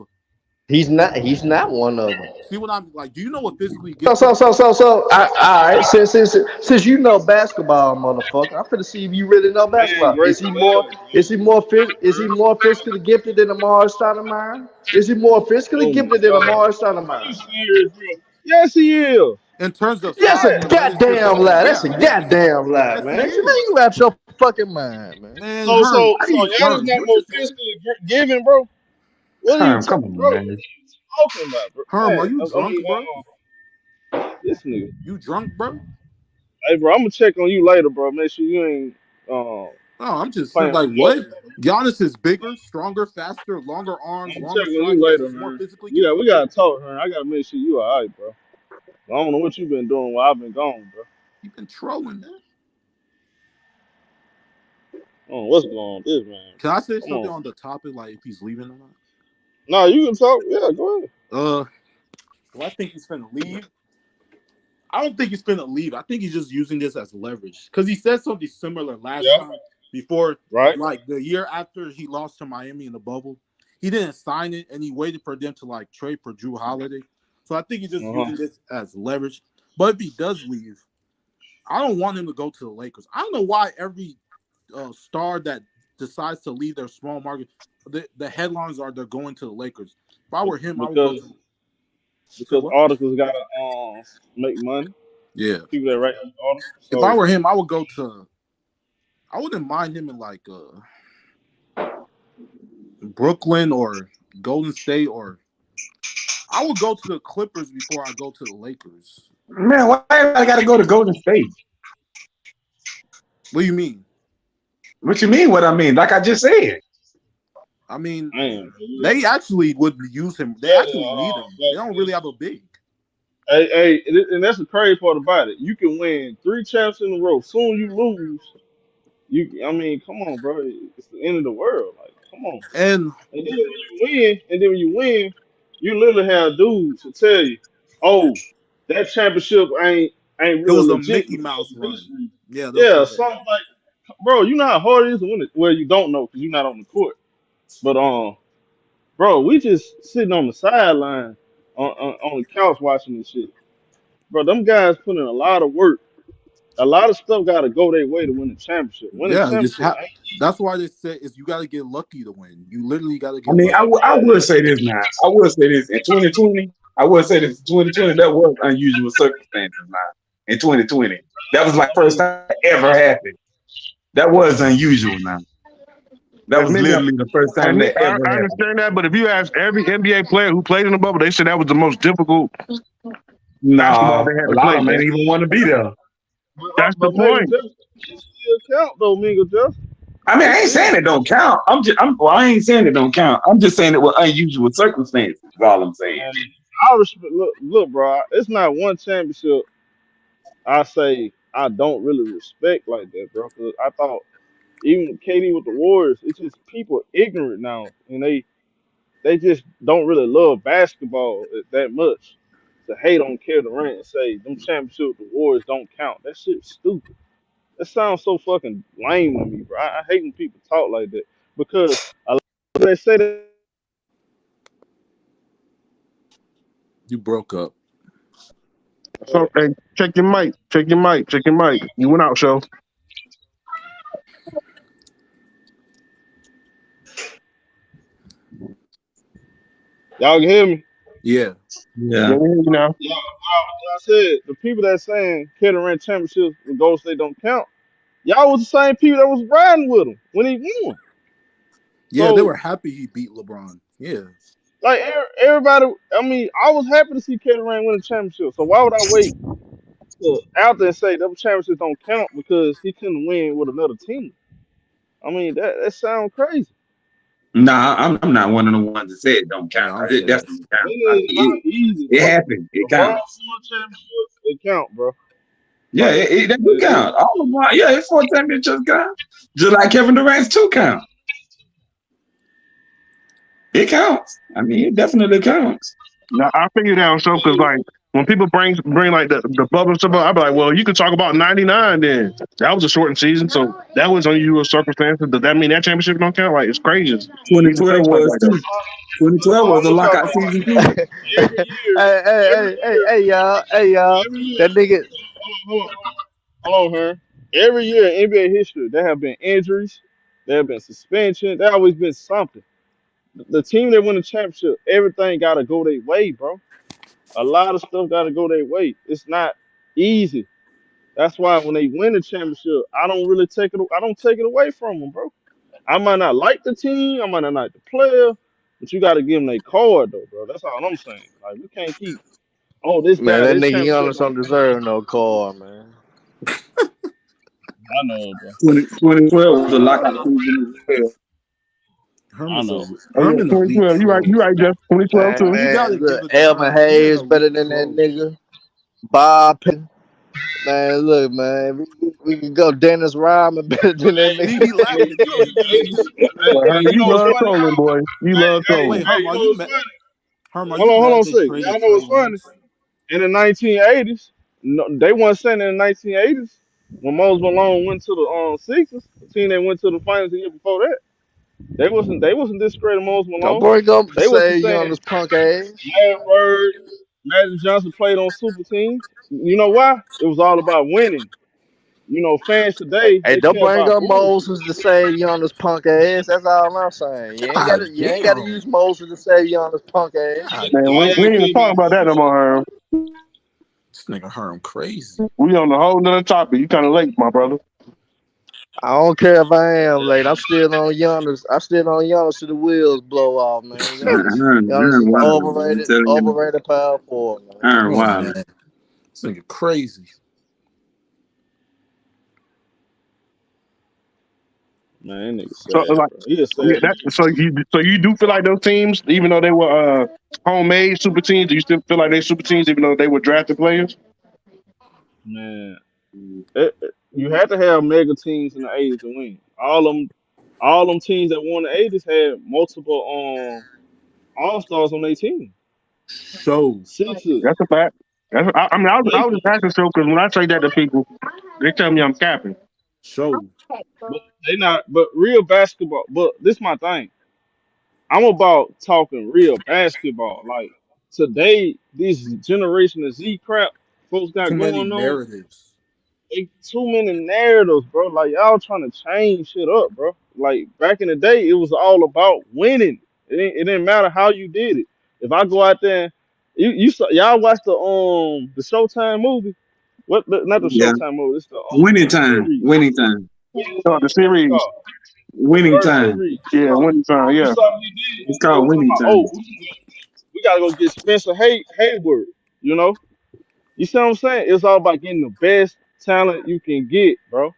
He's not. He's not one of them. See what I'm like? Do you know what physically So, gifted so, is? so, so, so. All right. Since you know basketball, motherfucker, I'm finna see if you really know man, basketball. great player, Is he more physically gifted than Amari Stoudemire? Is he more physically oh my gifted than god. Amari Are you Stoudemire? serious, bro? Yes, he is. In terms of Yes, size a Yeah. and leadership, goddamn lie. That's yeah, a yes, goddamn lie, yes, man. he Man, is. you out your fucking mind, man. Man, So Herm, so why so you Giannis Herm? not What more you physically giving, bro. What are you, Herm, come on, bro? What are man. you talking about, bro? Herm? Are Man, you I drunk, mean, bro? this nigga. You drunk, bro? Hey, bro, I'm gonna check on you later, bro. Make sure you ain't No, I'm just saying, playing like, some what? jokes. Giannis is bigger, stronger, faster, longer I'm arms, gonna longer check on stride. you Yes, later, he's more man. physically We gifted. gotta talk, man. I gotta make sure you alright, bro. I don't know what you've been doing while I've been gone, bro. You've been trolling, man. I don't know what's going on with this, man. Can I say Come something on. on the topic, like if he's leaving or not? No, you can talk. Yeah, go ahead. Do I think he's finna leave? I don't think he's finna leave. I think he's just using this as leverage because he said something similar last Yeah, time before, right. like the year after he lost to Miami in the bubble. He didn't sign it, and he waited for them to like trade for Jrue Holiday. So I think he's just Uh-huh. using this as leverage. But if he does leave, I don't want him to go to the Lakers. I don't know why every star that decides to leave their small market, the headlines are they're going to the Lakers. If I were him, I would go to. You said Because what? articles gotta make money. Yeah. People that write these articles. If I So were him, I would go to. I wouldn't mind him in like Brooklyn or Golden State, or I would go to the Clippers before I go to the Lakers. Man, why I gotta go to Golden State? What do you mean? What you mean? What I mean? Like I just said. I mean, man, they actually would use him. They actually need him. They don't really have a big. hey, and that's the crazy part about it. You can win 3 champs in a row. Soon you lose. I mean, come on, bro. It's the end of the world. Like, come on. And And then when you win, you literally have dudes to tell you, "Oh, that championship ain't it really was a legit Mickey because Mouse of run. this reason." Yeah, they'll say Yeah, that. something like, bro, you know how hard it is to win it. Well, you don't know because you're not on the court. But bro, we just sitting on the sideline on the couch watching this shit. Bro, them guys put in a lot of work. A lot of stuff got to go their way to win the championship. Winning Yeah, championship ain't that's why they say is you got to get lucky to win. You literally got to I get mean, lucky. I will say this now. I will say this in 2020. I will say this in 2020. That was unusual circumstances. Now in 2020, that was like first time it ever happened. That was unusual. Now that was Maybe literally the first time that I ever happened. understand that, but if you ask every NBA player who played in the bubble, they said that was the most difficult basketball Nah, they had a to lot play, of them man. ain't even want to be there. That's the but Mingo point. Justin still count though, Mingo Justin. I mean, I It's ain't saying still it don't count. Well, I ain't saying it don't count. I'm just saying it with unusual circumstances. Is all I'm saying. man. I respect. Look, bro. It's not one championship I say I don't really respect like that, bro. Cause I thought even with KD with the Warriors, it's just people ignorant now, and they just don't really love basketball that much to hate on Kevin Durant and say them championship with the Warriors don't count. That shit's stupid. That sounds so fucking lame to me, bro. I hate when people talk like that because a lot of they say that You broke up. So, hey, check your mic. Check your mic. Check your mic. You went out, show. y'all can hear me. Yeah. Yeah, Yeah. we hear you now. Yeah, I said the people that saying Kevin Durant championships with Golden State don't count. Y'all was the same people that was riding with him when he won. Yeah, they So were happy he beat LeBron. Yeah. like everybody, I mean, I was happy to see Kevin Durant win a championship. So why would I wait out there and say them championships don't count because he couldn't win with another team? I mean, that sounds crazy. Nah, I'm not one of the ones that said it don't count. Yeah, I'm It saying. definitely count. It I is mean, not easy, it bro. happened. It LeBron won counts. championships, it count, bro. Yeah, Like that do it, count. All of my it's 4 championships count. Just like Kevin Durant's 2 count. It counts. I mean, it definitely counts. Now, I figured out so because like when people bring like the bubble stuff up, I be like, well, you can talk about '99 then. That was a shortened season, so that was unusual circumstances. Does that mean that championship don't count? Like it's crazy. People 2012 think like was that though. too. 2012 was I'm a gonna talk lockout about season too. every year, every Hey, y'all. every year. That nigga, Hold on, here. Every year in NBA history, there have been injuries, there have been suspension, there always been something. The team that win the championship, everything gotta go their way, bro. A lot of stuff gotta go their way. It's not easy. That's why when they win the championship, I don't really take it. I don't take it away from them, bro. I might not like the team, I might not like the player, but you got to give them their card though, bro. That's all I'm saying. Like we can't keep, oh, this man, guy, that this nigga championship Giannis don't don't count. deserve no call, man. I know, bro. 2012 was a lockout season as well. I Herman's a know. Oh yeah, Herman elite 2012. troll. You right, Jeff. 2012 Man, too. You man, gotta give look, it to Elvin Herman. He an Hayes better elite than that troll. nigga. Bob, man, look, man, we can go Dennis Rodman better than that Hey, See, he nigga. hey, laughing. You know he hey, messing with you. hey, Well, Herman, you you know what's love funny? trolling, boy. You love Hey, Wait, trolling. hey, Herm, you are know you what's mad? funny? Herm, are Hold you on, hold mad on a they second. traded Y'all know Trey what's funny? Lance? In the 1980s, no, they weren't saying in the 1980s when Moses Malone went to the Sixers, the team that went to the finals the year before that. They wasn't discrediting Moses Don't Malone. bring up They wasn't say saying Giannis punk ass. Larry Bird, Magic Johnson played on super teams. You know why? It was all about winning. You know, fans today Hey, they don't care bring about up bullshit. Moses to save Giannis punk ass. That's all I'm saying. God You ain't gotta damn. use Moses to save Giannis punk ass. God Man, Why we y'all ain't even care talking about about that no bullshit? more, Herm. This nigga Herm crazy. We on a whole nother topic. You kind of late, my brother. I don't care if I am late. I'm still on Giannis. I'm still on Giannis to the wheels blow off, man. Giannis is Wild, bro. I'm overrated, telling you, overrated power forward, man. Aaron Oh Wild. man. This nigga crazy. Man, that nigga So sad, like, bro. He a sad yeah, nigga. so you do feel like those teams, even though they were homemade super teams, do you still feel like they super teams, even though they were drafted players? Man, you had to have mega teams in the '80s to win. All them teams that won the '80s had multiple all stars on their team. So Sixers, That's a fact. I mean, I was just Lakers, asking so because when I say that to people, they tell me I'm capping. so but they not. But real basketball. But this my thing. I'm about talking real basketball. Like today, this generation of Z crap folks got too many going on. narratives. Too many narratives, bro. Like y'all trying to change shit up, bro. Like back in the day, it was all about winning. It didn't matter how you did it. If I go out there, you saw y'all watch the Showtime movie. Not the Yeah. Showtime movie. It's the Winning time. series. Winning time. The What it's series, called? The Winning first time. series. yeah, winning time, You yeah. saw what he did. It's They called was talking winning about, time. we gotta go get Spencer Hayward. You know, you see what I'm saying? It's all about getting the best talent you can get, bro.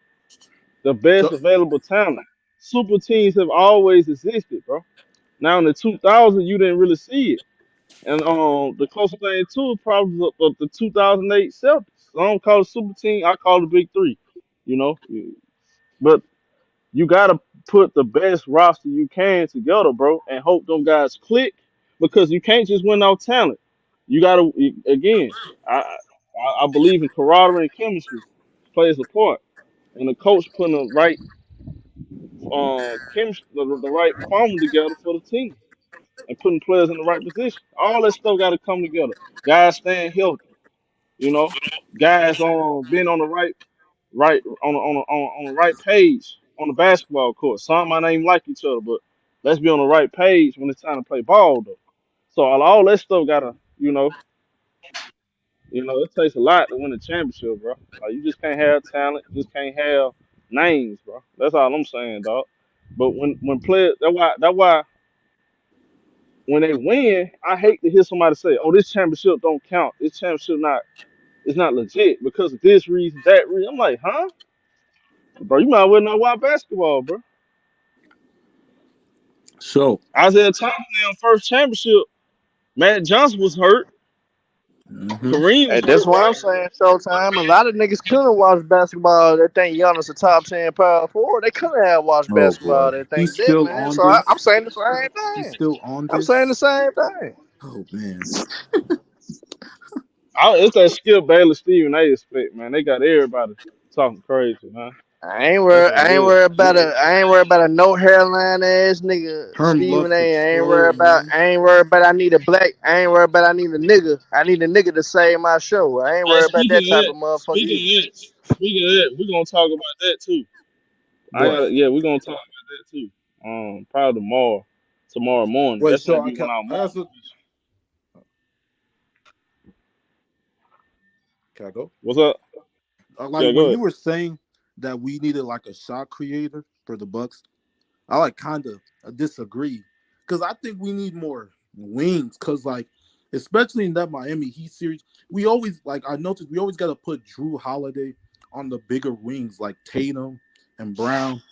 The best So available talent. super teams have always existed, bro. Now in the 2000s, you didn't really see it. And the closest thing to it probably was the 2008 Celtics. I don't call it super team. I call it the Big Three. You know, but you gotta put the best roster you can together, bro, and hope them guys click because you can't just win off talent. You gotta again. I believe in camaraderie and chemistry plays a part, and the coach putting the right chemistry, the right formula together for the team, and putting players in the right position. All that stuff got to come together. Guys staying healthy, you know, guys on being on the right on the right page on the basketball court. Some might not even like each other, but let's be on the right page when it's time to play ball though. So all that stuff gotta, it takes a lot to win a championship, bro. Like you just can't have talent, you just can't have names, bro. That's all I'm saying, dog. But when players, that's why when they win, I hate to hear somebody say, "Oh, this championship don't count. This championship it's not legit because of this reason, that reason." I'm like, huh, bro? You might well not watch basketball, bro. So, Isaiah Thomas first championship. Matt Johnson was hurt. mhm. Kareem Hey, was that's hurt, what I'm right? saying. Showtime. A lot of niggas couldn't watch basketball. They think Giannis a top 10 power forward. They couldn't have watched Oh boy, basketball. They he's think that, still man. on So I'm this. saying the same He's thing. still on I'm saying the this. same thing. Oh man. It's that Skip Bayless, Stephen A. split, man. They got everybody talking crazy, man. I ain't That's worried. what it I ain't is. worried about a. I ain't worried about a no hairline ass nigga Herm Stephen loves to A. I ain't troll, worried about. man. I ain't worried about. I need a black. I ain't worried about. I need a nigga. I need a nigga to save my show. I ain't Hey, worried about that type of motherfucker either. speaking of that, we're gonna talk about that too. What? Yeah, we're gonna talk about that too. Probably tomorrow morning. Wait, That's so gonna I be can when our I morning. also can I go? What's up? Like Yeah, when go you ahead. were saying that we needed like a shot creator for the Bucks, I like kind of disagree because I think we need more wings. Because like, especially in that Miami Heat series, we always like I noticed we always got to put Jrue Holiday on the bigger wings like Tatum and Brown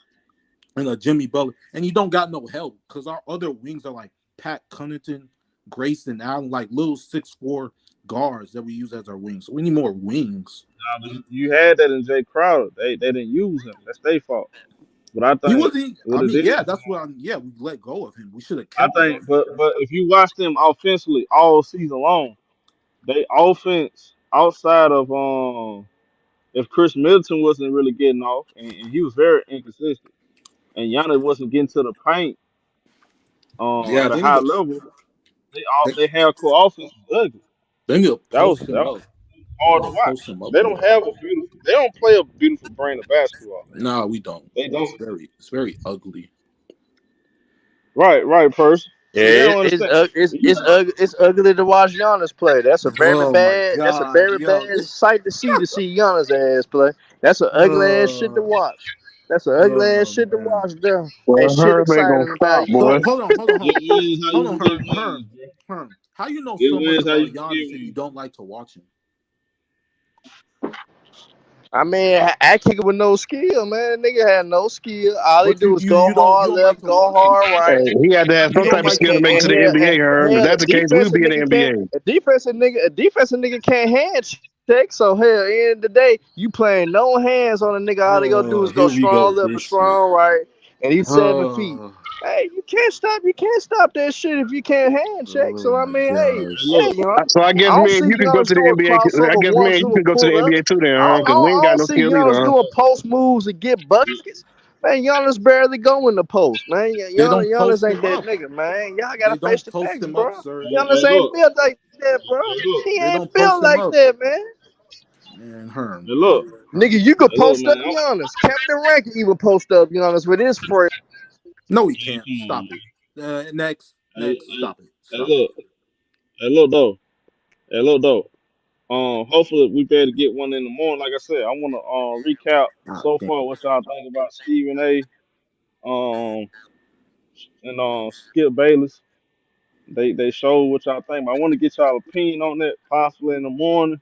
and Jimmy Butler, and you don't got no help because our other wings are like Pat Connaughton, Grayson Allen, like little 6'4" guards that we use as our wings. So we need more wings. You had that in Jay Crowder. They didn't use him. That's their fault. But I He think wasn't. what I it mean, yeah, is, that's what I'm. Yeah, we let go of him. We should have I kept him. think, but if you watch them offensively all season long, they offense outside of if Khris Middleton wasn't really getting off and he was very inconsistent and Giannis wasn't getting to the paint Yeah, at a they need high to. level, They, they half court offense was ugly. they need to That was post that him was up. They hard need to to post watch. him up They don't more. have a beautiful. They don't play a beautiful brand of basketball. No, we don't. They don't. It's very ugly. Right, person. Yeah, See, they don't understand. You got it's ugly to watch Giannis play. That's a very Oh my bad. That's a god, very yo, bad sight to see Giannis ass play. That's an ugly ass shit to uh, watch. That's an ugly ass oh shit to man. watch. There ain't Well, shit Herb ain't gonna exciting about stop, So boy. Giannis. get wins how hold you on, can get Herm, wins, bro. Herm. How you know Get so much wins how you about can get Giannis and you wins. don't like to watch him? I mean, I kick it with no skill, man. Nigga had no skill. All he But do is go you hard don't like left, to go watch him. hard Hey, right. he had to have You some don't type of like skill to to make it And to watch the him. NBA, Herb. If hell, that's the case, we'll be in the NBA. a defensive nigga can't hand check. So hell, end of the day, you playing no hands on a nigga. All they gonna do is go Here we go strong left or this shit. strong right, and he's 7 feet. Oh, Hey, you can't stop that shit if you can't hand check. oh So I my mean, Hey, gosh. look, hey, you know, So I guess I don't me and see you can go Giannis to the do a NBA. I crossover guess me once and you do a can go to the pull up. NBA too, then, I don't, I because we don't, ain't I got don't no see skill either, Giannis huh? do a post moves and get buckets. Man, Giannis barely go in the post, man. They don't Giannis post ain't him that up. nigga, man. Y'all gotta They face don't the post facts, him up, bro. sir. Giannis ain't look, built like that, bro. hey, look, He They ain't don't post built him like up. that, man. Man, Herm, hey, look, Nigga, Herm. you could hey, look, post man. up Giannis. Kevin Durant can even post up Giannis with his frame. No, he Man, can't. come on, Stop man. it. Next, Hey, next. hey, Stop it. hey, Stop it. look, though, though. Hopefully we better get one in the morning. Like I said, I want to recap God so damn. far what y'all think about Stephen A. Um, and Skip Bayless. They showed what y'all think. But I want to get y'all opinion on that possibly in the morning.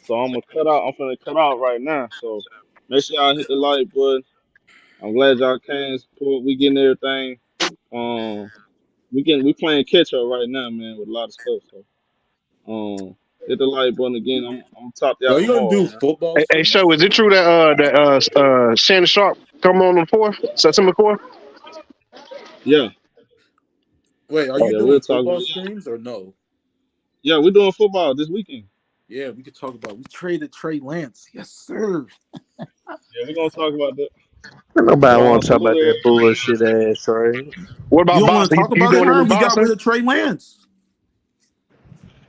So I'm gonna cut out. I'm gonna cut out right now. So make sure y'all hit the like button. I'm glad y'all came support. We getting everything. We playing catch up right now, man, with a lot of stuff. So hit the like button again. I'm top Are y'all you gonna tomorrow, do man. football Hey, streams? so is it true that Shannon Sharp come on the 4th, September 4th? Yeah, Wait, are you Oh, yeah, doing we'll talk football about yeah. streams or no? Yeah, we're doing football this weekend. Yeah, we could talk about. We traded Trey Lance. Yes, sir. Yeah, we're gonna talk about that. Nobody want to talk Salute about that bullshit ass trade. what You about don't want to Boston? talk You about it, doing it Herm? in We got rid Boston? of Trey Lance,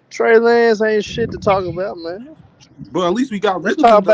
Trey Lance ain't shit to talk about, man. but at least we got Let's rid of talk him about though.